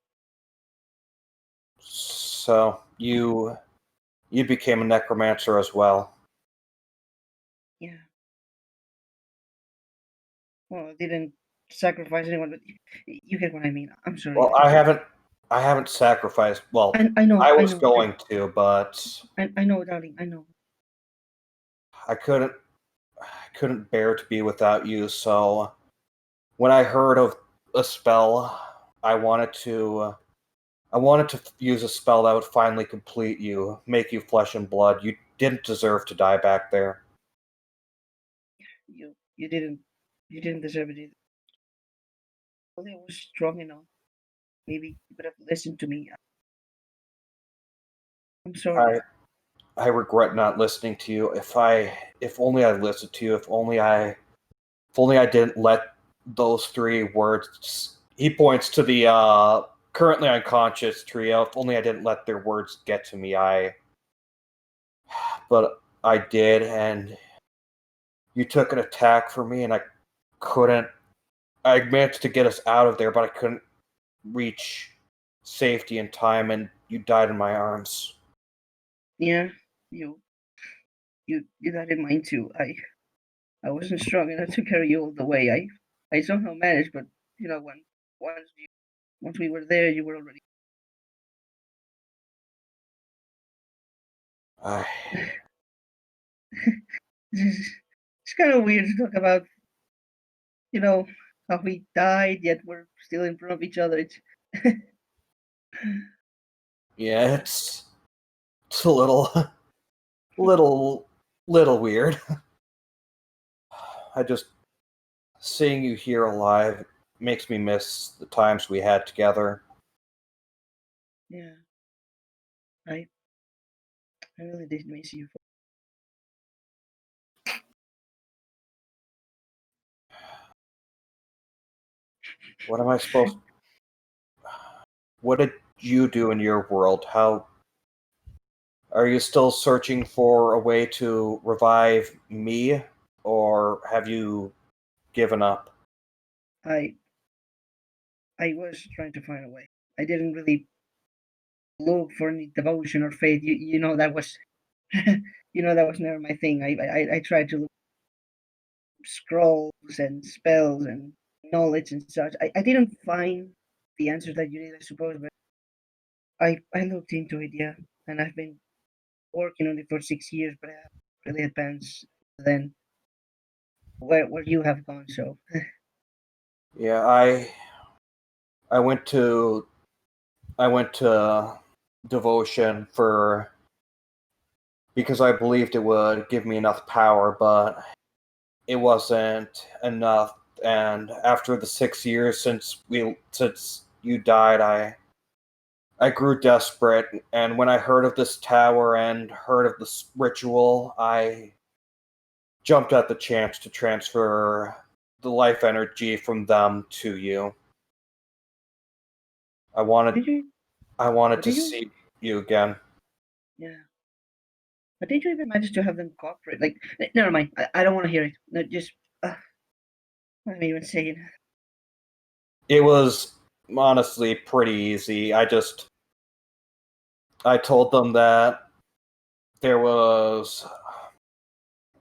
So you became a necromancer as well. Yeah. Well, I didn't sacrifice anyone, but you get what I mean. I'm sorry. Well, I haven't I haven't sacrificed. Well, I know. I I was know. going to, but I know, darling. I know. I couldn't. I couldn't bear to be without you. So when I heard of a spell, I wanted to. I wanted to use a spell that would finally complete you, make you flesh and blood. You didn't deserve to die back there. You didn't deserve it either. Only I was strong enough. Maybe you could have listened to me. I'm sorry. I regret not listening to you. If only I listened to you. If only I didn't let those three words. He points to the currently unconscious trio. If only I didn't let their words get to me. But I did, and you took an attack for me, and I couldn't. I managed to get us out of there, but I couldn't reach safety in time, and you died in my arms. Yeah, you you died in mine too. I wasn't strong enough to carry you all the way. I somehow managed, but when once you once we were there, you were already. I, It's kind of weird to talk about, you know, how we died, yet we're still in front of each other. It's yeah, it's a little, little weird. I just seeing you here alive makes me miss the times we had together. yeah. I I really did miss you. What am I supposed? What did you do in your world? How are you still searching for a way to revive me, or have you given up? I I was trying to find a way. I didn't really look for any devotion or faith. You know that was that was never my thing. I tried to look scrolls and spells and knowledge and such. I didn't find the answers that you did, I suppose, but I looked into it, yeah, and I've been working on it for 6 years, but I haven't really advanced then where you have gone. So Yeah, I went to I went to devotion for because I believed it would give me enough power, but it wasn't enough. And after the 6 years since you died, I grew desperate. And when I heard of this tower and heard of this ritual, I jumped at the chance to transfer the life energy from them to you. I wanted did you? I wanted But to did you? see you again. Yeah. But did you even manage to have them cooperate? Like, never mind. I don't want to hear it. No, just what am I even saying? It was honestly pretty easy. I told them that there was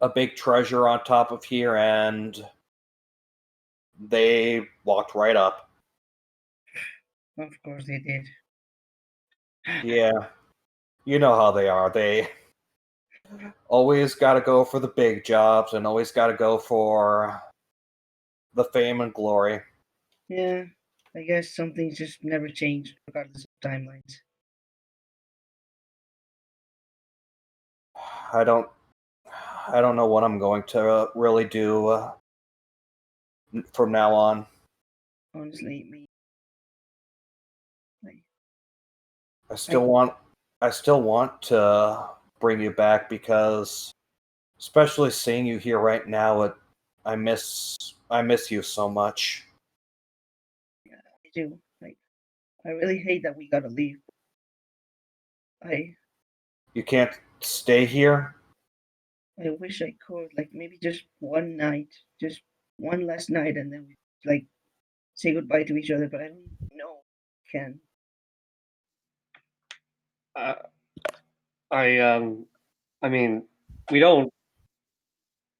a big treasure on top of here, and they walked right up. Of course they did. Yeah, you know how they are. They always got to go for the big jobs and always got to go for the fame and glory. Yeah, I guess some things just never change, regardless of timelines. I don't I don't know what I'm going to really do from now on. Honestly, me, I, I I, still want I still want to bring you back because especially seeing you here right now, I miss you so much. I do. I really hate that we gotta leave. I, You can't stay here? I wish I could, like maybe just one night, just one last night, and then we like say goodbye to each other. But I don't know. Can Uh, I mean, we don't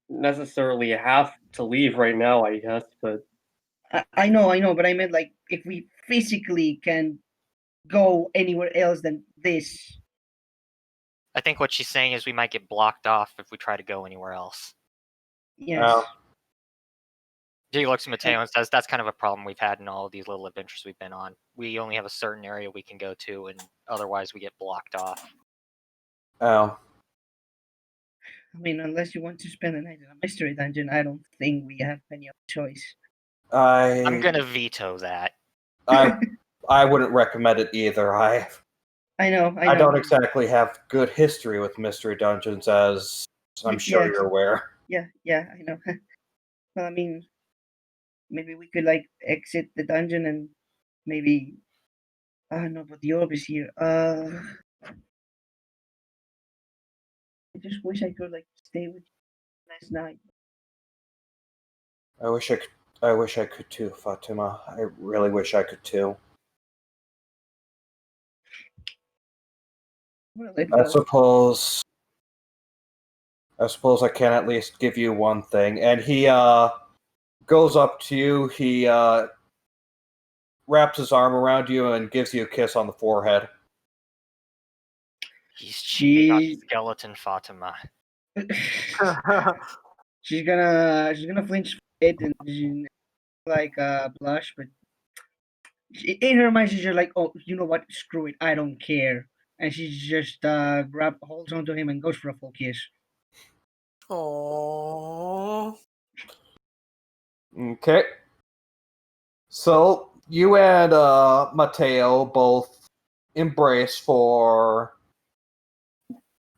necessarily have to leave right now, I guess, but I know, but I meant like if we physically can go anywhere else than this. I think what she's saying is we might get blocked off if we try to go anywhere else. Yes. Oh. He looks at Mateo and says, "That's kind of a problem we've had in all of these little adventures we've been on. We only have a certain area we can go to, and otherwise we get blocked off." Oh. I mean, unless you want to spend the night in a mystery dungeon, I don't think we have any other choice. I'm gonna veto that. I wouldn't recommend it either. I know. don't exactly have good history with mystery dungeons, as I'm sure Yes. you're aware. Yeah, I know. Well, I mean, maybe we could like exit the dungeon and maybe. No, but the orb is here. I just wish I could like stay with you last night. I wish I could too, Fatima. I really wish I could too. Well, it I goes. suppose I can at least give you one thing. And he goes up to you, he wraps his arm around you and gives you a kiss on the forehead. He's cheating on skeleton Fatima. she's gonna flinch a bit and she, like blush, but in her mind she's just like, oh, you know what? Screw it, I don't care. And she just holds onto him and goes for a full kiss. Oh. Okay. So you and Mateo both embrace for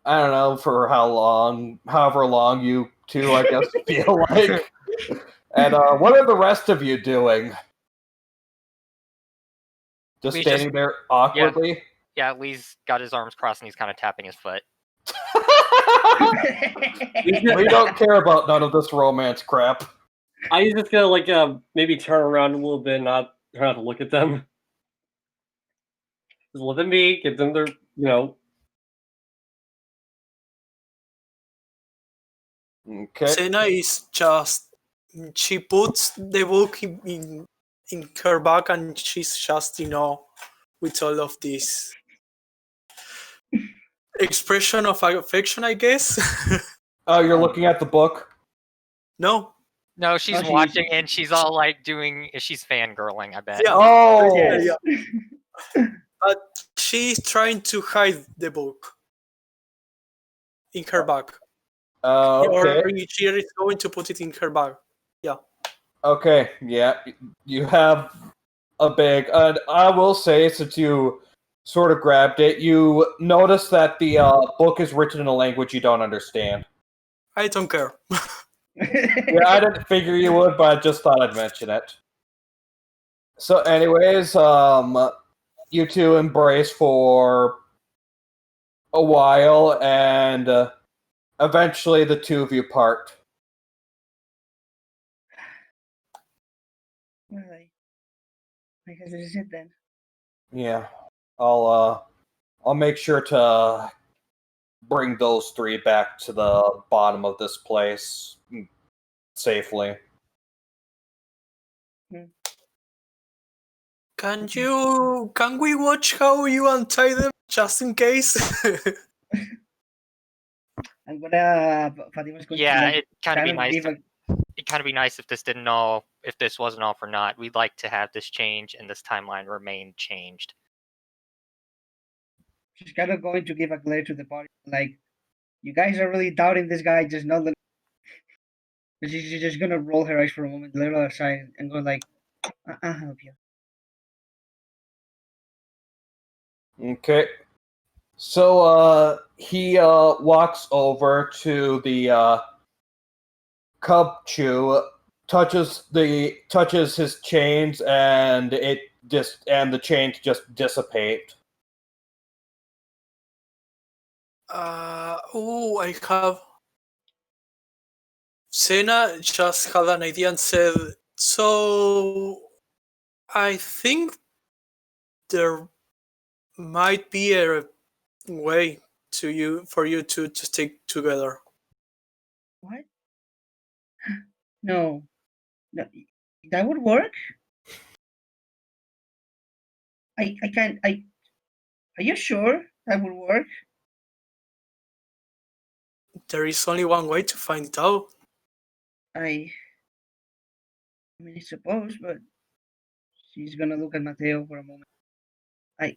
I don't know for how long, however long you two I guess feel like. And what are the rest of you doing? Just We standing there awkwardly? Yeah, Lee's got his arms crossed and he's kind of tapping his foot. We don't care about none of this romance crap. I just gonna like maybe turn around a little bit, not try not to look at them. Just look at me, give them their Okay. Sena is just, she puts the book in her bag and she's just, with all of this expression of affection, I guess. Oh, you're looking at the book? No. No, she's watching and she's all like she's fangirling, I bet. Yeah. Oh! Yeah. But she's trying to hide the book in her bag. Okay. Or she is going to put it in her bag. Yeah. Okay, yeah. You have a bag. And I will say, since you sort of grabbed it, you notice that the book is written in a language you don't understand. I don't care. Yeah, I didn't figure you would, but I just thought I'd mention it. So, anyways, you two embrace for a while, and eventually the two of you part. Well, I guess this is it then. Yeah, I'll make sure to bring those three back to the bottom of this place safely. Can we watch how you untie them just in case? I'm gonna. Fatima's going Yeah, to it kind of be nice. give a, It'd kind of be nice if this wasn't all for naught. We'd like to have this change and this timeline remain changed. she's kind of going to give a glare to the party, like, you guys are really doubting this guy, just not. But she's just gonna roll her eyes for a moment, let her aside, and go like, I'll help you. Okay. So he walks over to the cub chew, touches his chains, and the chains just dissipate. I have. Sena just had an idea and said, so I think there might be a way for you to stick together. What? No, that would work. I can't. Are you sure that will work? There is only one way to find it out. I mean, I suppose, but she's gonna look at Mateo for a moment. I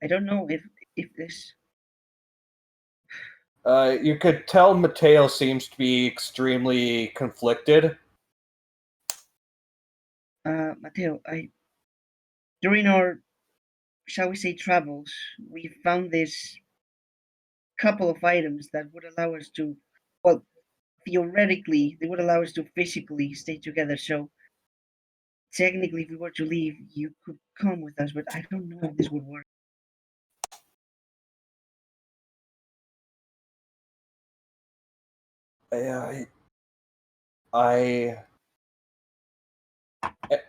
don't know if this. You could tell Mateo seems to be extremely conflicted. Mateo, during our, shall we say, travels, we found this couple of items that would allow us to, well, theoretically, they would allow us to physically stay together. So technically, if we were to leave, you could come with us, but I don't know if this would work.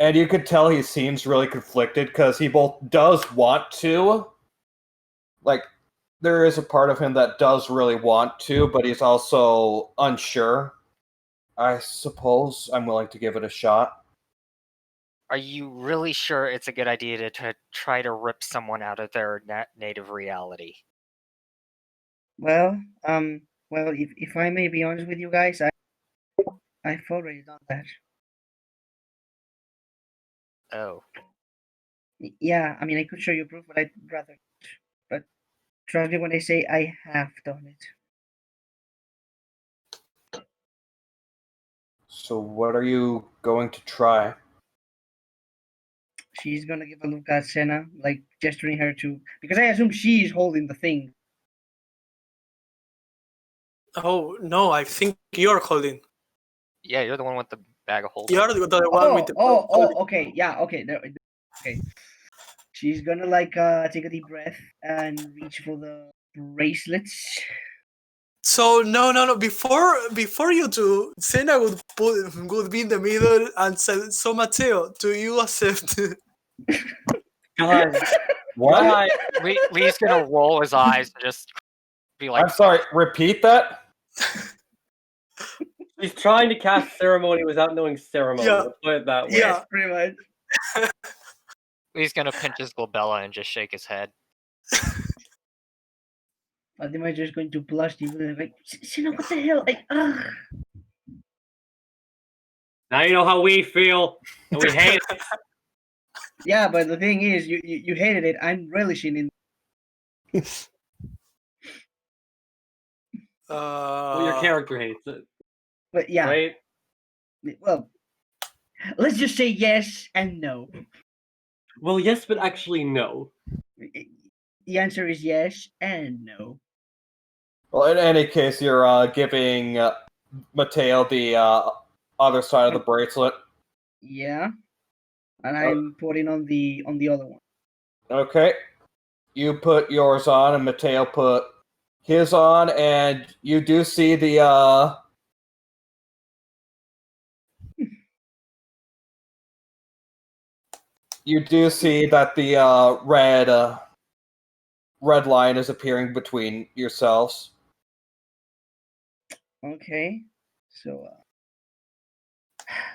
And you could tell he seems really conflicted because he both does want to, like, there is a part of him that does really want to, but he's also unsure. I suppose I'm willing to give it a shot. Are you really sure it's a good idea to try to rip someone out of their native reality? Well, if I may be honest with you guys, I've already done that. Oh. Yeah, I mean, I could show you proof, but I'd rather. But trust me when I say I have done it. So what are you going to try? She's gonna give a look at Senna, like gesturing her to, because I assume she's holding the thing. Oh no, I think you're holding. Yeah, you're the one with the bag of holding. You're the one with the. Okay, yeah, okay, okay. She's gonna like take a deep breath and reach for the bracelets. So no. Before you two, Senna would be in the middle and say, "So Mateo, do you accept?" God, What? God. Lee's gonna roll his eyes and just be like, I'm sorry, repeat that? He's trying to cast ceremony without knowing ceremony. Yeah. Let's put it that way. Yeah. Yes, pretty much. Lee's gonna pinch his glabella and just shake his head. Fatima is just going to blush even like, Senna, what the hell? Like, ugh. Now you know how we feel, and we hate it. Yeah, but the thing is, you hated it. I'm relishing in. Well, your character hates it, But yeah, right? well, let's just say yes and no. Well, yes, but actually no. The answer is yes and no. Well, in any case, you're giving Mateo the other side of the bracelet. Yeah, and I'm putting on the other one. Okay. You put yours on, and Mateo put his on, and you do see the you do see that the red line is appearing between yourselves. Okay, so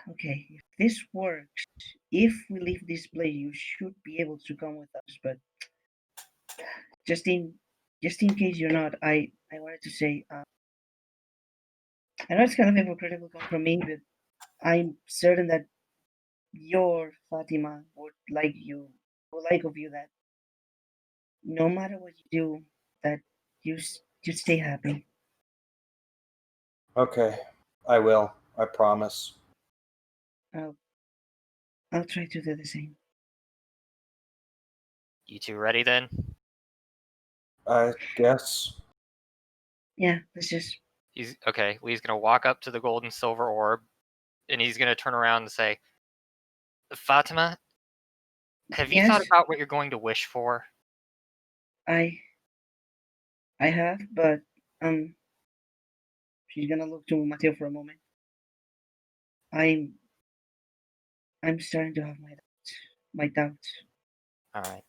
okay, if this works, if we leave this place, you should be able to come with us. But just in case you're not, I wanted to say, I know it's kind of hypocritical coming from me, but I'm certain that your Fatima would like of you that no matter what you do, that you stay happy. Okay, I will. I promise. I'll try to do the same. You two ready then? I guess. Yeah, let's just. He's okay. Lee's gonna walk up to the gold and silver orb, and he's gonna turn around and say, "Fatima, have you thought Yes, about what you're going to wish for?" I have, but she's gonna look to Mateo for a moment. I'm starting to have my doubts. All right.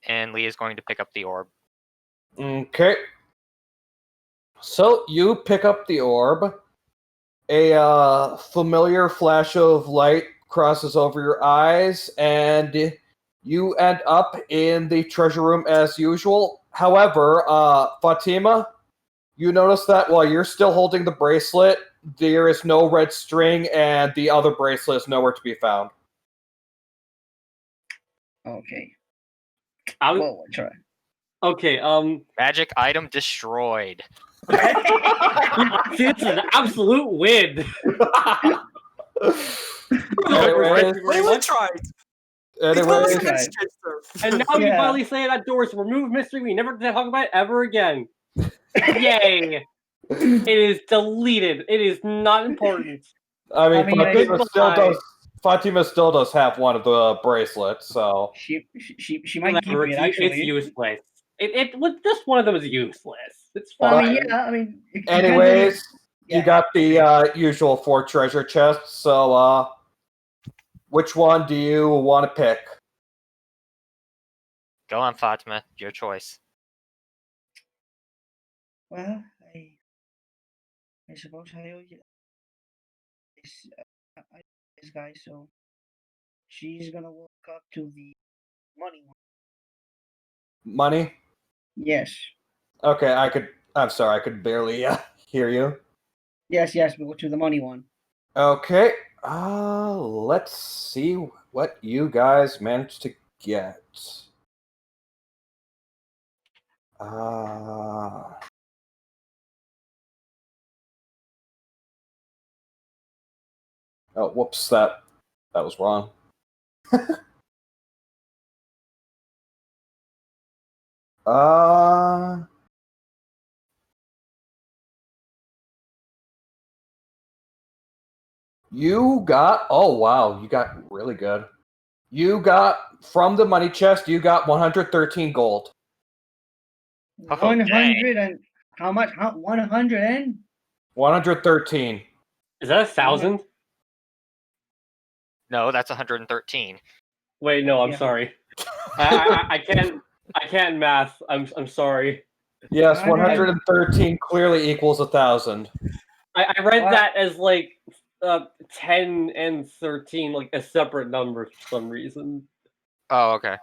And Lee is going to pick up the orb. Okay. So you pick up the orb. A familiar flash of light crosses over your eyes, and You end up in the treasure room as usual. However, Fatima, you notice that while you're still holding the bracelet, there is no red string, and the other bracelet is nowhere to be found. Okay. I'm, Well, we'll try. okay, Magic item destroyed. see, this is an absolute win. Anyways, We will try it. It was anyways, a good Right. gesture. And now you Yeah. finally say that door is removed mystery. We never have to talk about it ever again. Yay! It is deleted. It is not important. I mean, I mean, Fatima still does have one of the bracelets, so She might keep Whatever, it it's actually. useless. Just one of them is useless. It's Well, fine. I mean, yeah. I mean, it depends on anyways, yeah, you got the usual 4 treasure chests, so which one do you want to pick? Go on, Fatima. Your choice. Well, I suppose I owe you this guy, so she's gonna walk up to the money one. Money? Yes, Okay, I'm sorry, I could barely hear you. yes, we'll go to the money one. Okay, let's see what you guys managed to get. Oh, whoops, that was wrong. You got, oh wow, you got really good. You got, from the money chest, you got 113 gold. Oh, 100 and how much? 100 and 113. Is that 1,000? No, that's 113. Wait, no, I'm Yeah. sorry. I can't math. I'm sorry. Yes, 100. 113 clearly equals 1,000. I read What? that as like 10 and 13, like a separate number for some reason. Oh, okay.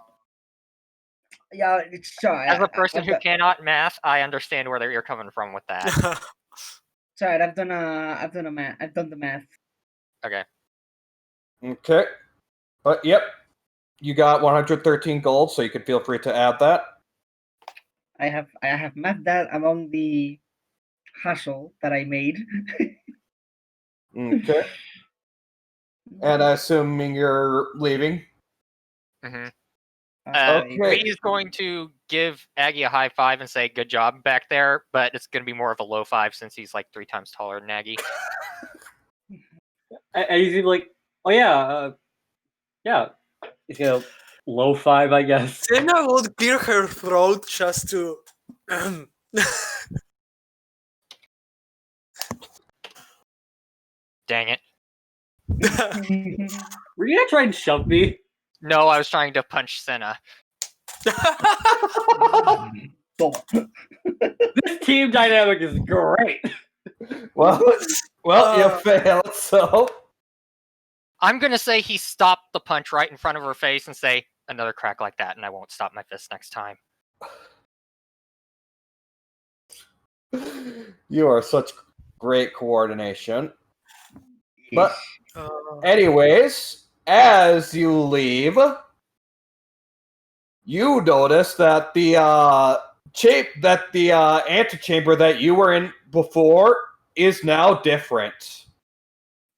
yeah, it's sorry. As a person I've who done- cannot math, I understand where you're coming from with that. Sorry, I've done the math. Okay. Okay. But yep, you got 113 gold, so you can feel free to add that. I have mapped that among the hustle that I made. Okay. And assuming you're leaving. hmm Okay. Lee's going to give Aggie a high five and say, "Good job back there," but it's going to be more of a low five since he's like 3 times taller than Aggie. And he's like, oh yeah, yeah. He's gonna low 5, I guess. Senna would clear her throat just to. Dang it. Were you gonna try and shove me? No, I was trying to punch Senna. This team dynamic is great. Well, you failed, so. I'm going to say he stopped the punch right in front of her face and say, "Another crack like that, and I won't stop my fist next time." You are such great coordination. But Yes. anyways, as you leave, you notice that the antechamber that you were in before is now different.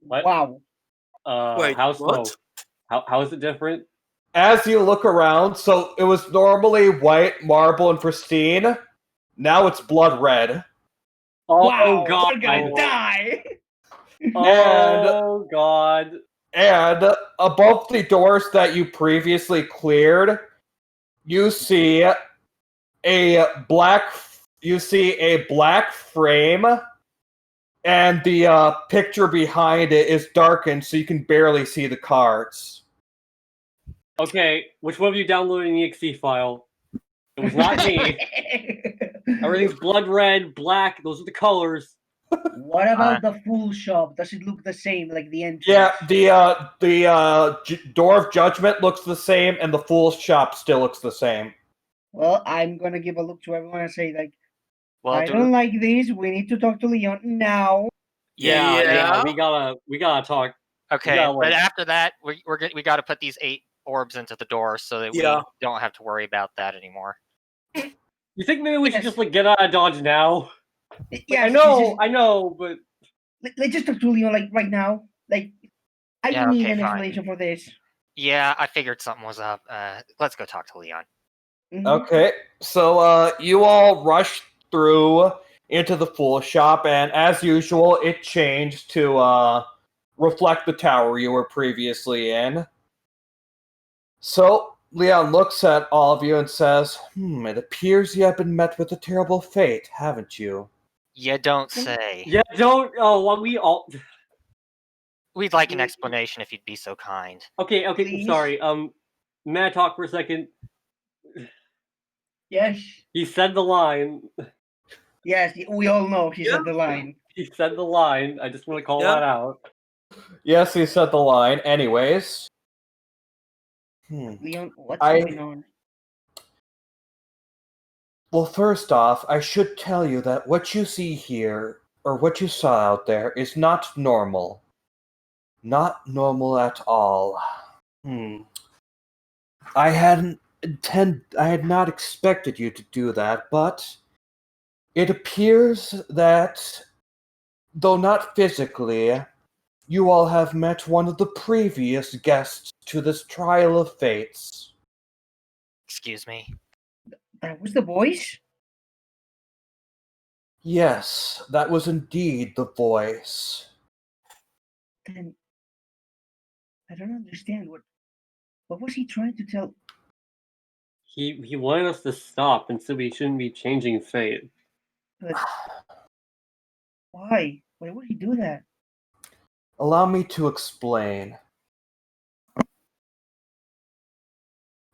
What? Wow. Wait, how so? what? How is it different? As you look around, so it was normally white, marble, and pristine. Now it's blood red. Oh Wow, god. we're gonna die. Oh god. And above the doors that you previously cleared, you see a black frame, and the picture behind it is darkened, so you can barely see the cards. Okay, which one of you downloaded an exe file? It was not me. Everything's blood red, black. Those are the colors. What about the full shop? Does it look the same, like the entrance? Yeah, the door of judgment looks the same, and the fool's shop still looks the same. Well, I'm gonna give a look to everyone and say, like, Well, I don't like this. We need to talk to Leon now. Yeah, we gotta talk. Okay, Yeah, but like- after that, we got to put these 8 orbs into the door so that we don't have to worry about that anymore. You think maybe we should Yes. just like get out of Dodge now? Yeah, I know, but let's just talk to Leon, like, right now. Like, I Yeah, need okay, an fine. explanation for this. Yeah, I figured something was up. Let's go talk to Leon. Mhm. Okay, so you all rush through into the fool shop, and as usual, it changed to reflect the tower you were previously in. So Leon looks at all of you and says, it appears you have been met with a terrible fate, haven't you? You don't say. yeah, don't. Oh, well, we all. We'd like an explanation if you'd be so kind. Okay, Please? sorry. May I talk for a second? Yes. He said the line. Yes, we all know he said the line. He said the line. I just want to call Yeah. that out. Yes, he said the line. Anyways. Leon, what's going on? Well, first off, I should tell you that what you see here, or what you saw out there, is not normal. Not normal at all. I had not expected you to do that, but it appears that, though not physically, you all have met one of the previous guests to this trial of fates. Excuse me. That was the voice? Yes, that was indeed the voice. Then I don't understand. What was he trying to tell? He wanted us to stop and said we shouldn't be changing fate. But why? Why would he do that? Allow me to explain.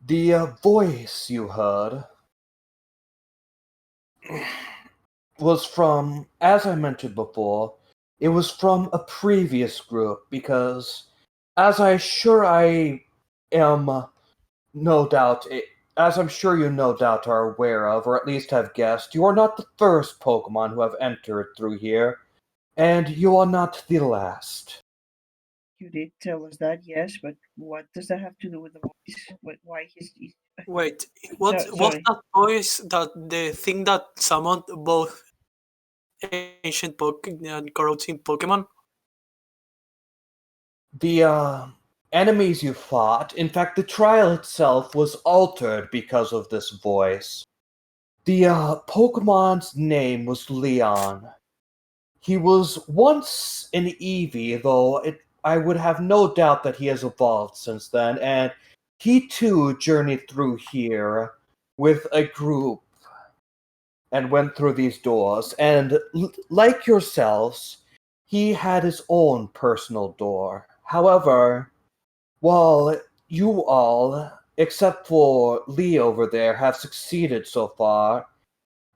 The voice you heard was from, as I mentioned before, it was from a previous group because, as I'm sure you no doubt are aware of, or at least have guessed, you are not the first Pokemon who have entered through here, and you are not the last. You did tell us that, yes, but what does that have to do with the voice? Why he's Wait, what So- was sorry. that voice, that the thing that summoned both ancient Pokemon and corrupting Pokemon? The enemies you fought, in fact, the trial itself was altered because of this voice. The Pokemon's name was Leon. He was once an Eevee, though I would have no doubt that he has evolved since then, and he too journeyed through here with a group and went through these doors, and like yourselves, he had his own personal door. However, while you all, except for Lee over there, have succeeded so far,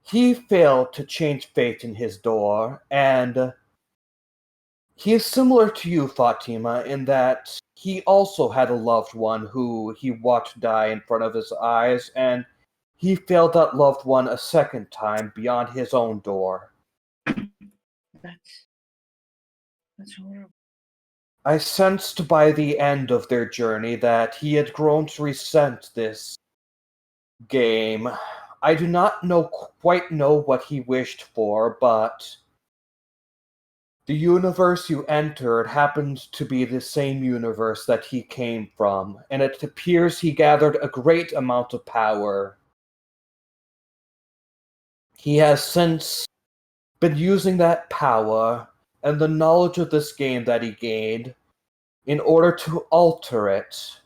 he failed to change fate in his door, and he is similar to you, Fatima, in that he also had a loved one who he watched die in front of his eyes, and he failed that loved one a second time beyond his own door. That's horrible. I sensed by the end of their journey that he had grown to resent this game. I do not quite know what he wished for, but the universe you entered happened to be the same universe that he came from, and it appears he gathered a great amount of power. He has since been using that power and the knowledge of this game that he gained in order to alter it.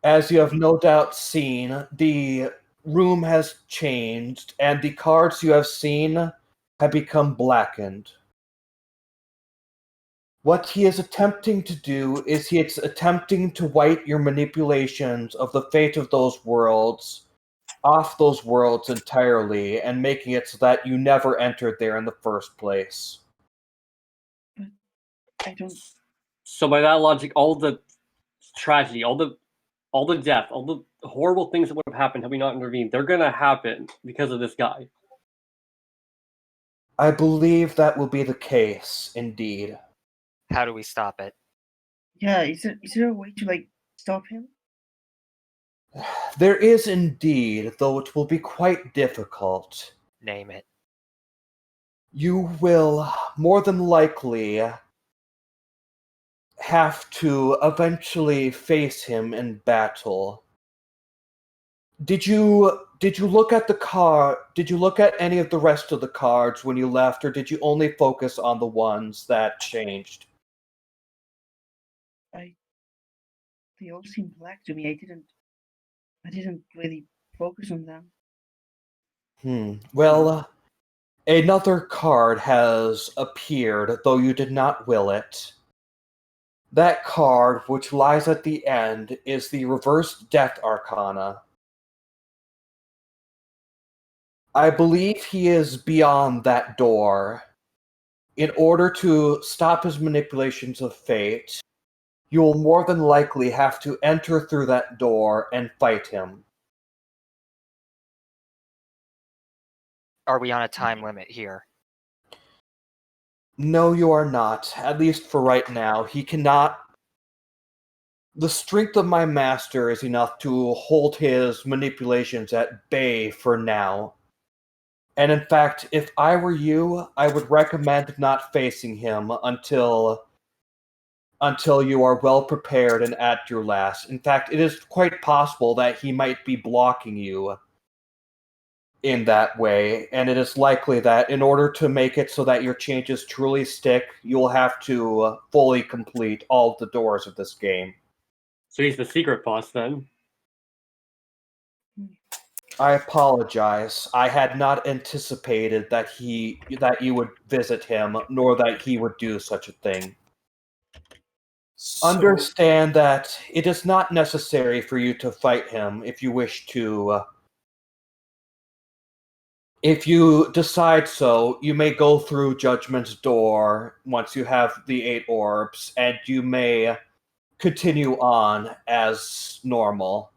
As you have no doubt seen, the room has changed, and the cards you have seen have become blackened. What he is attempting to do is he is attempting to wipe your manipulations of the fate of those worlds off those worlds entirely and making it so that you never entered there in the first place. I don't. So by that logic, all the tragedy, all the death, all the horrible things that would have happened had we not intervened, they're gonna happen because of this guy. I believe that will be the case, indeed. How do we stop it? Yeah, is there a way to like stop him? There is indeed, though it will be quite difficult. Name it. You will more than likely have to eventually face him in battle. Did you look at the card? Did you look at any of the rest of the cards when you left, or did you only focus on the ones that changed? They all seem black to me. I didn't really focus on them. Well, another card has appeared, though you did not will it. That card, which lies at the end, is the Reversed Death Arcana. I believe he is beyond that door. In order to stop his manipulations of fate, you will more than likely have to enter through that door and fight him. Are we on a time limit here? No, you are not. At least for right now. He cannot. The strength of my master is enough to hold his manipulations at bay for now. And in fact, if I were you, I would recommend not facing him until you are well prepared and at your last. In fact, it is quite possible that he might be blocking you in that way, and it is likely that in order to make it so that your changes truly stick, you'll have to fully complete all of the doors of this game. So he's the secret boss then. I apologize. I had not anticipated that you would visit him, nor that he would do such a thing. So, Understand that it is not necessary for you to fight him if you wish to. If you decide so, you may go through Judgment's door once you have the 8 orbs, and you may continue on as normal.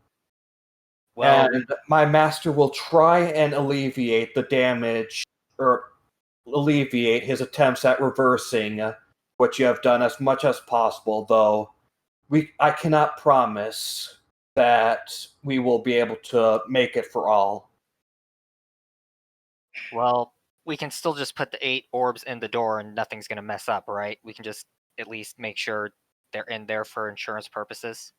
Well, And my master will try and alleviate the damage, or alleviate his attempts at reversing what you have done as much as possible, though I cannot promise that we will be able to make it for all. well, we can still just put the 8 orbs in the door and nothing's going to mess up, right? We can just at least make sure they're in there for insurance purposes.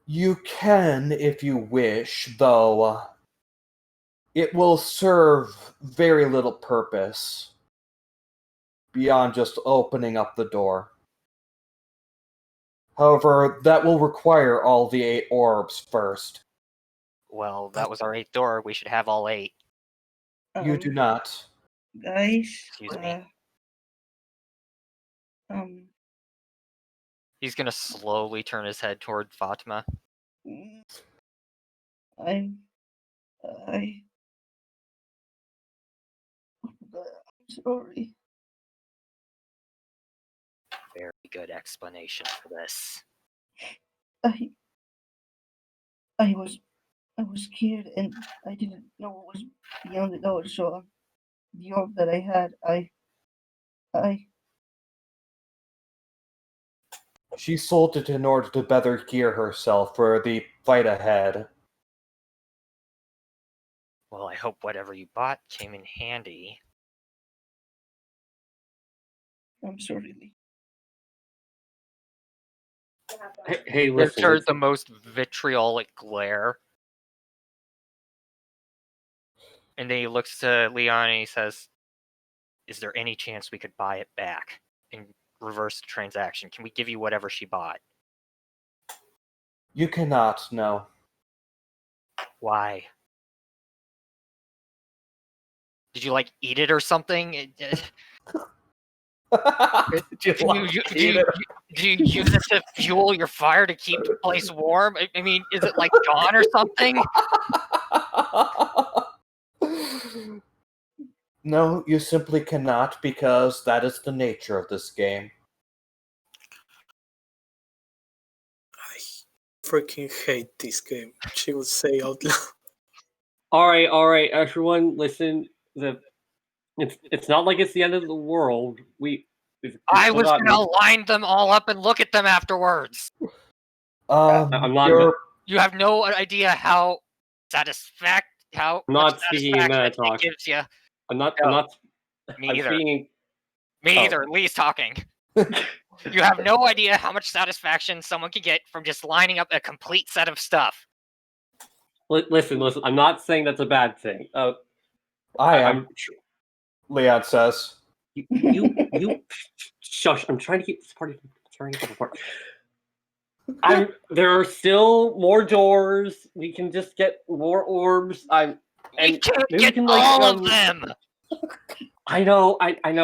You can if you wish, though it will serve very little purpose beyond just opening up the door. However, that will require all the 8 orbs first. Well, that was our 8th door. We should have all 8. You do not. Guys. Excuse me. He's going to slowly turn his head toward Fatima. I'm sorry. Very good explanation for this. I was scared and I didn't know what was beyond the door. So the orb that I had, I She sold it in order to better gear herself for the fight ahead. Well, I hope whatever you bought came in handy. I'm sorry, Lee. Hey, Gives listen. her the most vitriolic glare. And then he looks to Leon and he says, "Is there any chance we could buy it back and reverse the transaction? Can we give you whatever she bought?" You cannot, no. Why? Did you, like, eat it or something? Do you use it to fuel your fire to keep the place warm? I mean, is it like dawn or something? No, you simply cannot, because that is the nature of this game. I freaking hate this game. She would say out loud. All right, everyone, listen. It's not like it's the end of the world. I was gonna line them all up and look at them afterwards. I'm not. You have no idea how I'm not speaking in meta it talk. gives you. I'm not. No. I'm not. Me I'm either. speaking. Me Oh. either. Lee's talking. You have no idea how much satisfaction someone can get from just lining up a complete set of stuff. Listen. I'm not saying that's a bad thing. I am. Leon says. You. Shush! I'm trying to keep this party. Trying to keep it apart. There are still more doors. We can just get more orbs. You can't get all of them. I know,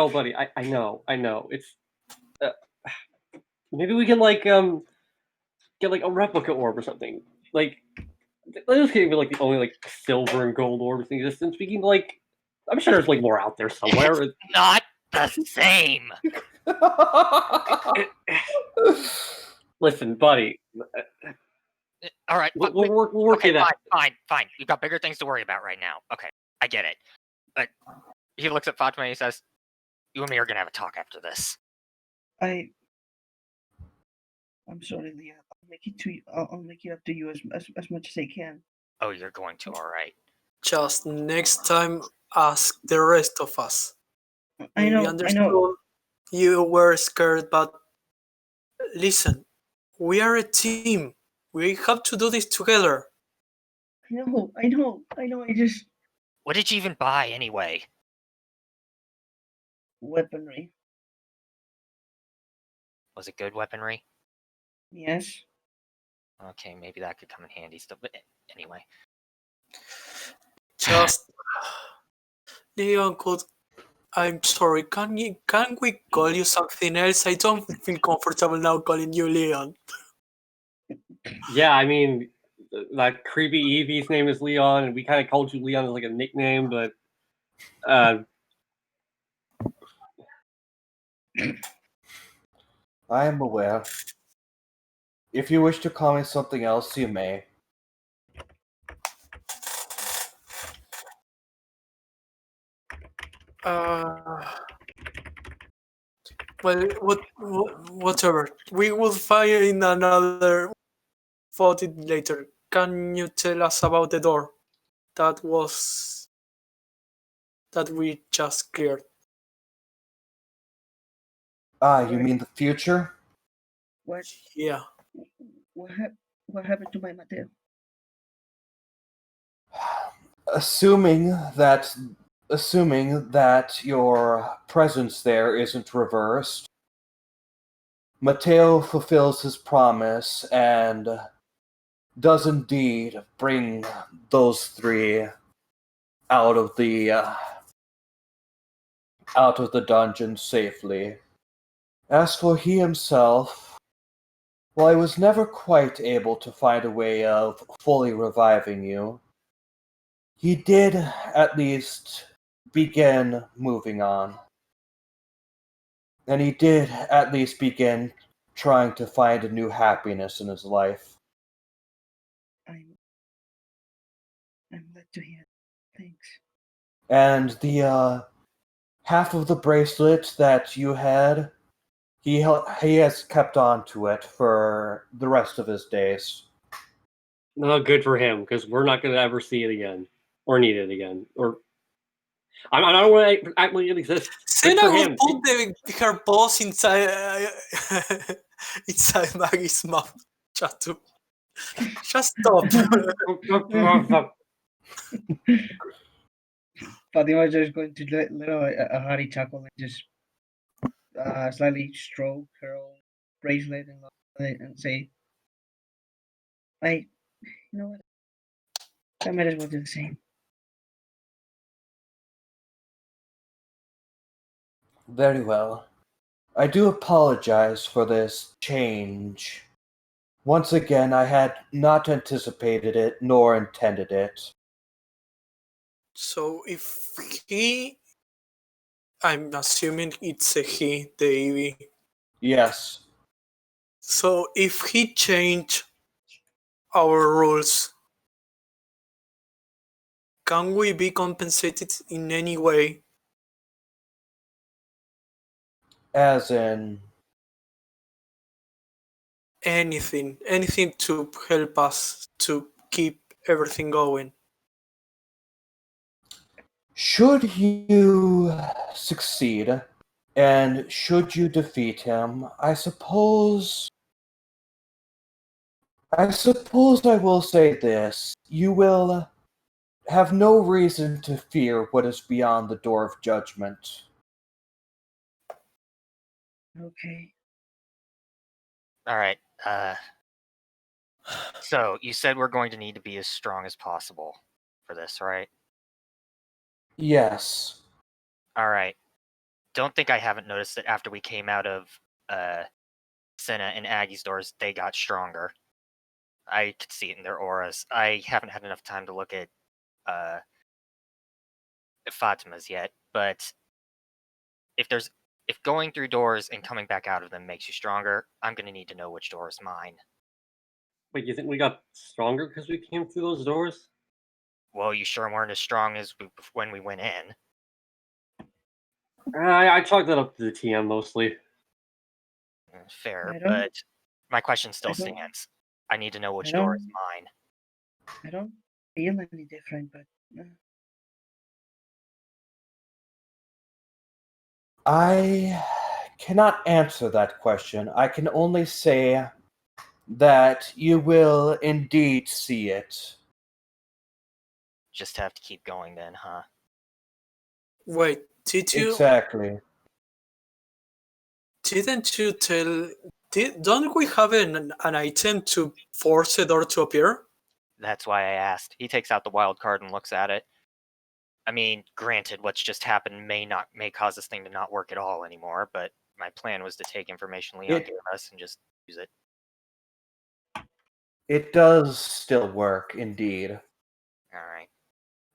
buddy. I know. It's maybe we can get like a replica orb or something. Like let's get like the only like silver and gold orbs in existence. We can I'm sure there's like more out there somewhere. It's not the same. Listen, buddy. All right, we'll work it out. Fine. You've got bigger things to worry about right now. Okay, I get it. But he looks at Fatima and he says, "You and me are gonna have a talk after this." I'm sorry, Leah. I'll make it up to you as much as I can. Oh, you're going to, all right. Just next time, ask the rest of us. I know. You were scared, but listen, we are a team. We have to do this together. I know. I just What did you even buy anyway? weaponry. Was it good weaponry? Yes. Okay, maybe that could come in handy still. But anyway, Just Leon, I'm sorry. Can we call you something else? I don't feel comfortable now calling you Leon. Yeah, I mean, that creepy Eevee's name is Leon, and we kind of called you Leon as like a nickname, but I am aware. If you wish to call me something else, you may. Well, whatever. We will find another footage later. Can you tell us about the door that we just cleared? You mean the future? What? Yeah. What happened to my Mateo? Assuming that your presence there isn't reversed, Mateo fulfills his promise and does indeed bring those three out of the dungeon safely. As for he himself, well, I was never quite able to find a way of fully reviving you. He did at least begin moving on. And he did at least begin trying to find a new happiness in his life. I'm glad to hear. Thanks. And the half of the bracelet that you had, he has kept on to it for the rest of his days. not good for him because we're not going to ever see it again or need it again. Or I don't want to act like it exists. Senna will put her paws inside inside Maggie's mouth. Just stop. Fatima is just going to let a hearty chuckle and just slightly stroke her own bracelet and say, you know what? I might as well do the same. Very well. I do apologize for this change. Once again, I had not anticipated it nor intended it. So if he, I'm assuming it's a he, the Eevee. Yes. So if he changed our rules, can we be compensated in any way? As in, Anything to help us to keep everything going. should you succeed, and should you defeat him, I suppose I will say this. You will have no reason to fear what is beyond the door of judgment. Okay. All right. So you said we're going to need to be as strong as possible for this, right? Yes. All right. Don't think I haven't noticed that after we came out of Senna and Aggie's doors, they got stronger. I could see it in their auras. I haven't had enough time to look at Fatima's yet, but if going through doors and coming back out of them makes you stronger, I'm gonna need to know which door is mine. Wait, you think we got stronger because we came through those doors? Well, you sure weren't as strong as when we went in. I chalked that up to the TM mostly. Fair, I don't- but my question still I don't- stands. I need to know which I door is don't- mine. I don't feel any different, but I cannot answer that question. I can only say that you will indeed see it. Just have to keep going then, huh? Wait, Exactly. didn't you tell? Don't we have an item to force a door to appear? That's why I asked. He takes out the wild card and looks at it. I mean, granted, what's just happened may cause this thing to not work at all anymore, but my plan was to take information Leon gave us and just use it. It does still work, indeed. Alright.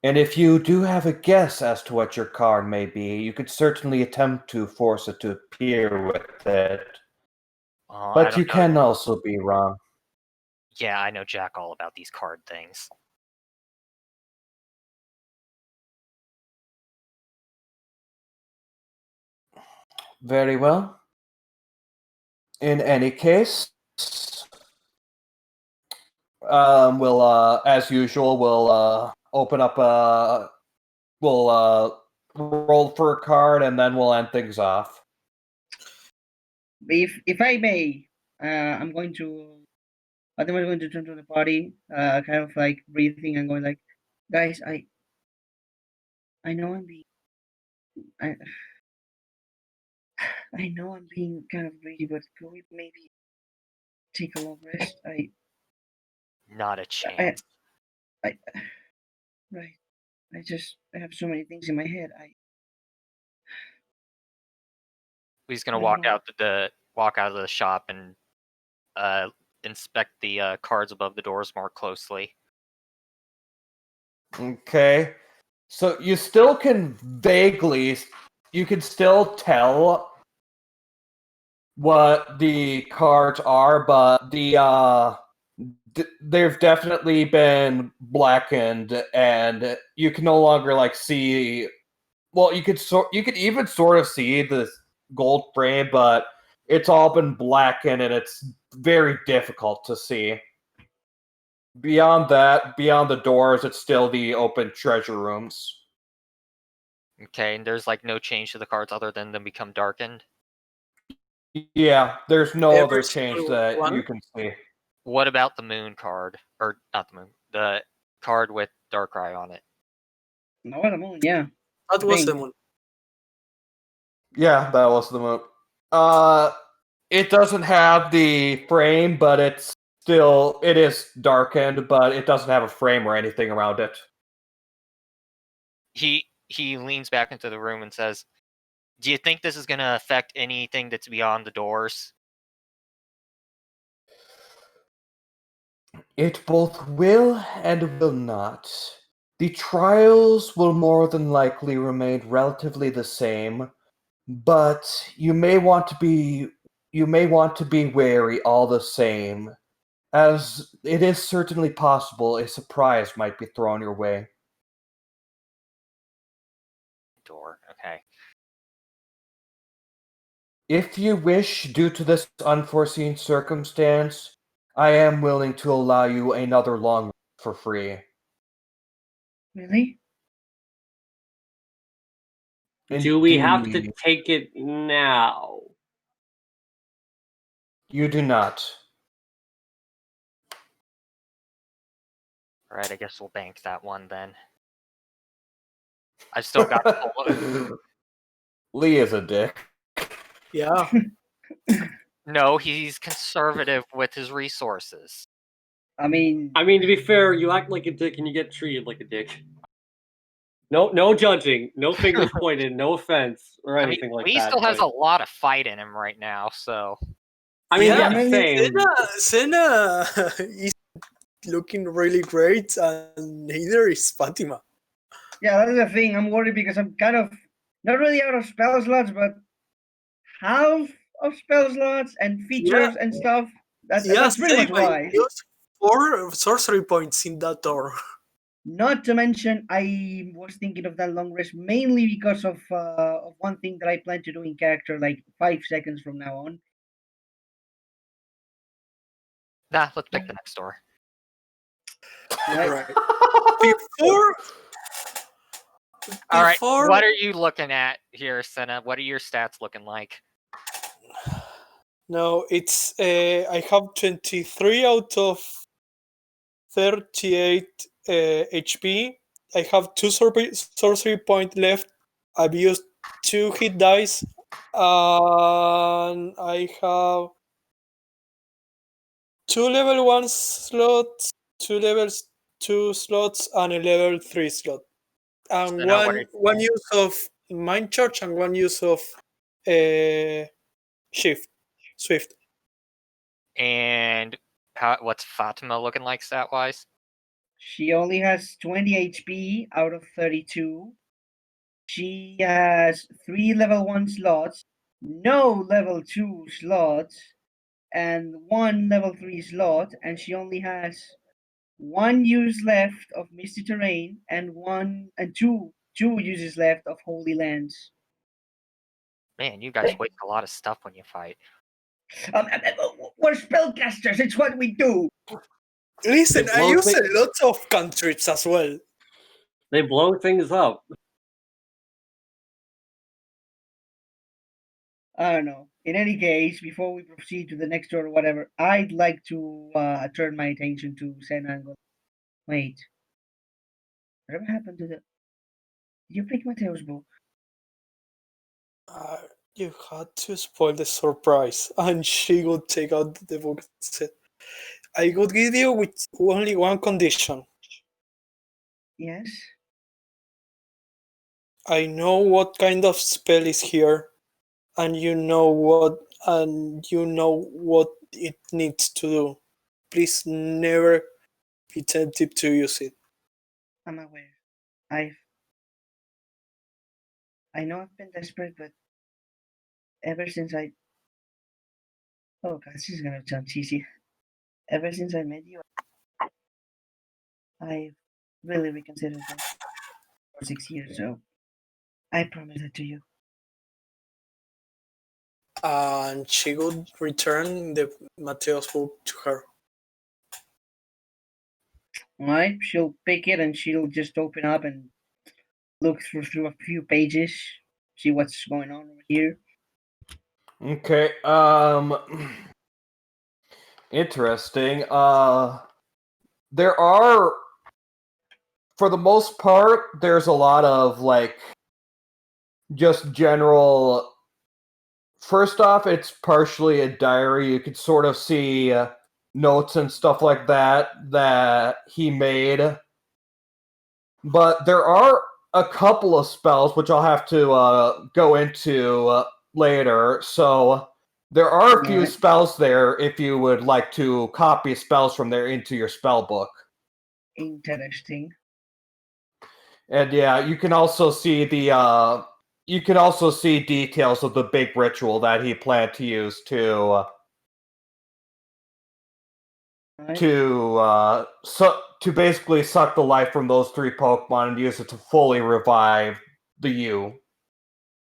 And if you do have a guess as to what your card may be, you could certainly attempt to force it to appear with it. Well, I But don't you know. can also be wrong. Yeah, I know Jack all about these card things. Very well. In any case, we'll, as usual, we'll open up we'll roll for a card, and then we'll end things off. if I may, I'm going to. I think we're going to turn to the party, kind of like breathing and going like, guys, I know I'm being, I know I'm being kind of greedy, but could we maybe take a long rest? Not a chance. Right. I have so many things in my head. He's gonna I don't know. walk out of the shop and inspect the cards above the doors more closely. Okay. So you still can you can still tell what the cards are, but they've definitely been blackened, and you can no longer like see. Well, you could even sort of see the gold frame, but it's all been blackened, and it's very difficult to see. Beyond that, beyond the doors, it's still the open treasure rooms. Okay, and there's like no change to the cards other than them become darkened. Yeah, there's no Every other change single that one? you can see. What about the moon card? Or not the moon. The card with Darkrai on it. No, the moon, yeah. That was the Thing. moon. Yeah, that was the move. It doesn't have the frame, but it is darkened, but it doesn't have a frame or anything around it. He leans back into the room and says, Do you think this is going to affect anything that's beyond the doors? It both will and will not. The trials will more than likely remain relatively the same, but you may want to be wary all the same, as it is certainly possible a surprise might be thrown your way. Door. Okay. If you wish, due to this unforeseen circumstance, I am willing to allow you another long rest for free. Really? Do we have to Indeed. take it now? You do not. All right, I guess we'll bank that one then. I've still got Lee is a dick. Yeah. No, he's conservative with his resources. I mean, I mean, to be fair, you act like a dick and you get treated like a dick. No judging, no fingers pointed, no offense or I mean, anything like Lee that. still has but- a lot of fight in him right now, so I mean, Yeah, yeah, same. Senna is looking really great, and neither is Fatima. yeah, that's the thing. I'm worried because I'm kind of not really out of spell slots, but half of spell slots and features and stuff. That's pretty much why. Use 4 sorcery points in that door. Not to mention, I was thinking of that long rest mainly because of one thing that I plan to do in character, like 5 seconds from now on. nah, let's pick the next door. Right? Right. Before. All right, Before- what are you looking at here, Senna? What are your stats looking like? No, it's I have 23 out of 38 HP. I have 2 sorcery point left. I've used 2 hit dice, and I have 2 level 1 slots, 2 levels 2 slots, and a level 3 slot. And So now what one use of mind charge and one use of swift. And what's Fatima looking like stat wise? She only has 20 HP out of 32. She has 3 level 1 slots, no level 2 slots, and 1 level 3 slot, and she only has 1 use left of Misty Terrain and 2 uses left of Holy Lands. Man, you guys waste a lot of stuff when you fight. We're spellcasters, it's what we do. Listen, I blow use things- a lot of cantrips as well. They blow things up. I don't know. In any case, before we proceed to the next door or whatever, I'd like to turn my attention to Senna and go, wait, whatever happened to the... Did you pick Mateo's book? You had to spoil the surprise, and she would take out the book and said, I would give you with only one condition. Yes? I know what kind of spell is here, and you know what it needs to do. Please never be tempted to use it. I'm aware. I know I've been desperate, but ever since oh god, this is gonna sound cheesy. Ever since I met you, I've really reconsidered that for 6 years, so I promise that to you. And she would return the Mateo's book to her. Alright, she'll pick it and she'll just open up and look through a few pages, see what's going on over here. Okay, interesting. There are, for the most part, there's a lot of, like, just general... First off, it's partially a diary. You could sort of see notes and stuff like that he made. But there are a couple of spells, which I'll have to go into later. So there are a few Alright. spells there if you would like to copy spells from there into your spell book. Interesting. And yeah, you can also see the you can also see details of the big ritual that he planned to use to Right. to basically suck the life from those 3 Pokemon and use it to fully revive the U.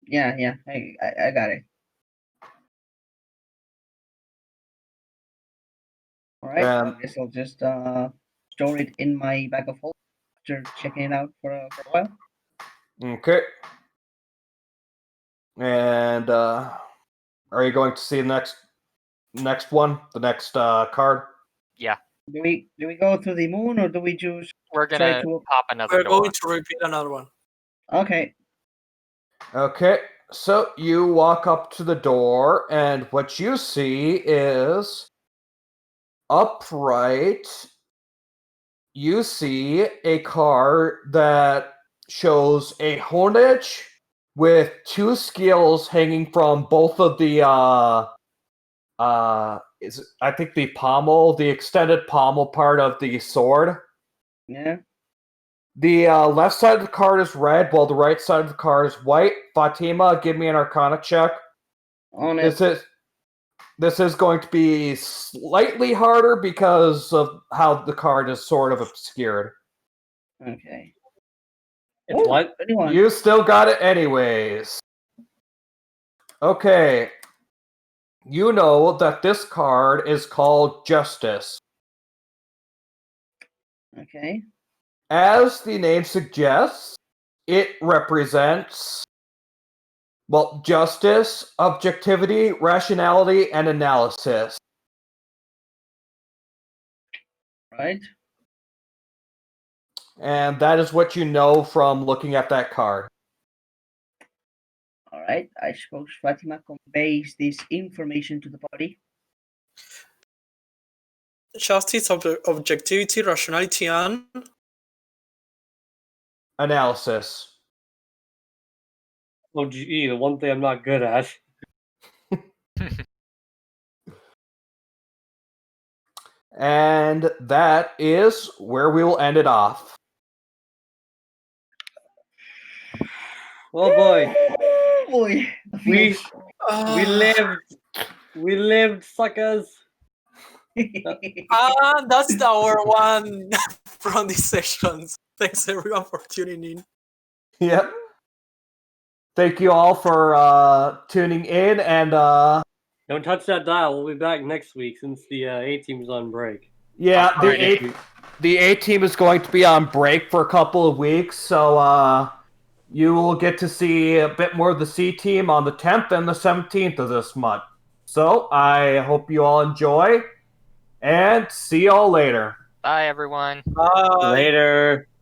Yeah, I got it. Alright, I guess I'll just store it in my bag of holding after checking it out for a while. Okay. And are you going to see the next one? The next card? Yeah, Do we go to the moon or do we choose we're try gonna to pop another We're door. going to repeat another one. Okay. Okay. So you walk up to the door, and what you see is upright. You see a card that shows a Hornage with 2 skills hanging from both of the I think the extended pommel part of the sword. Yeah. The left side of the card is red, while the right side of the card is white. Fatima, give me an Arcana check. On it. This is going to be slightly harder because of how the card is sort of obscured. Okay. It's Ooh, what? 21. You still got it anyways. Okay. You know that this card is called Justice. Okay. As the name suggests, it represents, well, justice, objectivity, rationality, and analysis. Right. And that is what you know from looking at that card. Alright. I suppose Fatima conveys this information to the party. Justice, objectivity, rationality, and Analysis. Oh, gee, the one thing I'm not good at. And that is where we will end it off. Oh boy, Oh boy. we lived, suckers. that's our one from these sessions. Thanks everyone for tuning in. Yep. Thank you all for tuning in, and Don't touch that dial. We'll be back next week since the A team's on break. yeah, Alright. the A team is going to be on break for a couple of weeks, so you will get to see a bit more of the C team on the 10th and the 17th of this month. So I hope you all enjoy, and see y'all later. Bye, everyone. Bye. Later.